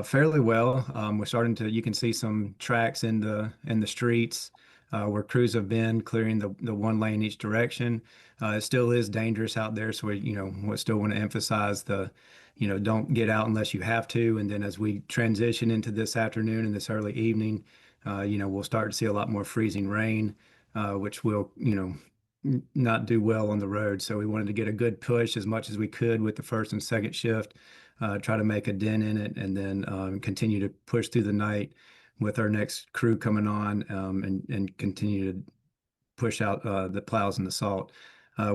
fairly well. We're starting to, you can see some tracks in the streets where crews have been clearing the one lane each direction. It still is dangerous out there, so we still want to emphasize don't get out unless you have to. And then as we transition into this afternoon and this early evening, we'll start to see a lot more freezing rain, which will not do well on the road. So we wanted to get a good push as much as we could with the first and second shift. Try to make a dent in it, and then continue to push through the night with our next crew coming on, and continue to push out the plows and the salt.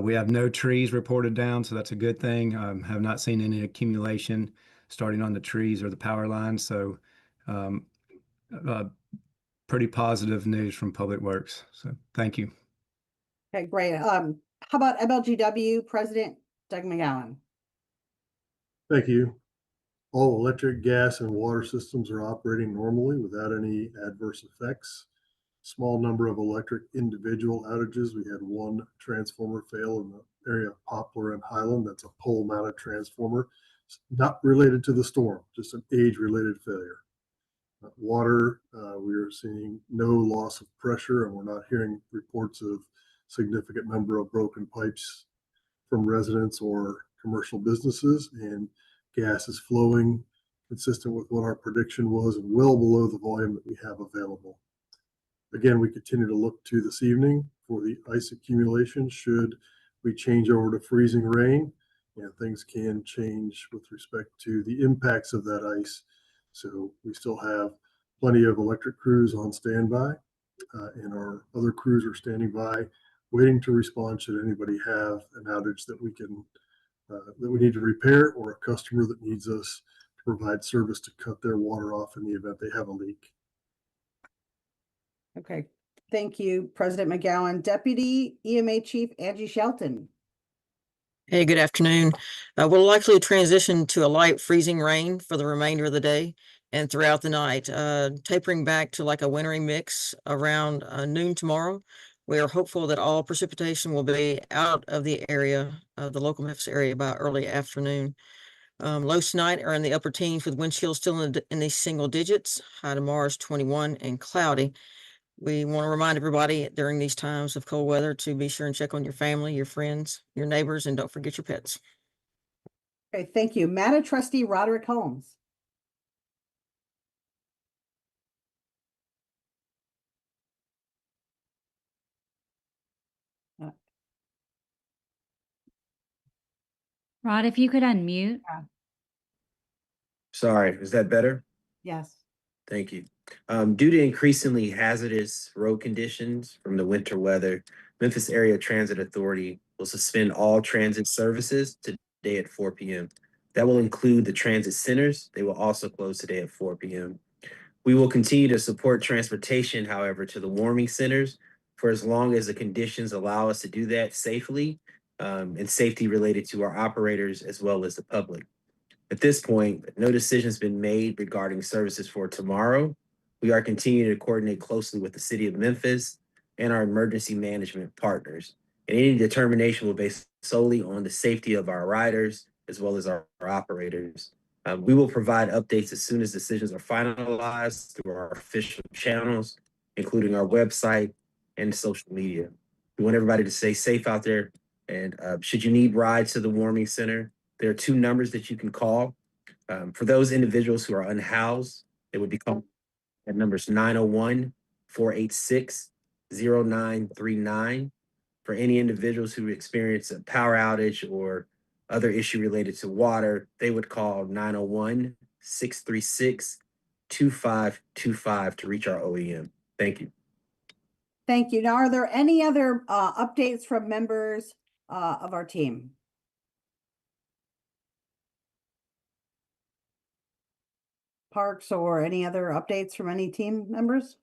We have no trees reported down, so that's a good thing. Have not seen any accumulation starting on the trees or the power lines. So pretty positive news from Public Works. So thank you. Okay, great. How about MLGW President Doug McGowan? Thank you. All electric, gas, and water systems are operating normally without any adverse effects. Small number of electric individual outages. We had one transformer fail in the area of Poplar and Highland. That's a pole-mounted transformer. It's not related to the storm, just an age-related failure. Water, we are seeing no loss of pressure, and we're not hearing reports of significant number of broken pipes from residents or commercial businesses, and gas is flowing consistent with what our prediction was and well below the volume that we have available. Again, we continue to look to this evening for the ice accumulation should we change over to freezing rain, and things can change with respect to the impacts of that ice. So we still have plenty of electric crews on standby, and our other crews are standing by waiting to respond should anybody have an outage that we can that we need to repair, or a customer that needs us to provide service to cut their water off in the event they have a leak. Okay, thank you, President McGowan. Deputy EMA Chief Angie Shelton. Hey, good afternoon. We'll likely transition to a light freezing rain for the remainder of the day and throughout the night, tapering back to like a wintry mix around noon tomorrow. We are hopeful that all precipitation will be out of the area, the local Memphis area, by early afternoon. Lows tonight are in the upper teens with wind chills still in the single digits. High tomorrow is 21 and cloudy. We want to remind everybody during these times of cold weather to be sure and check on your family, your friends, your neighbors, and don't forget your pets. Okay, thank you. Madam Trustee Roderick Holmes. Rod, if you could unmute. Sorry, is that better? Yes. Thank you. Due to increasingly hazardous road conditions from the winter weather, Memphis Area Transit Authority will suspend all transit services today at 4 p.m. That will include the transit centers. They will also close today at 4 p.m. We will continue to support transportation, however, to the warming centers for as long as the conditions allow us to do that safely, and safety related to our operators as well as the public. At this point, no decision has been made regarding services for tomorrow. We are continuing to coordinate closely with the city of Memphis and our emergency management partners. And any determination will be based solely on the safety of our riders as well as our operators. We will provide updates as soon as decisions are finalized through our official channels, including our website and social media. We want everybody to stay safe out there. And should you need rides to the warming center, there are 2 numbers that you can call. For those individuals who are unhoused, it would be called at numbers 901-486-0939. For any individuals who experience a power outage or other issue related to water, they would call 901-636-2525 to reach our OEM. Thank you. Thank you. Now, are there any other updates from members of our team? Parks or any other updates from any team members?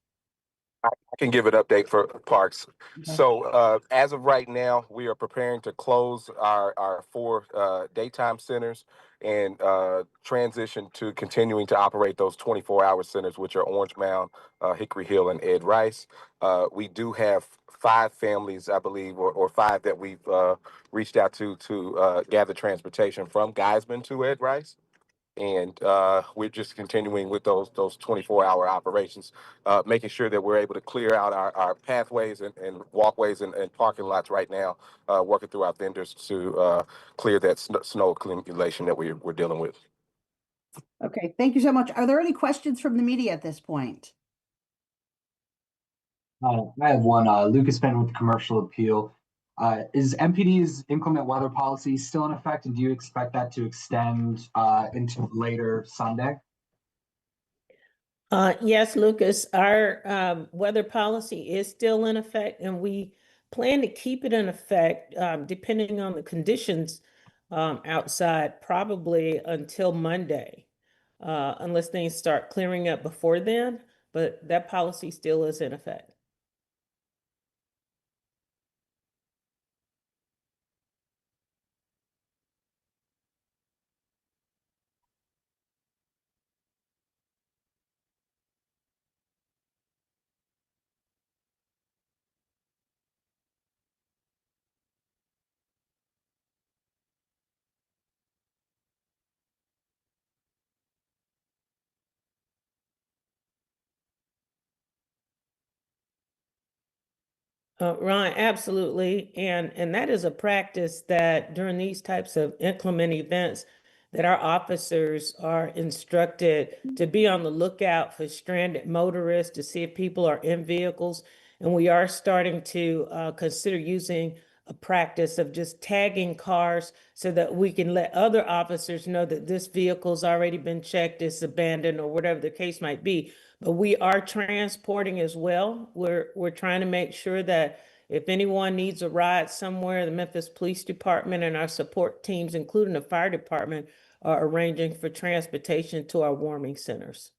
I can give an update for Parks. Okay. So as of right now, we are preparing to close our 4 daytime centers and transition to continuing to operate those 24-hour centers, which are Orange Mound, Hickory Hill, and Ed Rice. We do have 5 families, I believe, or 5 that we've reached out to gather transportation from Geisman to Ed Rice. And we're just continuing with those 24-hour operations, making sure that we're able to clear out our pathways and walkways and parking lots right now, working through our vendors to clear that snow accumulation that we're dealing with. Okay, thank you so much. Are there any questions from the media at this point? I have one. Lucas Penn with Commercial Appeal. Is MPD's inclement weather policy still in effect, and do you expect that to extend into later Sunday? Yes, Lucas, our weather policy is still in effect, and we plan to keep it in effect depending on the conditions outside, probably until Monday, unless things start clearing up before then, but that policy still is in effect. Ron, absolutely. And that is a practice that during these types of inclement events that our officers are instructed to be on the lookout for stranded motorists, to see if people are in vehicles. And we are starting to consider using a practice of just tagging cars so that we can let other officers know that this vehicle's already been checked, it's abandoned, or whatever the case might be. But we are transporting as well. We're trying to make sure that If anyone needs a ride somewhere, the Memphis Police Department and our support teams, including the fire department, are arranging for transportation to our warming centers.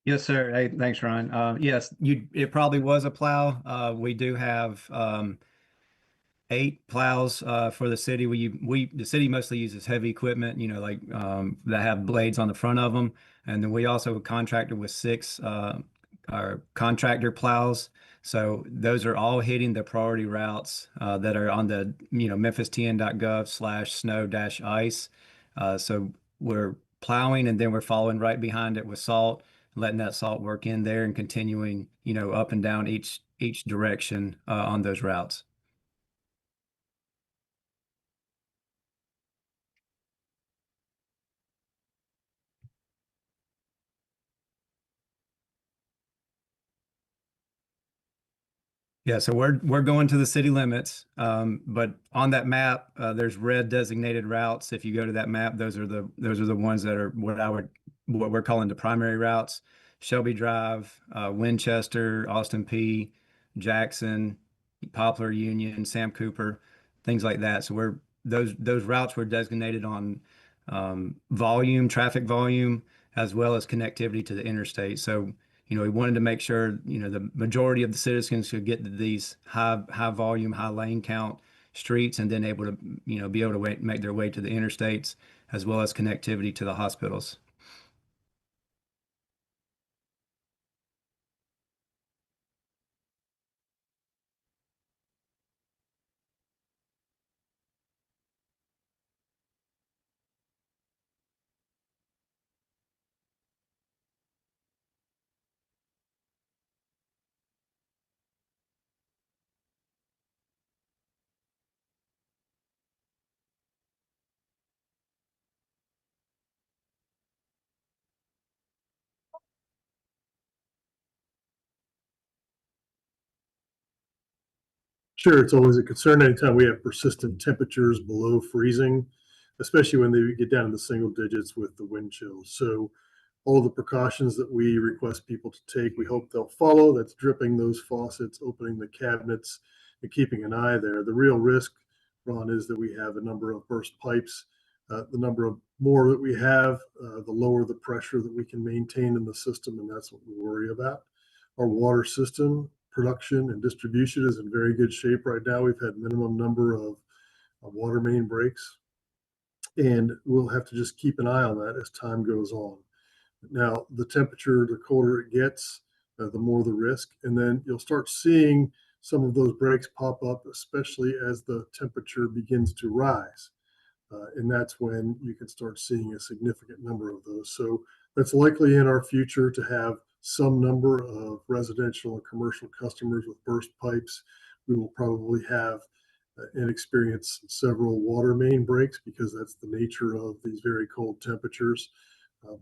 Yes, sir. Hey, thanks, Ron. Yes, it probably was a plow. We do have 8 plows for the city. The city mostly uses heavy equipment, like that have blades on the front of them, and then we also contracted with 6 our contractor plows. So those are all hitting the priority routes that are on the memphistn.gov/snow-ice. So we're plowing and then we're following right behind it with salt, letting that salt work in there and continuing, up and down each direction on those routes. Yeah, so we're going to the city limits, but on that map, there's red designated routes. If you go to that map, those are the ones that are what we're calling the primary routes: Shelby Drive, Winchester, Austin P, Jackson, Poplar Union, Sam Cooper, things like that. So those routes were designated on traffic volume, as well as connectivity to the interstate. So we wanted to make sure, the majority of the citizens could get to these high volume, high lane count streets, and then be able to make their way to the interstates, as well as connectivity to the hospitals. Sure, it's always a concern anytime we have persistent temperatures below freezing, especially when they get down in the single digits with the wind chills. So all of the precautions that we request people to take, we hope they'll follow. That's dripping those faucets, opening the cabinets, and keeping an eye there. The real risk, Ron, is that we have a number of burst pipes. The number of more that we have, the lower the pressure that we can maintain in the system, and that's what we worry about. Our water system production and distribution is in very good shape right now. We've had minimum number of water main breaks, and we'll have to just keep an eye on that as time goes on. Now, the temperature, the colder it gets, the more the risk, and then you'll start seeing some of those breaks pop up, especially as the temperature begins to rise. And that's when you can start seeing a significant number of those. So that's likely in our future to have some number of residential and commercial customers with burst pipes. We will probably have and experience several water main breaks because that's the nature of these very cold temperatures.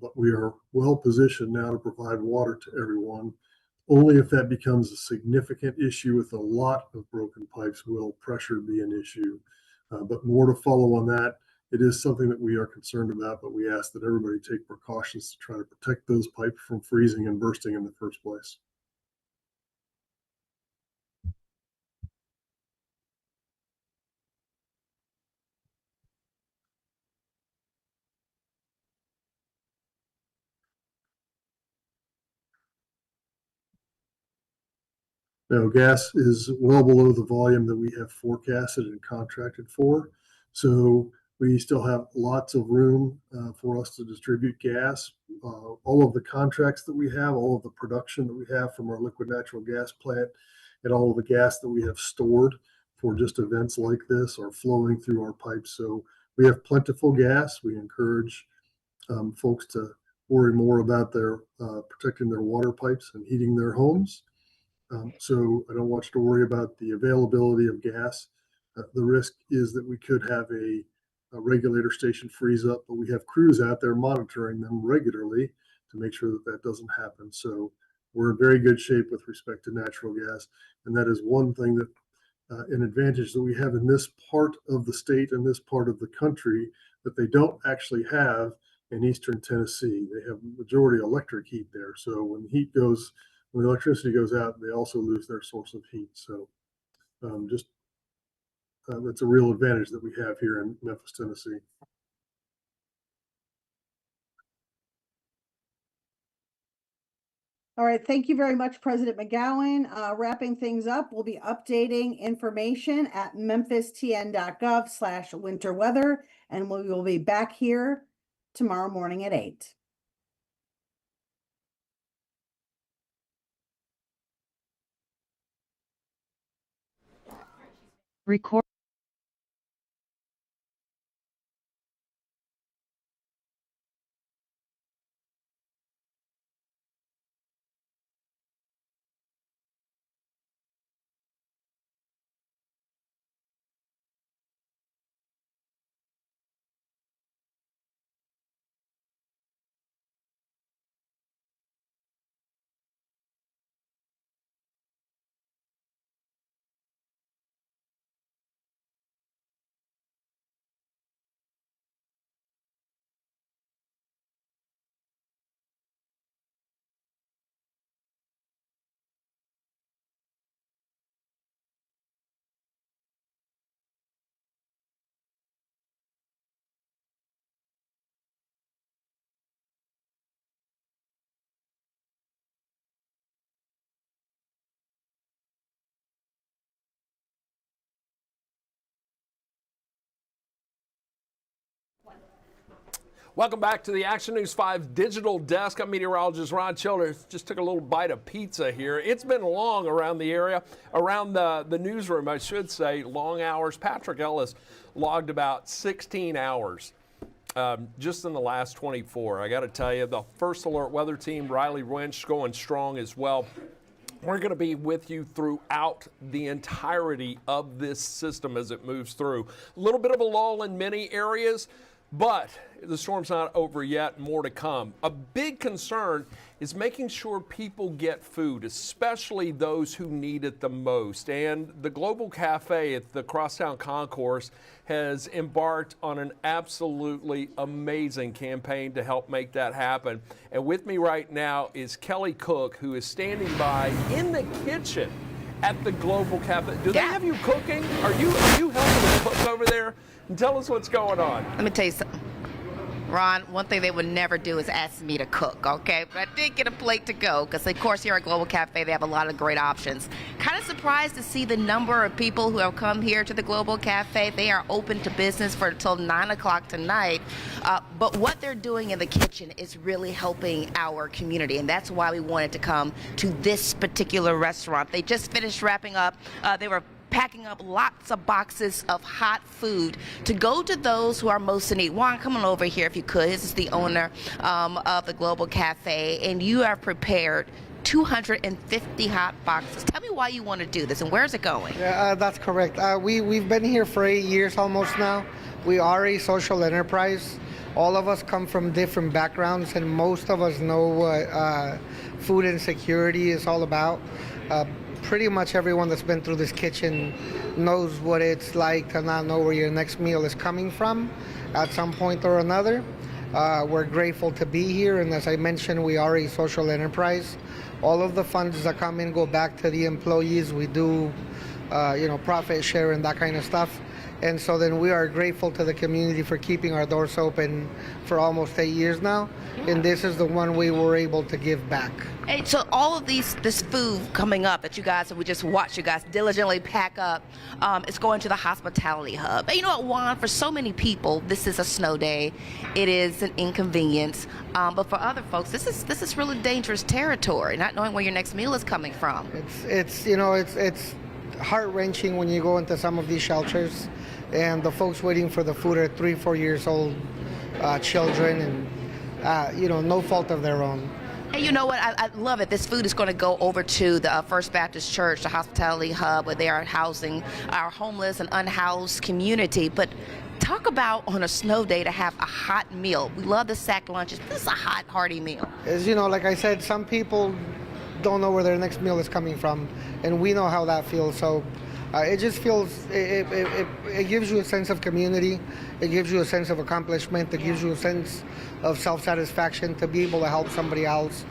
But we are well positioned now to provide water to everyone. Only if that becomes a significant issue with a lot of broken pipes will pressure be an issue. But more to follow on that. It is something that we are concerned about, but we ask that everybody take precautions to try to protect those pipes from freezing and bursting in the first place. Now, gas is well below the volume that we have forecasted and contracted for. So we still have lots of room for us to distribute gas. All of the contracts that we have, all of the production that we have from our liquid natural gas plant, and all of the gas that we have stored for just events like this are flowing through our pipes. So we have plentiful gas. We encourage folks to worry more about their protecting their water pipes and heating their homes. So I don't want you to worry about the availability of gas. The risk is that we could have a regulator station freeze up, but we have crews out there monitoring them regularly to make sure that that doesn't happen. So we're in very good shape with respect to natural gas. And that is one thing that an advantage that we have in this part of the state and this part of the country that they don't actually have in Eastern Tennessee. They have majority electric heat there. So when when electricity goes out, they also lose their source of heat. So that's a real advantage that we have here in Memphis, Tennessee. All right, thank you very much, President McGowan. Wrapping things up, we'll be updating information at memphistn.gov/winter weather, and we will be back here tomorrow morning at 8. Record. Welcome back to the Action News 5 digital desk. I'm meteorologist Ron Childers. Just took a little bite of pizza here. It's been long around the area, around the newsroom, I should say, long hours. Patrick Ellis logged about 16 hours just in the last 24. I got to tell you, the First Alert Weather Team, Riley Winch, going strong as well. We're going to be with you throughout the entirety of this system as it moves through. A little bit of a lull in many areas, but the storm's not over yet, more to come. A big concern is making sure people get food, especially those who need it the most. And the Global Cafe at the Crosstown Concourse has embarked on an absolutely amazing campaign to help make that happen. And with me right now is Kelly Cook, who is standing by in the kitchen at the Global Cafe. Do they have you cooking? Are you helping to cook over there? And tell us what's going on. Let me tell you something. Ron, one thing they would never do is ask me to cook, okay? But I did get a plate to go because, of course, here at Global Cafe, they have a lot of great options. Kind of surprised to see the number of people who have come here to the Global Cafe. They are open to business for until 9 o'clock tonight. But what they're doing in the kitchen is really helping our community, and that's why we wanted to come to this particular restaurant. They just finished wrapping up. They were packing up lots of boxes of hot food to go to those who are most in need. Juan, come on over here if you could. This is the owner of the Global Cafe, and you have prepared 250 hot boxes. Tell me why you want to do this and where's it going? Yeah, that's correct. We've been here for 8 years almost now. We are a social enterprise. All of us come from different backgrounds, and most of us know what food insecurity is all about. Pretty much everyone that's been through this kitchen knows what it's like to not know where your next meal is coming from at some point or another. We're grateful to be here, and as I mentioned, we are a social enterprise. All of the funds that come in go back to the employees. We do, profit share and that kind of stuff. And so then we are grateful to the community for keeping our doors open for almost 8 years now. Yeah. And this is the one we were able to give back. Hey, so all of this food coming up that you guys, we just watched you guys diligently pack up, it's going to the hospitality hub. And you know what, Juan, for so many people, this is a snow day. It is an inconvenience. But for other folks, this is really dangerous territory, not knowing where your next meal is coming from. It's heart-wrenching when you go into some of these shelters and the folks waiting for the food are 3-4 years old children, and no fault of their own. Hey, you know what? I love it. This food is going to go over to the First Baptist Church, the hospitality hub, where they are housing our homeless and unhoused community. But Talk about on a snow day to have a hot meal. We love the sack lunches, but this is a hot, hearty meal. As you know, like I said, some people don't know where their next meal is coming from, and we know how that feels. So it just feels, it gives you a sense of community. It gives you a sense of accomplishment. It gives you a sense of self-satisfaction to be able to help somebody else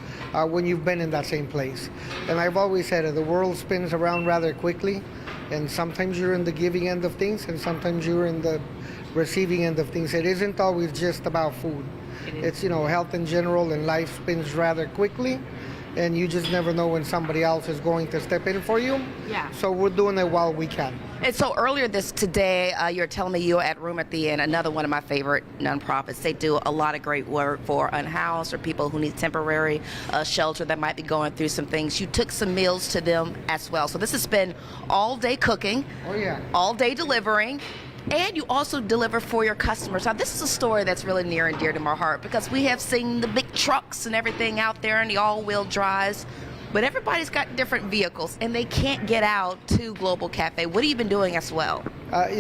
when you've been in that same place. And I've always said it, the world spins around rather quickly, and sometimes you're in the giving end of things, and sometimes you're in the receiving end of things. It isn't always just about food. It's, you know, health in general, and life spins rather quickly, and you just never know when somebody else is going to step in for you. Yeah. So we're doing it while we can. And so earlier today, you're telling me you were at Room at the Inn, another one of my favorite nonprofits. They do a lot of great work for unhoused or people who need temporary shelter that might be going through some things. You took some meals to them as well. So this has been all day cooking, all day delivering, and you also deliver for your customers. Now, this is a story that's really near and dear to my heart because we have seen the big trucks and everything out there and the all-wheel drives, but everybody's got different vehicles and they can't get out to Global Cafe. What have you been doing as well?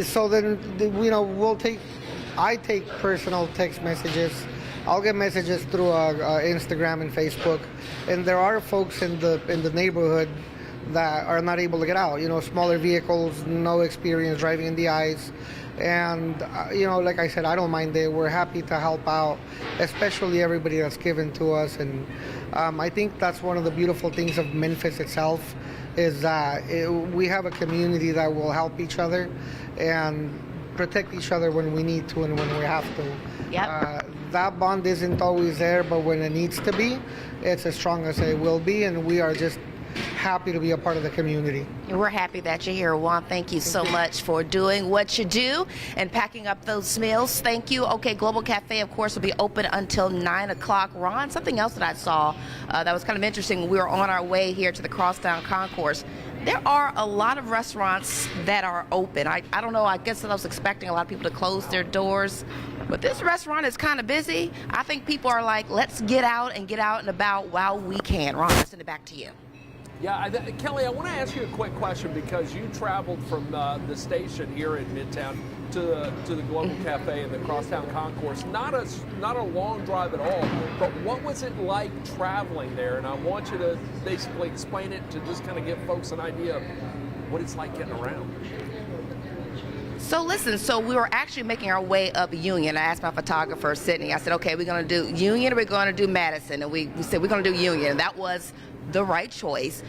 So then, you know, I take personal text messages. I'll get messages through Instagram and Facebook, and there are folks in the neighborhood that are not able to get out. You know, smaller vehicles, no experience driving in the ice. And, you know, like I said, I don't mind it. We're happy to help out, especially everybody that's given to us. And I think that's one of the beautiful things of Memphis itself is that we have a community that will help each other and protect each other when we need to and when we have to. Yep. That bond isn't always there, but when it needs to be, it's as strong as it will be, and we are just happy to be a part of the community. And we're happy that you're here, Juan. Thank you so much for doing what you do and packing up those meals. Thank you. Okay, Global Cafe, of course, will be open until 9 o'clock. Ron, something else that I saw that was kind of interesting when we were on our way here to the Crosstown Concourse. There are a lot of restaurants that are open. I don't know, I guess I was expecting a lot of people to close their doors, but this restaurant is kind of busy. I think people are like, let's get out and about while we can. Ron, I'll send it back to you. Yeah, Kelly, I want to ask you a quick question because you traveled from the station here in Midtown to the Global Cafe and the Crosstown Concourse. Not a long drive at all, but what was it like traveling there? And I want you to basically explain it to just kind of give folks an idea of what it's like getting around. So listen, so we were actually making our way up Union. I asked my photographer, Sydney, I said, okay, we're going to do Union or we're going to do Madison? And we said, we're going to do Union. And that was the right choice.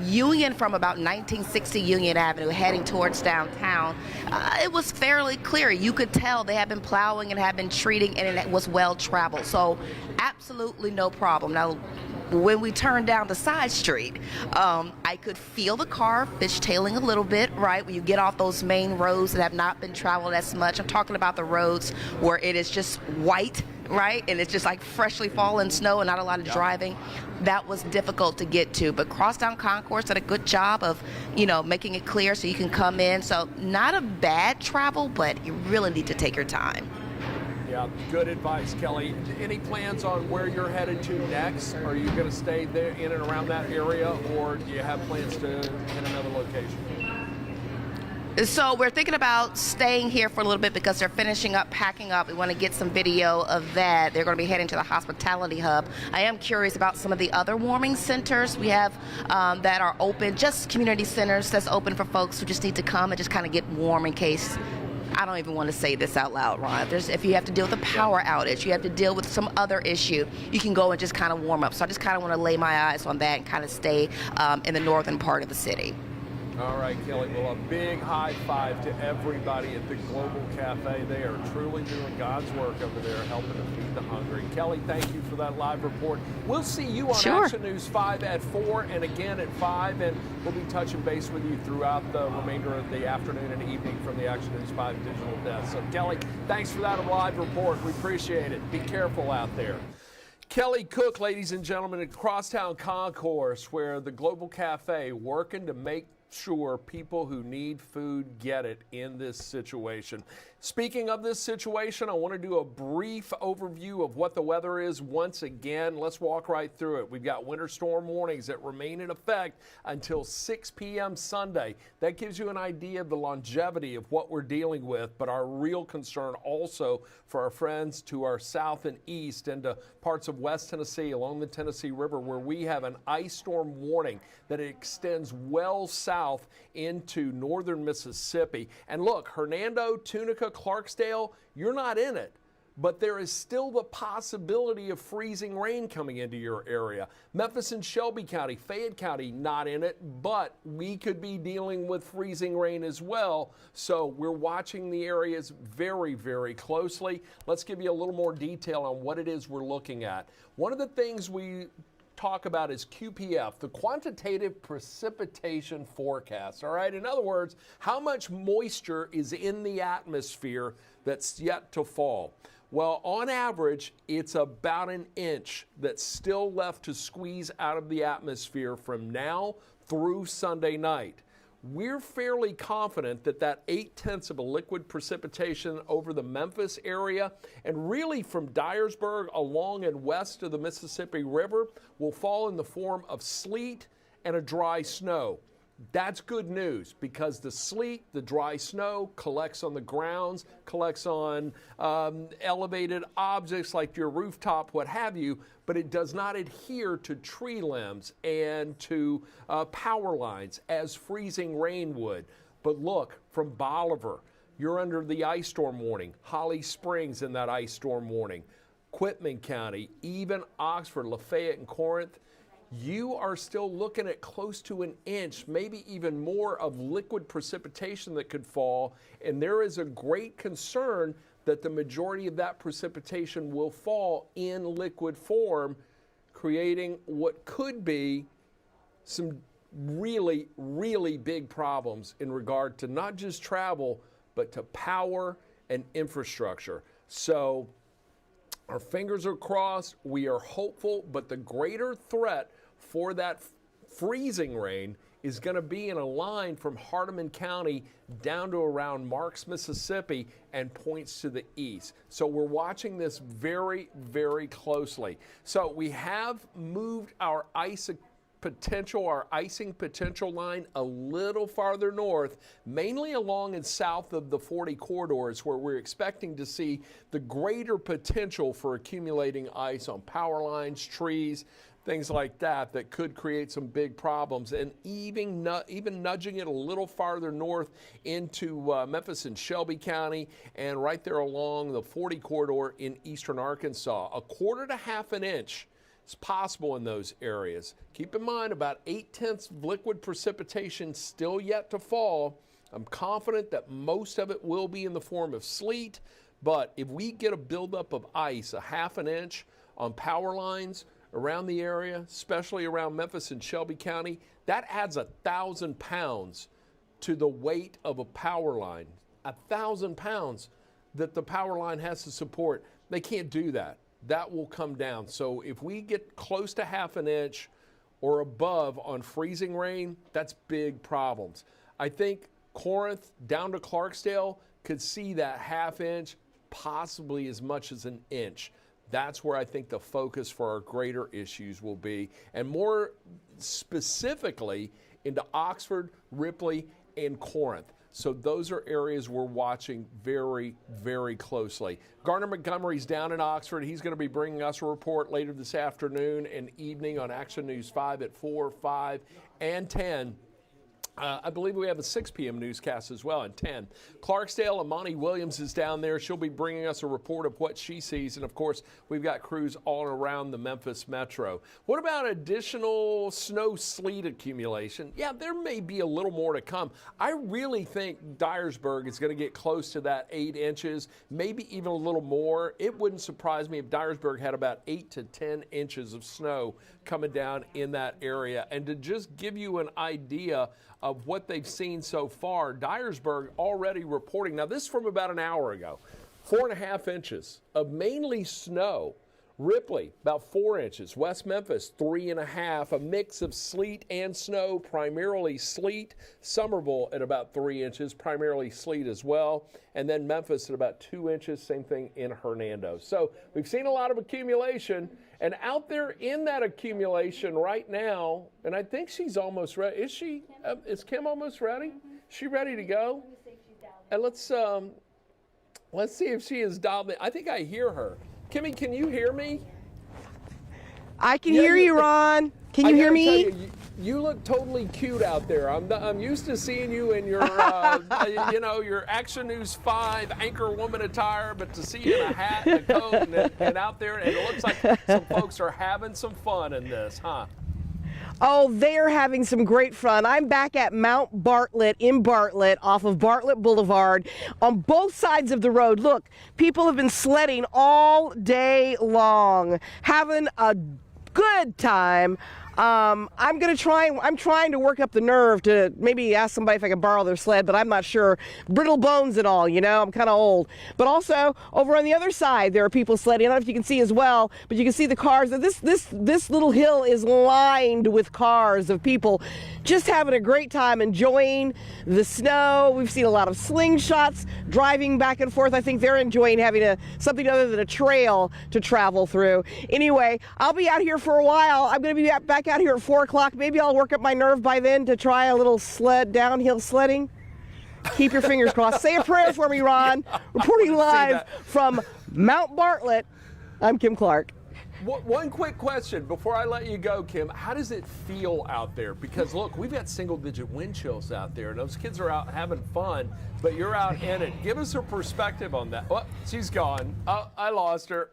Union, from about 1960 Union Avenue heading towards downtown, it was fairly clear. You could tell they had been plowing and had been treating, and it was well traveled. So absolutely no problem. Now, when we turned down the side street, I could feel the car fishtailing a little bit, right? When you get off those main roads that have not been traveled as much. I'm talking about the roads where it is just white, right? And it's just like freshly fallen snow and not a lot of driving. That was difficult to get to. But Crosstown Concourse did a good job of, you know, making it clear so you can come in. So not a bad travel, but you really need to take your time. Yeah, good advice, Kelly. Any plans on where you're headed to next? Are you going to stay there in and around that area, or do you have plans to hit another location? So we're thinking about staying here for a little bit because they're finishing up, packing up. We want to get some video of that. They're going to be heading to the hospitality hub. I am curious about some of the other warming centers we have that are open, just community centers that's open for folks who just need to come and just kind of get warm in case. I don't even want to say this out loud, Ron. If you have to deal with a power outage, you have to deal with some other issue, you can go and just kind of warm up. So I just kind of want to lay my eyes on that and kind of stay in the northern part of the city. All right, Kelly. Well, a big high five to everybody at the Global Cafe. They are truly doing God's work over there, helping to feed the hungry. Kelly, thank you for that live report. We'll see you on Action News 5 at 4 and again at 5, and we'll be touching base with you throughout the remainder of the afternoon and evening from the Action News 5 digital desk. So, Kelly, thanks for that live report. We appreciate it. Be careful out there. Kelly Cook, ladies and gentlemen, at Crosstown Concourse, where the Global Cafe working to make sure people who need food get it in this situation. Speaking of this situation, I want to do a brief overview of what the weather is once again. Let's walk right through it. We've got winter storm warnings that remain in effect until 6 p.m. Sunday. That gives you an idea of the longevity of what we're dealing with, but our real concern also for our friends to our south and east into parts of West Tennessee along the Tennessee River, where we have an ice storm warning that extends well south into northern Mississippi. And look, Hernando, Tunica, Clarksdale, you're not in it, but there is still the possibility of freezing rain coming into your area. Memphis and Shelby County, Fayette County, not in it, but we could be dealing with freezing rain as well. So we're watching the areas very, very closely. Let's give you a little more detail on what it is we're looking at. One of the things we talk about is QPF, the quantitative precipitation forecast. All right, in other words, how much moisture is in the atmosphere that's yet to fall. Well, on average, it's about an inch that's still left to squeeze out of the atmosphere from now through Sunday night. We're fairly confident that that 0.8 of a liquid precipitation over the Memphis area and really from Dyersburg along and west of the Mississippi River will fall in the form of sleet and a dry snow. That's good news because the sleet, the dry snow collects on the grounds, collects on elevated objects like your rooftop, what have you, but it does not adhere to tree limbs and to power lines as freezing rain would. But look, from Bolivar, you're under the ice storm warning. Holly Springs in that ice storm warning. Quitman County, even Oxford, Lafayette, and Corinth, you are still looking at close to an inch, maybe even more of liquid precipitation that could fall. And there is a great concern that the majority of that precipitation will fall in liquid form, creating what could be some really, really big problems in regard to not just travel, but to power and infrastructure. So our fingers are crossed. We are hopeful, but the greater threat for that freezing rain is going to be in a line from Hardeman County down to around Marks, Mississippi, and points to the east. So we're watching this very, very closely. So we have moved our icing potential line a little farther north, mainly along and south of the 40 corridors where we're expecting to see the greater potential for accumulating ice on power lines, trees, things like that that could create some big problems, and even nudging it a little farther north into Memphis and Shelby County and right there along the 40 corridor in eastern Arkansas. 1/4 to 1/2 inch is possible in those areas. Keep in mind about 0.8 of liquid precipitation still yet to fall. I'm confident that most of it will be in the form of sleet, but if we get a buildup of ice, 1/2 inch on power lines around the area, especially around Memphis and Shelby County, that adds 1,000 pounds to the weight of a power line. 1,000 pounds that the power line has to support. They can't do that. That will come down. So if we get close to 1/2 inch or above on freezing rain, that's big problems. I think Corinth down to Clarksdale could see that 1/2 inch, possibly as much as an inch. That's where I think the focus for our greater issues will be, and more specifically into Oxford, Ripley, and Corinth. So those are areas we're watching very, very closely. Garner Montgomery's down in Oxford. He's going to be bringing us a report later this afternoon and evening on Action News 5 at 4, 5, and 10. I believe we have a 6 p.m. newscast as well at 10. Clarksdale, Amani Williams is down there. She'll be bringing us a report of what she sees. And, of course, we've got crews all around the Memphis metro. What about additional snow sleet accumulation? Yeah, there may be a little more to come. I really think Dyersburg is going to get close to that 8 inches, maybe even a little more. It wouldn't surprise me if Dyersburg had about 8 to 10 inches of snow coming down in that area. And to just give you an idea of what they've seen so far, Dyersburg already reporting, now this is from about an hour ago, 4.5 inches of mainly snow Ripley, about 4 inches. West Memphis, 3.5. A mix of sleet and snow, primarily sleet. Somerville at about 3 inches, primarily sleet as well. And then Memphis at about 2 inches, same thing in Hernando. So we've seen a lot of accumulation. And out there in that accumulation right now, and I think she's almost ready. Is she? Is Kim almost ready? She ready to go? And let's see if she is dialed in. I think I hear her. Kimmy, can you hear me? I can hear you, Ron. Can you hear me? You look totally cute out there. I'm used to seeing you in your your Action News 5 anchor woman attire, but to see you in a hat and a coat and out there, and it looks like some folks are having some fun in this, huh? Oh, they're having some great fun. I'm back at Mount Bartlett in Bartlett off of Bartlett Boulevard on both sides of the road. Look, people have been sledding all day long, having a good time. I'm trying to work up the nerve to maybe ask somebody if I can borrow their sled, but I'm not sure. Brittle bones and all, I'm kind of old. But also over on the other side, there are people sledding. I don't know if you can see as well, but you can see the cars. This little hill is lined with cars of people just having a great time, enjoying the snow. We've seen a lot of slingshots driving back and forth. I think they're enjoying having something other than a trail to travel through. Anyway, I'll be out here for a while. I'm going to be back out here at 4 o'clock. Maybe I'll work up my nerve by then to try a little downhill sledding. Keep your fingers crossed. Say a prayer for me, Ron. Reporting live from Mount Bartlett, I'm Kim Clark. One quick question before I let you go, Kim. How does it feel out there? Because, look, we've got single-digit wind chills out there, and those kids are out having fun, but you're out in it. Give us a perspective on that. Oh, she's gone. Oh, I lost her.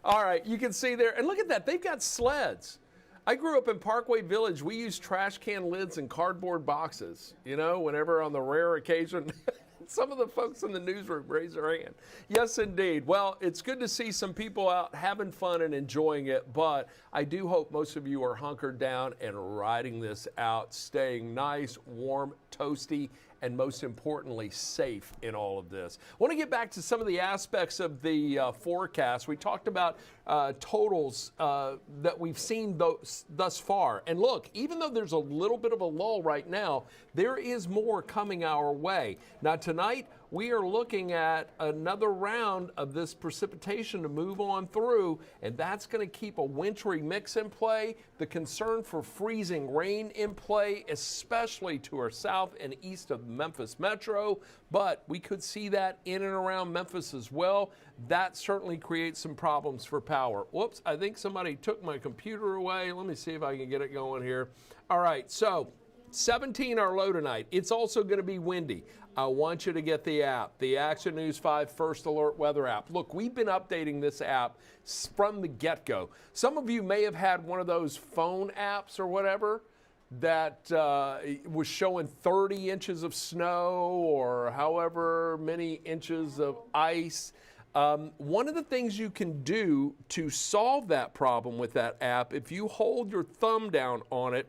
All right, you can see there. And look at that. They've got sleds. I grew up in Parkway Village. We used trash can lids and cardboard boxes, whenever on the rare occasion some of the folks in the newsroom raise their hand. Yes, indeed. Well, it's good to see some people out having fun and enjoying it, but I do hope most of you are hunkered down and riding this out, staying nice, warm, toasty, and most importantly, safe in all of this. I want to get back to some of the aspects of the forecast. We talked about totals that we've seen thus far. And look, even though there's a little bit of a lull right now, there is more coming our way. Now tonight, we are looking at another round of this precipitation to move on through, and that's going to keep a wintry mix in play, the concern for freezing rain in play, especially to our south and east of Memphis Metro, but we could see that in and around Memphis as well. That certainly creates some problems for power. Whoops, I think somebody took my computer away. Let me see if I can get it going here. All right, so 17 our low tonight. It's also going to be windy. I want you to get the app, the Action News 5 First Alert Weather app. Look, we've been updating this app from the get-go. Some of you may have had one of those phone apps or whatever that was showing 30 inches of snow or however many inches of ice. One of the things you can do to solve that problem with that app, if you hold your thumb down on it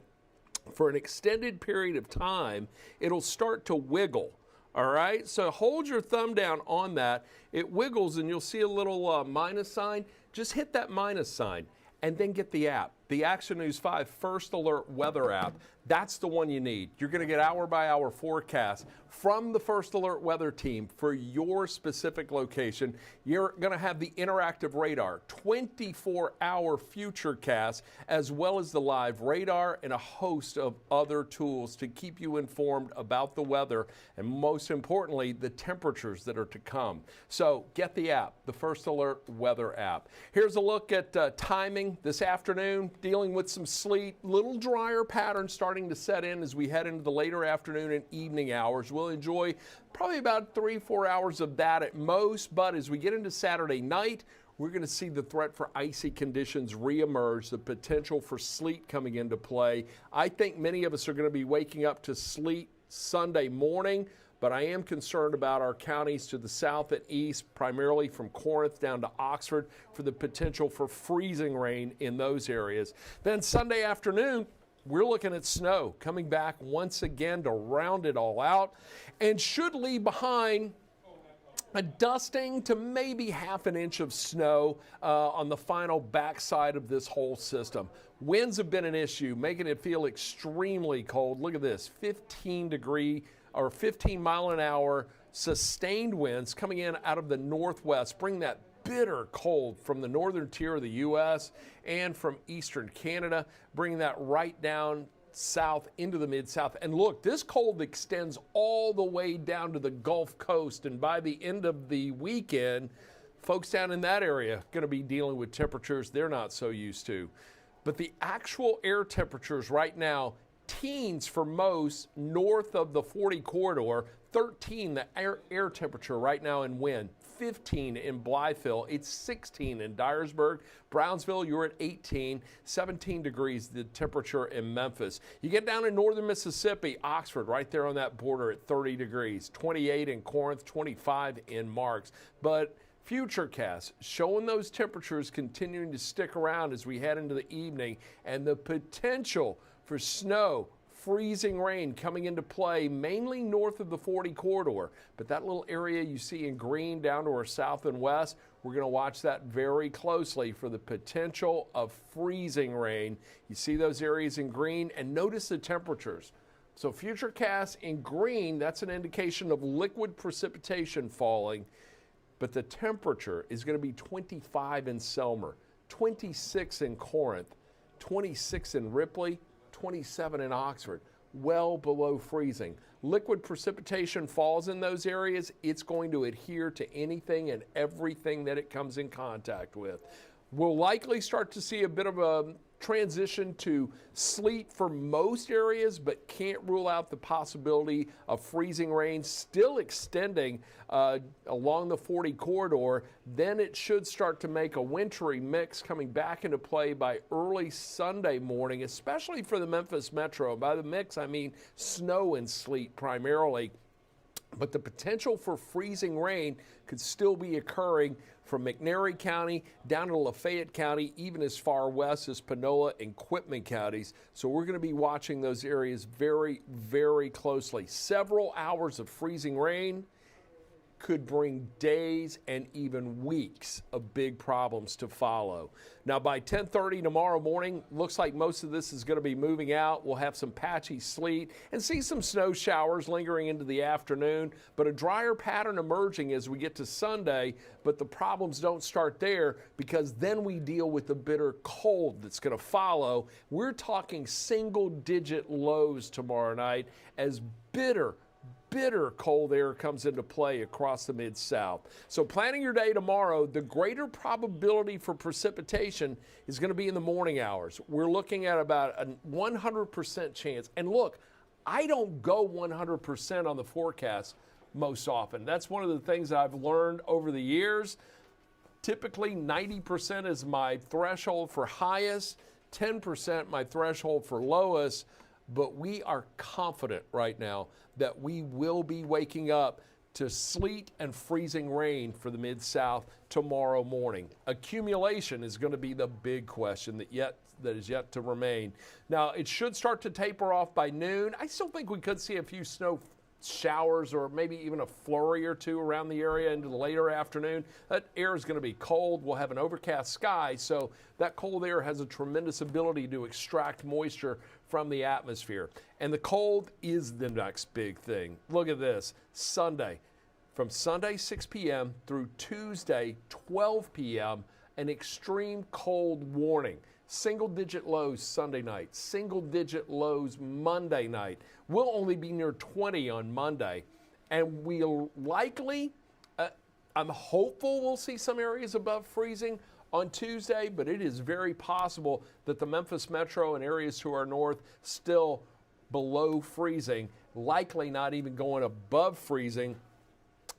for an extended period of time, it'll start to wiggle. All right, so hold your thumb down on that. It wiggles and you'll see a little minus sign. Just hit that minus sign and then get the app, the Action News 5 First Alert Weather app. That's the one you need. You're going to get hour-by-hour forecast from the First Alert Weather team for your specific location. You're going to have the interactive radar, 24-hour futurecast, as well as the live radar and a host of other tools to keep you informed about the weather and, most importantly, the temperatures that are to come. So get the app, the First Alert Weather app. Here's a look at timing this afternoon, dealing with some sleet, little drier patterns starting to set in as we head into the later afternoon and evening hours. We'll enjoy probably about 3-4 hours of that at most, but as we get into Saturday night, we're going to see the threat for icy conditions reemerge, the potential for sleet coming into play. I think many of us are going to be waking up to sleet Sunday morning, but I am concerned about our counties to the south and east, primarily from Corinth down to Oxford, for the potential for freezing rain in those areas. Then Sunday afternoon, we're looking at snow coming back once again to round it all out and should leave behind a dusting to maybe half an inch of snow on the final backside of this whole system. Winds have been an issue, making it feel extremely cold. Look at this, 15 mile an hour sustained winds coming in out of the northwest, bring that bitter cold from the northern tier of the U.S. and from eastern Canada, bringing that right down south into the mid-south. And look, this cold extends all the way down to the Gulf Coast, and by the end of the weekend, folks down in that area going to be dealing with temperatures they're not so used to. But the actual air temperatures right now, teens for most north of the 40 corridor, 13 the air temperature right now in Wynn, 15 in Blytheville, it's 16 in Dyersburg, Brownsville, you're at 18, 17 degrees the temperature in Memphis. You get down in northern Mississippi, Oxford right there on that border at 30 degrees, 28 in Corinth, 25 in Marks. But Futurecast showing those temperatures continuing to stick around as we head into the evening, and the potential for snow, freezing rain coming into play mainly north of the 40 corridor. But that little area you see in green down to our south and west, we're going to watch that very closely for the potential of freezing rain. You see those areas in green, and notice the temperatures. So Futurecast in green, that's an indication of liquid precipitation falling. But the temperature is going to be 25 in Selmer, 26 in Corinth, 26 in Ripley, 27 in Oxford, well below freezing. Liquid precipitation falls in those areas. It's going to adhere to anything and everything that it comes in contact with. We'll likely start to see a bit of a transition to sleet for most areas, but can't rule out the possibility of freezing rain still extending along the 40 corridor. Then it should start to make a wintry mix coming back into play by early Sunday morning, especially for the Memphis metro. By the mix, I mean snow and sleet primarily. But the potential for freezing rain could still be occurring from McNairy County down to Lafayette County, even as far west as Panola and Quitman counties. So we're going to be watching those areas very, very closely. Several hours of freezing rain could bring days and even weeks of big problems to follow. Now by 10:30 tomorrow morning, looks like most of this is going to be moving out. We'll have some patchy sleet and see some snow showers lingering into the afternoon, but a drier pattern emerging as we get to Sunday. But the problems don't start there, because then we deal with the bitter cold that's going to follow. We're talking single-digit lows tomorrow night as bitter cold air comes into play across the Mid-South. So planning your day tomorrow, the greater probability for precipitation is going to be in the morning hours. We're looking at about a 100% chance. And look, I don't go 100% on the forecast most often. That's one of the things I've learned over the years. Typically 90% is my threshold for highest, 10% my threshold for lowest. But we are confident right now that we will be waking up to sleet and freezing rain for the Mid-South tomorrow morning. Accumulation is going to be the big question that is yet to remain. Now, it should start to taper off by noon. I still think we could see a few snow showers or maybe even a flurry or two around the area into the later afternoon. That air is going to be cold. We'll have an overcast sky, so that cold air has a tremendous ability to extract moisture from the atmosphere. And the cold is the next big thing. Look at this. Sunday, from Sunday 6 p.m. through Tuesday 12 p.m., an extreme cold warning. Single-digit lows Sunday night, single-digit lows Monday night. We'll only be near 20 on Monday. And we'll likely, I'm hopeful we'll see some areas above freezing on Tuesday, but it is very possible that the Memphis metro and areas to our north still below freezing, likely not even going above freezing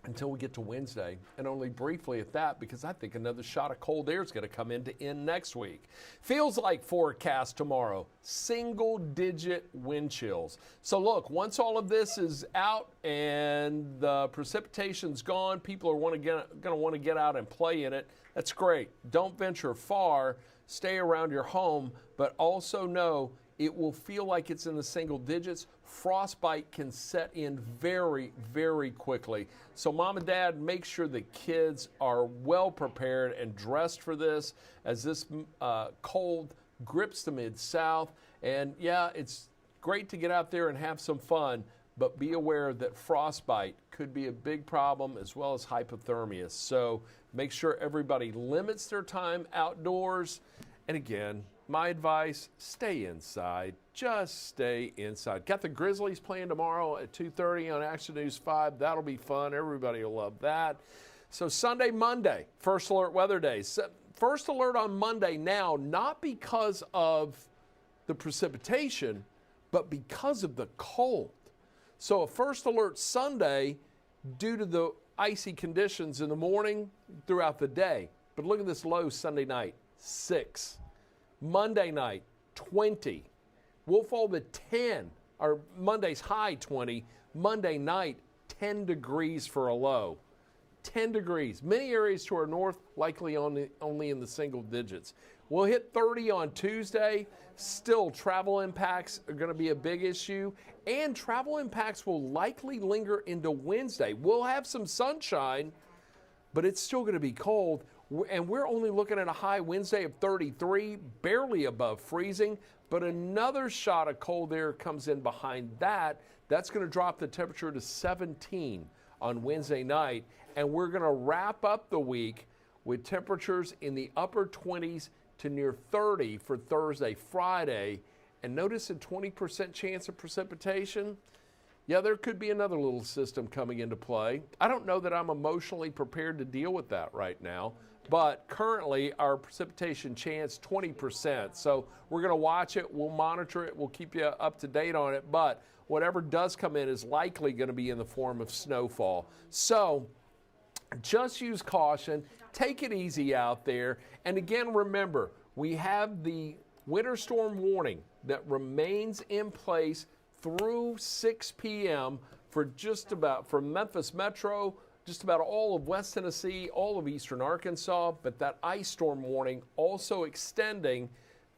until we get to Wednesday, and only briefly at that, because I think another shot of cold air is going to come in to end next week. Feels like forecast tomorrow, single-digit wind chills. So look, once all of this is out and the precipitation's gone, people are going to want to get out and play in it. That's great. Don't venture far. Stay around your home, but also know It will feel like it's in the single digits. Frostbite can set in very, very quickly. So mom and dad, make sure the kids are well prepared and dressed for this as this cold grips the Mid-South. And yeah, it's great to get out there and have some fun, but be aware that frostbite could be a big problem as well as hypothermia. So make sure everybody limits their time outdoors. And again, my advice, stay inside. Just stay inside. Got the Grizzlies playing tomorrow at 2:30 on Action News 5. That'll be fun. Everybody will love that. So Sunday, Monday, First Alert Weather Days. First Alert on Monday now, not because of the precipitation, but because of the cold. So a First Alert Sunday due to the icy conditions in the morning throughout the day. But look at this low Sunday night, 6. Monday night, 20. We'll fall to 10, or Monday's high 20. Monday night, 10 degrees for a low. 10 degrees. Many areas to our north likely only in the single digits. We'll hit 30 on Tuesday. Still, travel impacts are going to be a big issue, and travel impacts will likely linger into Wednesday. We'll have some sunshine, but it's still going to be cold. And we're only looking at a high Wednesday of 33, barely above freezing, but another shot of cold air comes in behind that. That's going to drop the temperature to 17 on Wednesday night, and we're going to wrap up the week with temperatures in the upper 20s to near 30 for Thursday, Friday. And notice a 20% chance of precipitation. Yeah, there could be another little system coming into play. I don't know that I'm emotionally prepared to deal with that right now, but currently our precipitation chance 20%. So we're going to watch it, we'll monitor it, we'll keep you up to date on it, but whatever does come in is likely going to be in the form of snowfall. So just use caution, take it easy out there, and again, remember, we have the winter storm warning that remains in place through 6 p.m. for from Memphis Metro, just about all of West Tennessee, all of eastern Arkansas, but that ice storm warning also extending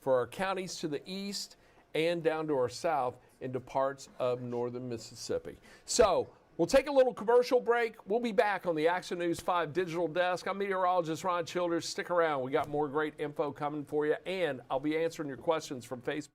for our counties to the east and down to our south into parts of northern Mississippi. So we'll take a little commercial break. We'll be back on the Action News 5 digital desk. I'm meteorologist Ron Childers. Stick around. We got more great info coming for you, and I'll be answering your questions from Facebook.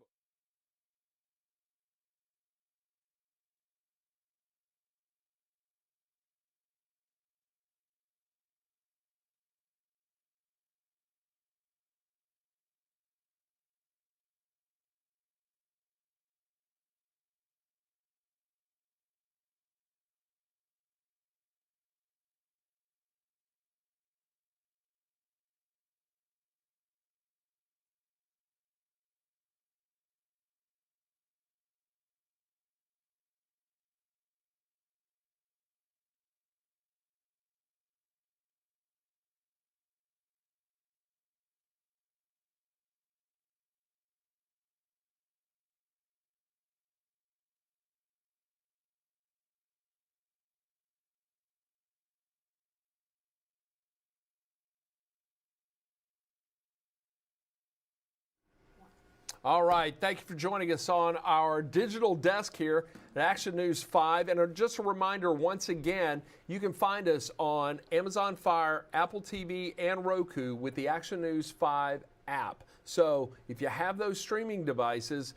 All right, thank you for joining us on our digital desk here at Action News 5. And just a reminder, once again, you can find us on Amazon Fire, Apple TV, and Roku with the Action News 5 app. So if you have those streaming devices,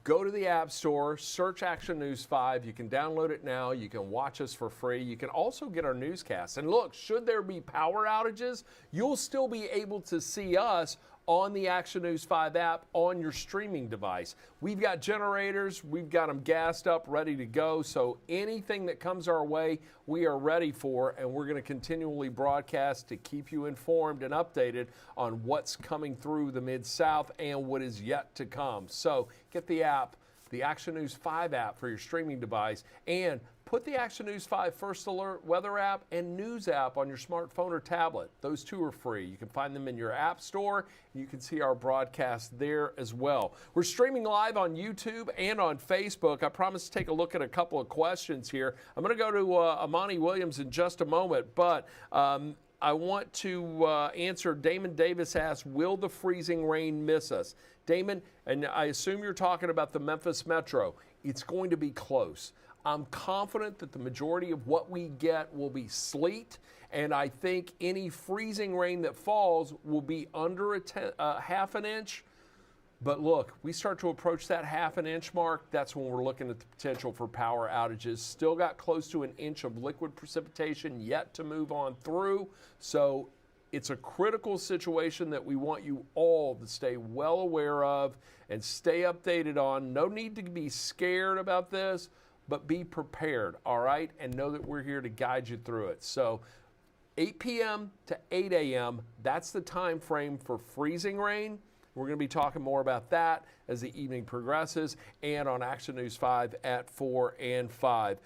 go to the App Store, search Action News 5. You can download it now. You can watch us for free. You can also get our newscasts. And look, should there be power outages, you'll still be able to see us on the Action News 5 app on your streaming device. We've got generators, we've got them gassed up, ready to go, so anything that comes our way, we are ready for, and we're going to continually broadcast to keep you informed and updated on what's coming through the Mid-South and what is yet to come. So get the app, the Action News 5 app for your streaming device, and put the Action News 5 First Alert weather app and news app on your smartphone or tablet. Those two are free. You can find them in your app store. You can see our broadcast there as well. We're streaming live on YouTube and on Facebook. I promise to take a look at a couple of questions here. I'm going to go to Amani Williams in just a moment, but I want to answer. Damon Davis asks, will the freezing rain miss us? Damon, and I assume you're talking about the Memphis Metro. It's going to be close. I'm confident that the majority of what we get will be sleet, and I think any freezing rain that falls will be under a half an inch. But look, we start to approach that half an inch mark, that's when we're looking at the potential for power outages. Still got close to an inch of liquid precipitation yet to move on through. So it's a critical situation that we want you all to stay well aware of and stay updated on. No need to be scared about this, but be prepared, all right? And know that we're here to guide you through it. So 8 p.m. to 8 a.m., that's the time frame for freezing rain. We're going to be talking more about that as the evening progresses and on Action News 5 at 4 and 5.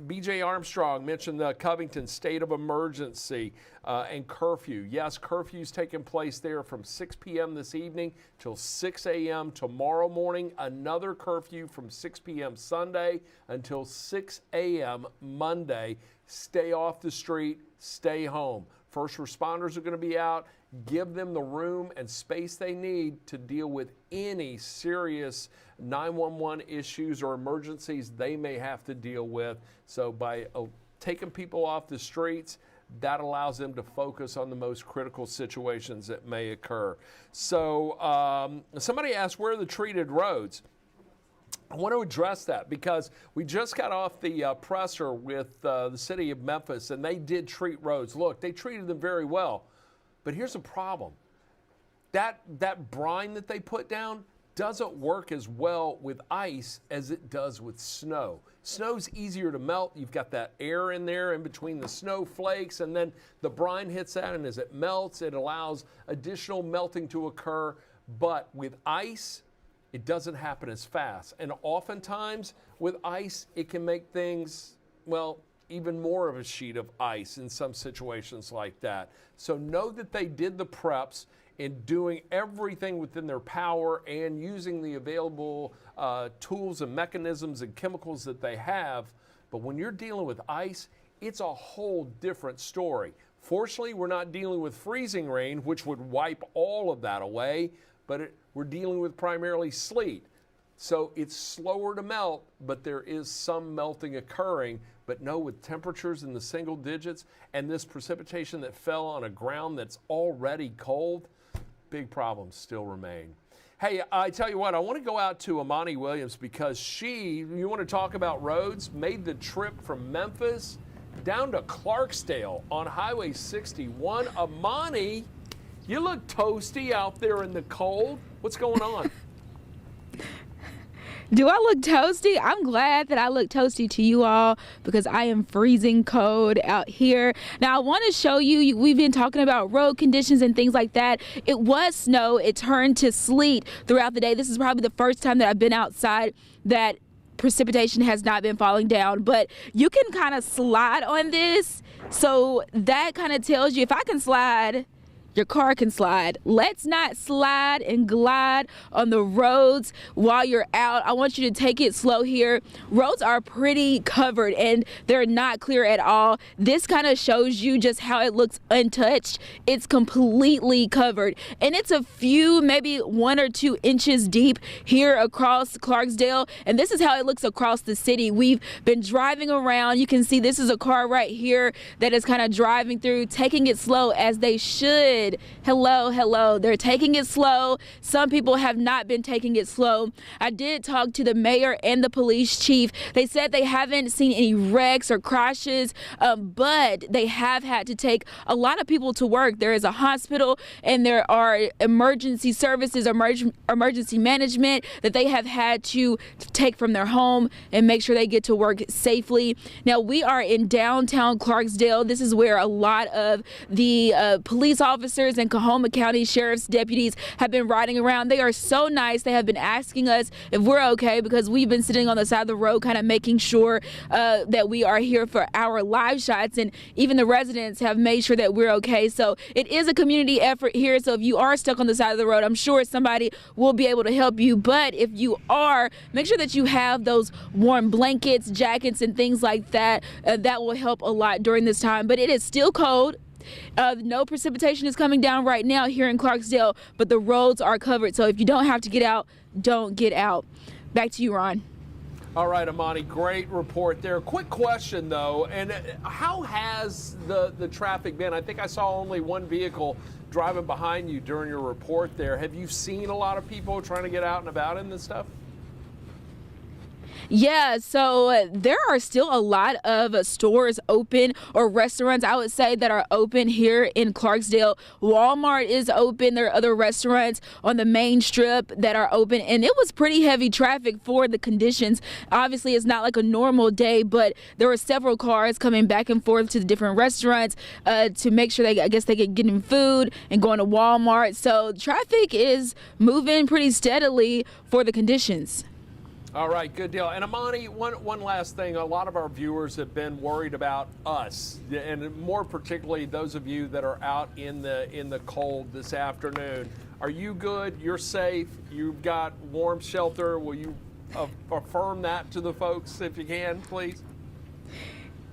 BJ Armstrong mentioned the Covington state of emergency and curfew. Yes, curfew's taking place there from 6 p.m. this evening till 6 a.m. tomorrow morning. Another curfew from 6 p.m. Sunday until 6 a.m. Monday. Stay off the street, stay home. First responders are going to be out. Give them the room and space they need to deal with any serious 911 issues or emergencies they may have to deal with. So by taking people off the streets, that allows them to focus on the most critical situations that may occur. So somebody asked, where are the treated roads? I want to address that because we just got off the presser with the city of Memphis, and they did treat roads. Look, they treated them very well. But here's the problem. That brine that they put down doesn't work as well with ice as it does with snow. Snow's easier to melt. You've got that air in there in between the snow flakes, and then the brine hits that, and as it melts, it allows additional melting to occur. But with ice, it doesn't happen as fast. And oftentimes with ice, it can make things, well, even more of a sheet of ice in some situations like that. So know that they did the preps in doing everything within their power and using the available tools and mechanisms and chemicals that they have. But when you're dealing with ice, it's a whole different story. Fortunately, we're not dealing with freezing rain, which would wipe all of that away, but we're dealing with primarily sleet. So it's slower to melt, but there is some melting occurring. But no, with temperatures in the single digits and this precipitation that fell on a ground that's already cold, big problems still remain. Hey, I tell you what, I want to go out to Amani Williams because you want to talk about roads, made the trip from Memphis down to Clarksdale on Highway 61. Amani, you look toasty out there in the cold. What's going on? Do I look toasty? I'm glad that I look toasty to you all because I am freezing cold out here. Now I want to show you, we've been talking about road conditions and things like that. It was snow, it turned to sleet throughout the day. This is probably the first time that I've been outside that precipitation has not been falling down, but you can kind of slide on this. So that kind of tells you if I can slide, your car can slide. Let's not slide and glide on the roads while you're out. I want you to take it slow here. Roads are pretty covered and they're not clear at all. This kind of shows you just how it looks untouched. It's completely covered and it's a few, maybe 1 or 2 inches deep here across Clarksdale. And this is how it looks across the city. We've been driving around. You can see this is a car right here that is kind of driving through, taking it slow as they should. Hello. They're taking it slow. Some people have not been taking it slow. I did talk to the mayor and the police chief. They said they haven't seen any wrecks or crashes, but they have had to take a lot of people to work. There is a hospital and there are emergency services, emergency management that they have had to take from their home and make sure they get to work safely. Now we are in downtown Clarksdale. This is where a lot of the police officers and Coahoma County Sheriff's deputies have been riding around. They are so nice. They have been asking us if we're okay because we've been sitting on the side of the road kind of making sure that we are here for our live shots, and even the residents have made sure that we're okay. So it is a community effort here. So if you are stuck on the side of the road, I'm sure somebody will be able to help you. But if you are, make sure that you have those warm blankets, jackets, and things like that. That will help a lot during this time. But it is still cold. No precipitation is coming down right now here in Clarksdale, but the roads are covered. So if you don't have to get out, don't get out. Back to you, Ron. All right, Amani, great report there. Quick question, though, and how has the traffic been? I think I saw only one vehicle driving behind you during your report there. Have you seen a lot of people trying to get out and about in this stuff? Yeah, so there are still a lot of stores open, or restaurants, I would say, that are open here in Clarksdale. Walmart is open. There are other restaurants on the main strip that are open, and it was pretty heavy traffic for the conditions. Obviously, it's not like a normal day, but there were several cars coming back and forth to the different restaurants to make sure I guess they could get in food and going to Walmart. So traffic is moving pretty steadily for the conditions. All right, good deal. And Amani, one last thing. A lot of our viewers have been worried about us, and more particularly those of you that are out in the cold this afternoon. Are you good? You're safe? You've got warm shelter? Will you affirm that to the folks if you can, please?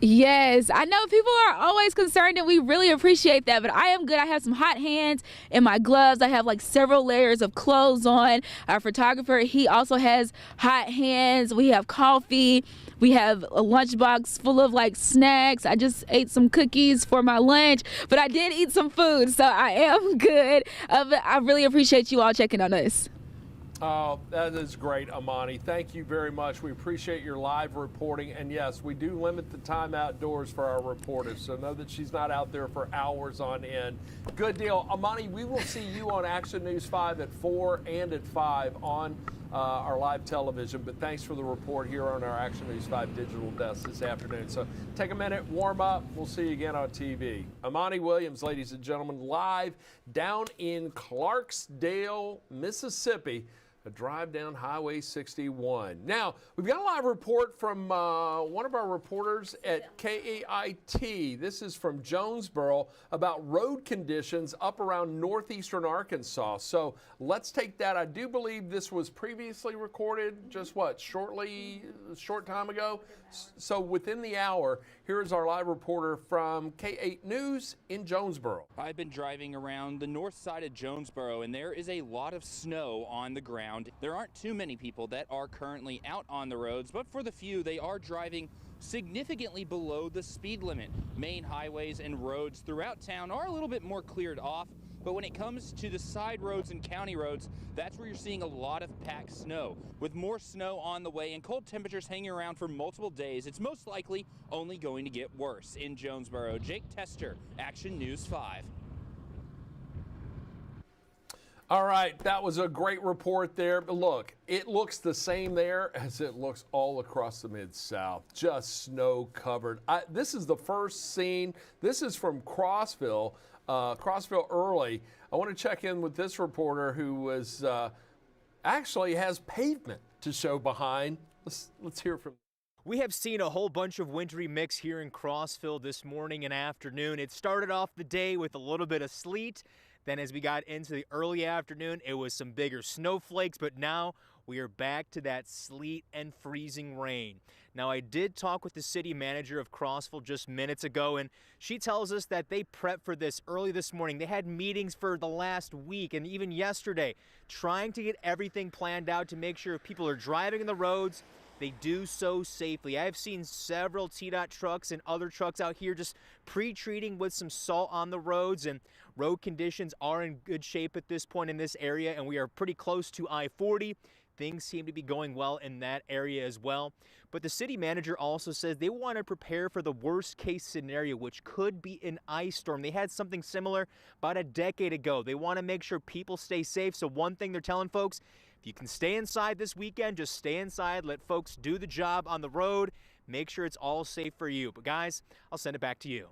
Yes, I know people are always concerned, and we really appreciate that, but I am good. I have some hot hands and my gloves. I have like several layers of clothes on. Our photographer, he also has hot hands. We have coffee. We have a lunchbox full of like snacks. I just ate some cookies for my lunch, but I did eat some food, so I am good. But I really appreciate you all checking on us. Oh, that is great, Amani. Thank you very much. We appreciate your live reporting. And yes, we do limit the time outdoors for our reporters, so know that she's not out there for hours on end. Good deal. Amani, we will see you on Action News 5 at 4 and at 5 on our live television. But thanks for the report here on our Action News 5 digital desk this afternoon. So take a minute, warm up. We'll see you again on TV. Amani Williams, ladies and gentlemen, live down in Clarksdale, Mississippi. A drive down Highway 61. Now, we've got a live report from one of our reporters at KAIT. This is from Jonesboro about road conditions up around northeastern Arkansas. So let's take that. I do believe this was previously recorded just a short time ago. So within the hour, here is our live reporter from K8 News in Jonesboro. I've been driving around the north side of Jonesboro, and there is a lot of snow on the ground. There aren't too many people that are currently out on the roads, but for the few, they are driving significantly below the speed limit. Main highways and roads throughout town are a little bit more cleared off, but when it comes to the side roads and county roads, that's where you're seeing a lot of packed snow. With more snow on the way and cold temperatures hanging around for multiple days, it's most likely only going to get worse. In Jonesboro, Jake Tester, Action News 5. All right, that was a great report there. But look, it looks the same there as it looks all across the Mid-South, just snow covered. This is the first scene. This is from Crossville early. I want to check in with this reporter who was actually has pavement to show behind. Let's hear from. We have seen a whole bunch of wintry mix here in Crossville this morning and afternoon. It started off the day with a little bit of sleet. Then as we got into the early afternoon, it was some bigger snowflakes, but now we are back to that sleet and freezing rain. Now, I did talk with the city manager of Crossville just minutes ago, and she tells us that they prepped for this early this morning. They had meetings for the last week and even yesterday, trying to get everything planned out to make sure if people are driving in the roads, they do so safely. I've seen several TDOT trucks and other trucks out here just pre-treating with some salt on the roads, and road conditions are in good shape at this point in this area, and we are pretty close to I-40. Things seem to be going well in that area as well. But the city manager also says they want to prepare for the worst case scenario, which could be an ice storm. They had something similar about a decade ago. They want to make sure people stay safe. So one thing they're telling folks, if you can stay inside this weekend, just stay inside. Let folks do the job on the road. Make sure it's all safe for you. But guys, I'll send it back to you.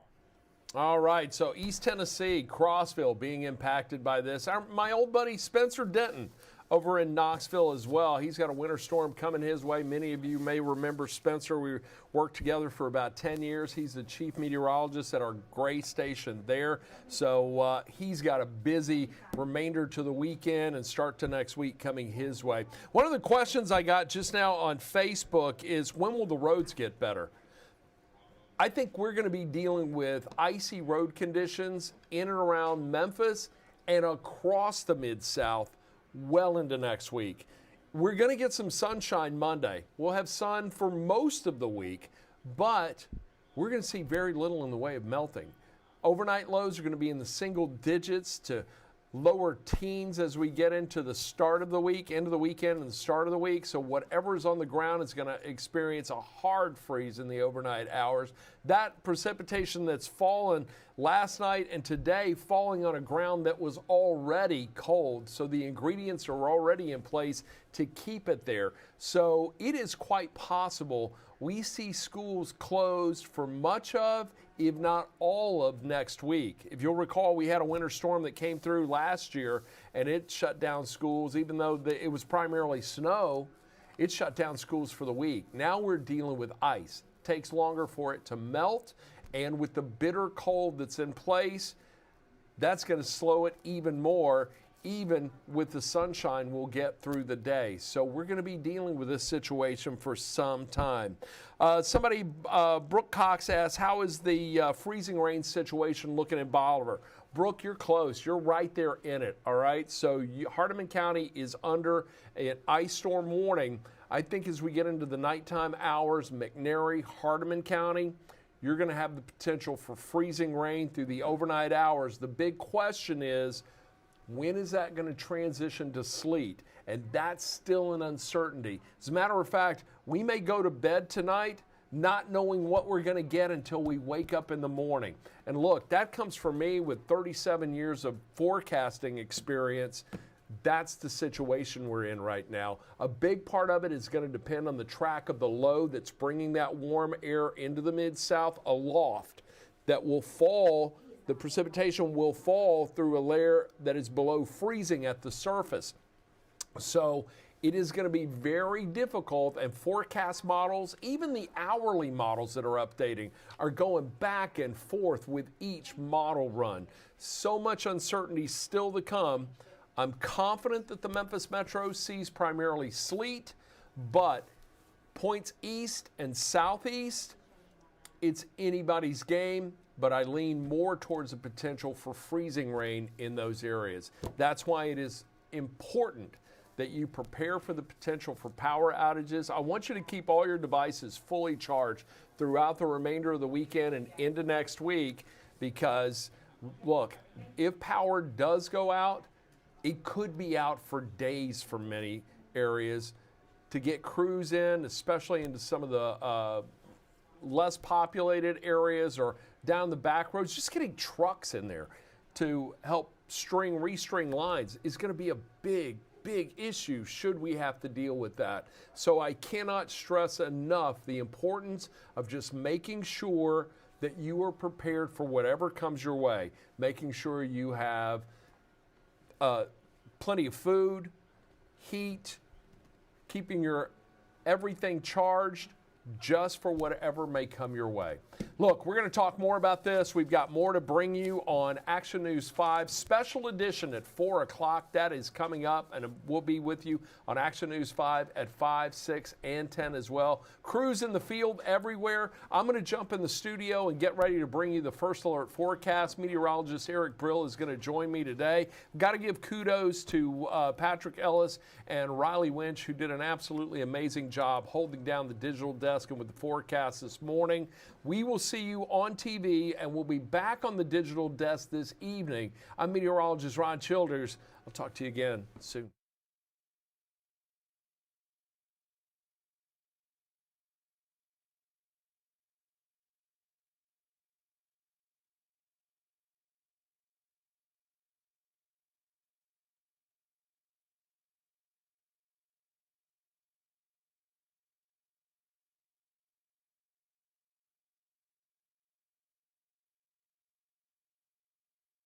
All right, so East Tennessee, Crossville being impacted by this. My old buddy Spencer Denton over in Knoxville as well. He's got a winter storm coming his way. Many of you may remember Spencer. We worked together for about 10 years. He's the chief meteorologist at our Gray station there. So he's got a busy remainder to the weekend and start to next week coming his way. One of the questions I got just now on Facebook is, when will the roads get better? I think we're going to be dealing with icy road conditions in and around Memphis and across the Mid-South well into next week. We're going to get some sunshine Monday. We'll have sun for most of the week, but we're going to see very little in the way of melting. Overnight lows are going to be in the single digits to lower teens as we get into the start of the week, end of the weekend, and the start of the week. So whatever is on the ground is going to experience a hard freeze in the overnight hours. That precipitation that's fallen last night and today falling on a ground that was already cold. So the ingredients are already in place to keep it there. So it is quite possible we see schools closed for much of, if not all of next week. If you'll recall, we had a winter storm that came through last year and it shut down schools. Even though it was primarily snow, it shut down schools for the week. Now we're dealing with ice. It takes longer for it to melt, and with the bitter cold that's in place, that's going to slow it even more. Even with the sunshine we'll get through the day. So we're going to be dealing with this situation for some time. Brooke Cox asks, how is the freezing rain situation looking in Bolivar? Brooke, you're close. You're right there in it, all right? So Hardeman County is under an ice storm warning. I think as we get into the nighttime hours, McNairy, Hardeman County, you're going to have the potential for freezing rain through the overnight hours. The big question is, when is that going to transition to sleet? And that's still an uncertainty. As a matter of fact, we may go to bed tonight not knowing what we're going to get until we wake up in the morning. And look, that comes from me with 37 years of forecasting experience. That's the situation we're in right now. A big part of it is going to depend on the track of the low that's bringing that warm air into the Mid-South aloft that will fall. The precipitation will fall through a layer that is below freezing at the surface. So it is going to be very difficult, and forecast models, even the hourly models that are updating, are going back and forth with each model run. So much uncertainty still to come. I'm confident that the Memphis Metro sees primarily sleet, but points east and southeast, it's anybody's game. But I lean more towards the potential for freezing rain in those areas. That's why it is important that you prepare for the potential for power outages. I want you to keep all your devices fully charged throughout the remainder of the weekend and into next week, because, look, if power does go out, it could be out for days for many areas. To get crews in, especially into some of the less populated areas or down the back roads, just getting trucks in there to help restring lines is going to be a big issue should we have to deal with that. So I cannot stress enough the importance of just making sure that you are prepared for whatever comes your way, making sure you have plenty of food, heat, keeping your everything charged just for whatever may come your way. Look, we're going to talk more about this. We've got more to bring you on Action News 5 special edition at 4 o'clock. That is coming up, and we'll be with you on Action News 5 at 5, 6, and 10 as well. Crews in the field everywhere. I'm going to jump in the studio and get ready to bring you the first alert forecast. Meteorologist Eric Brill is going to join me today. Got to give kudos to Patrick Ellis and Riley Winch, who did an absolutely amazing job holding down the digital desk and with the forecast this morning. We will see you on TV, and we'll be back on the digital desk this evening. I'm meteorologist Ron Childers. I'll talk to you again soon.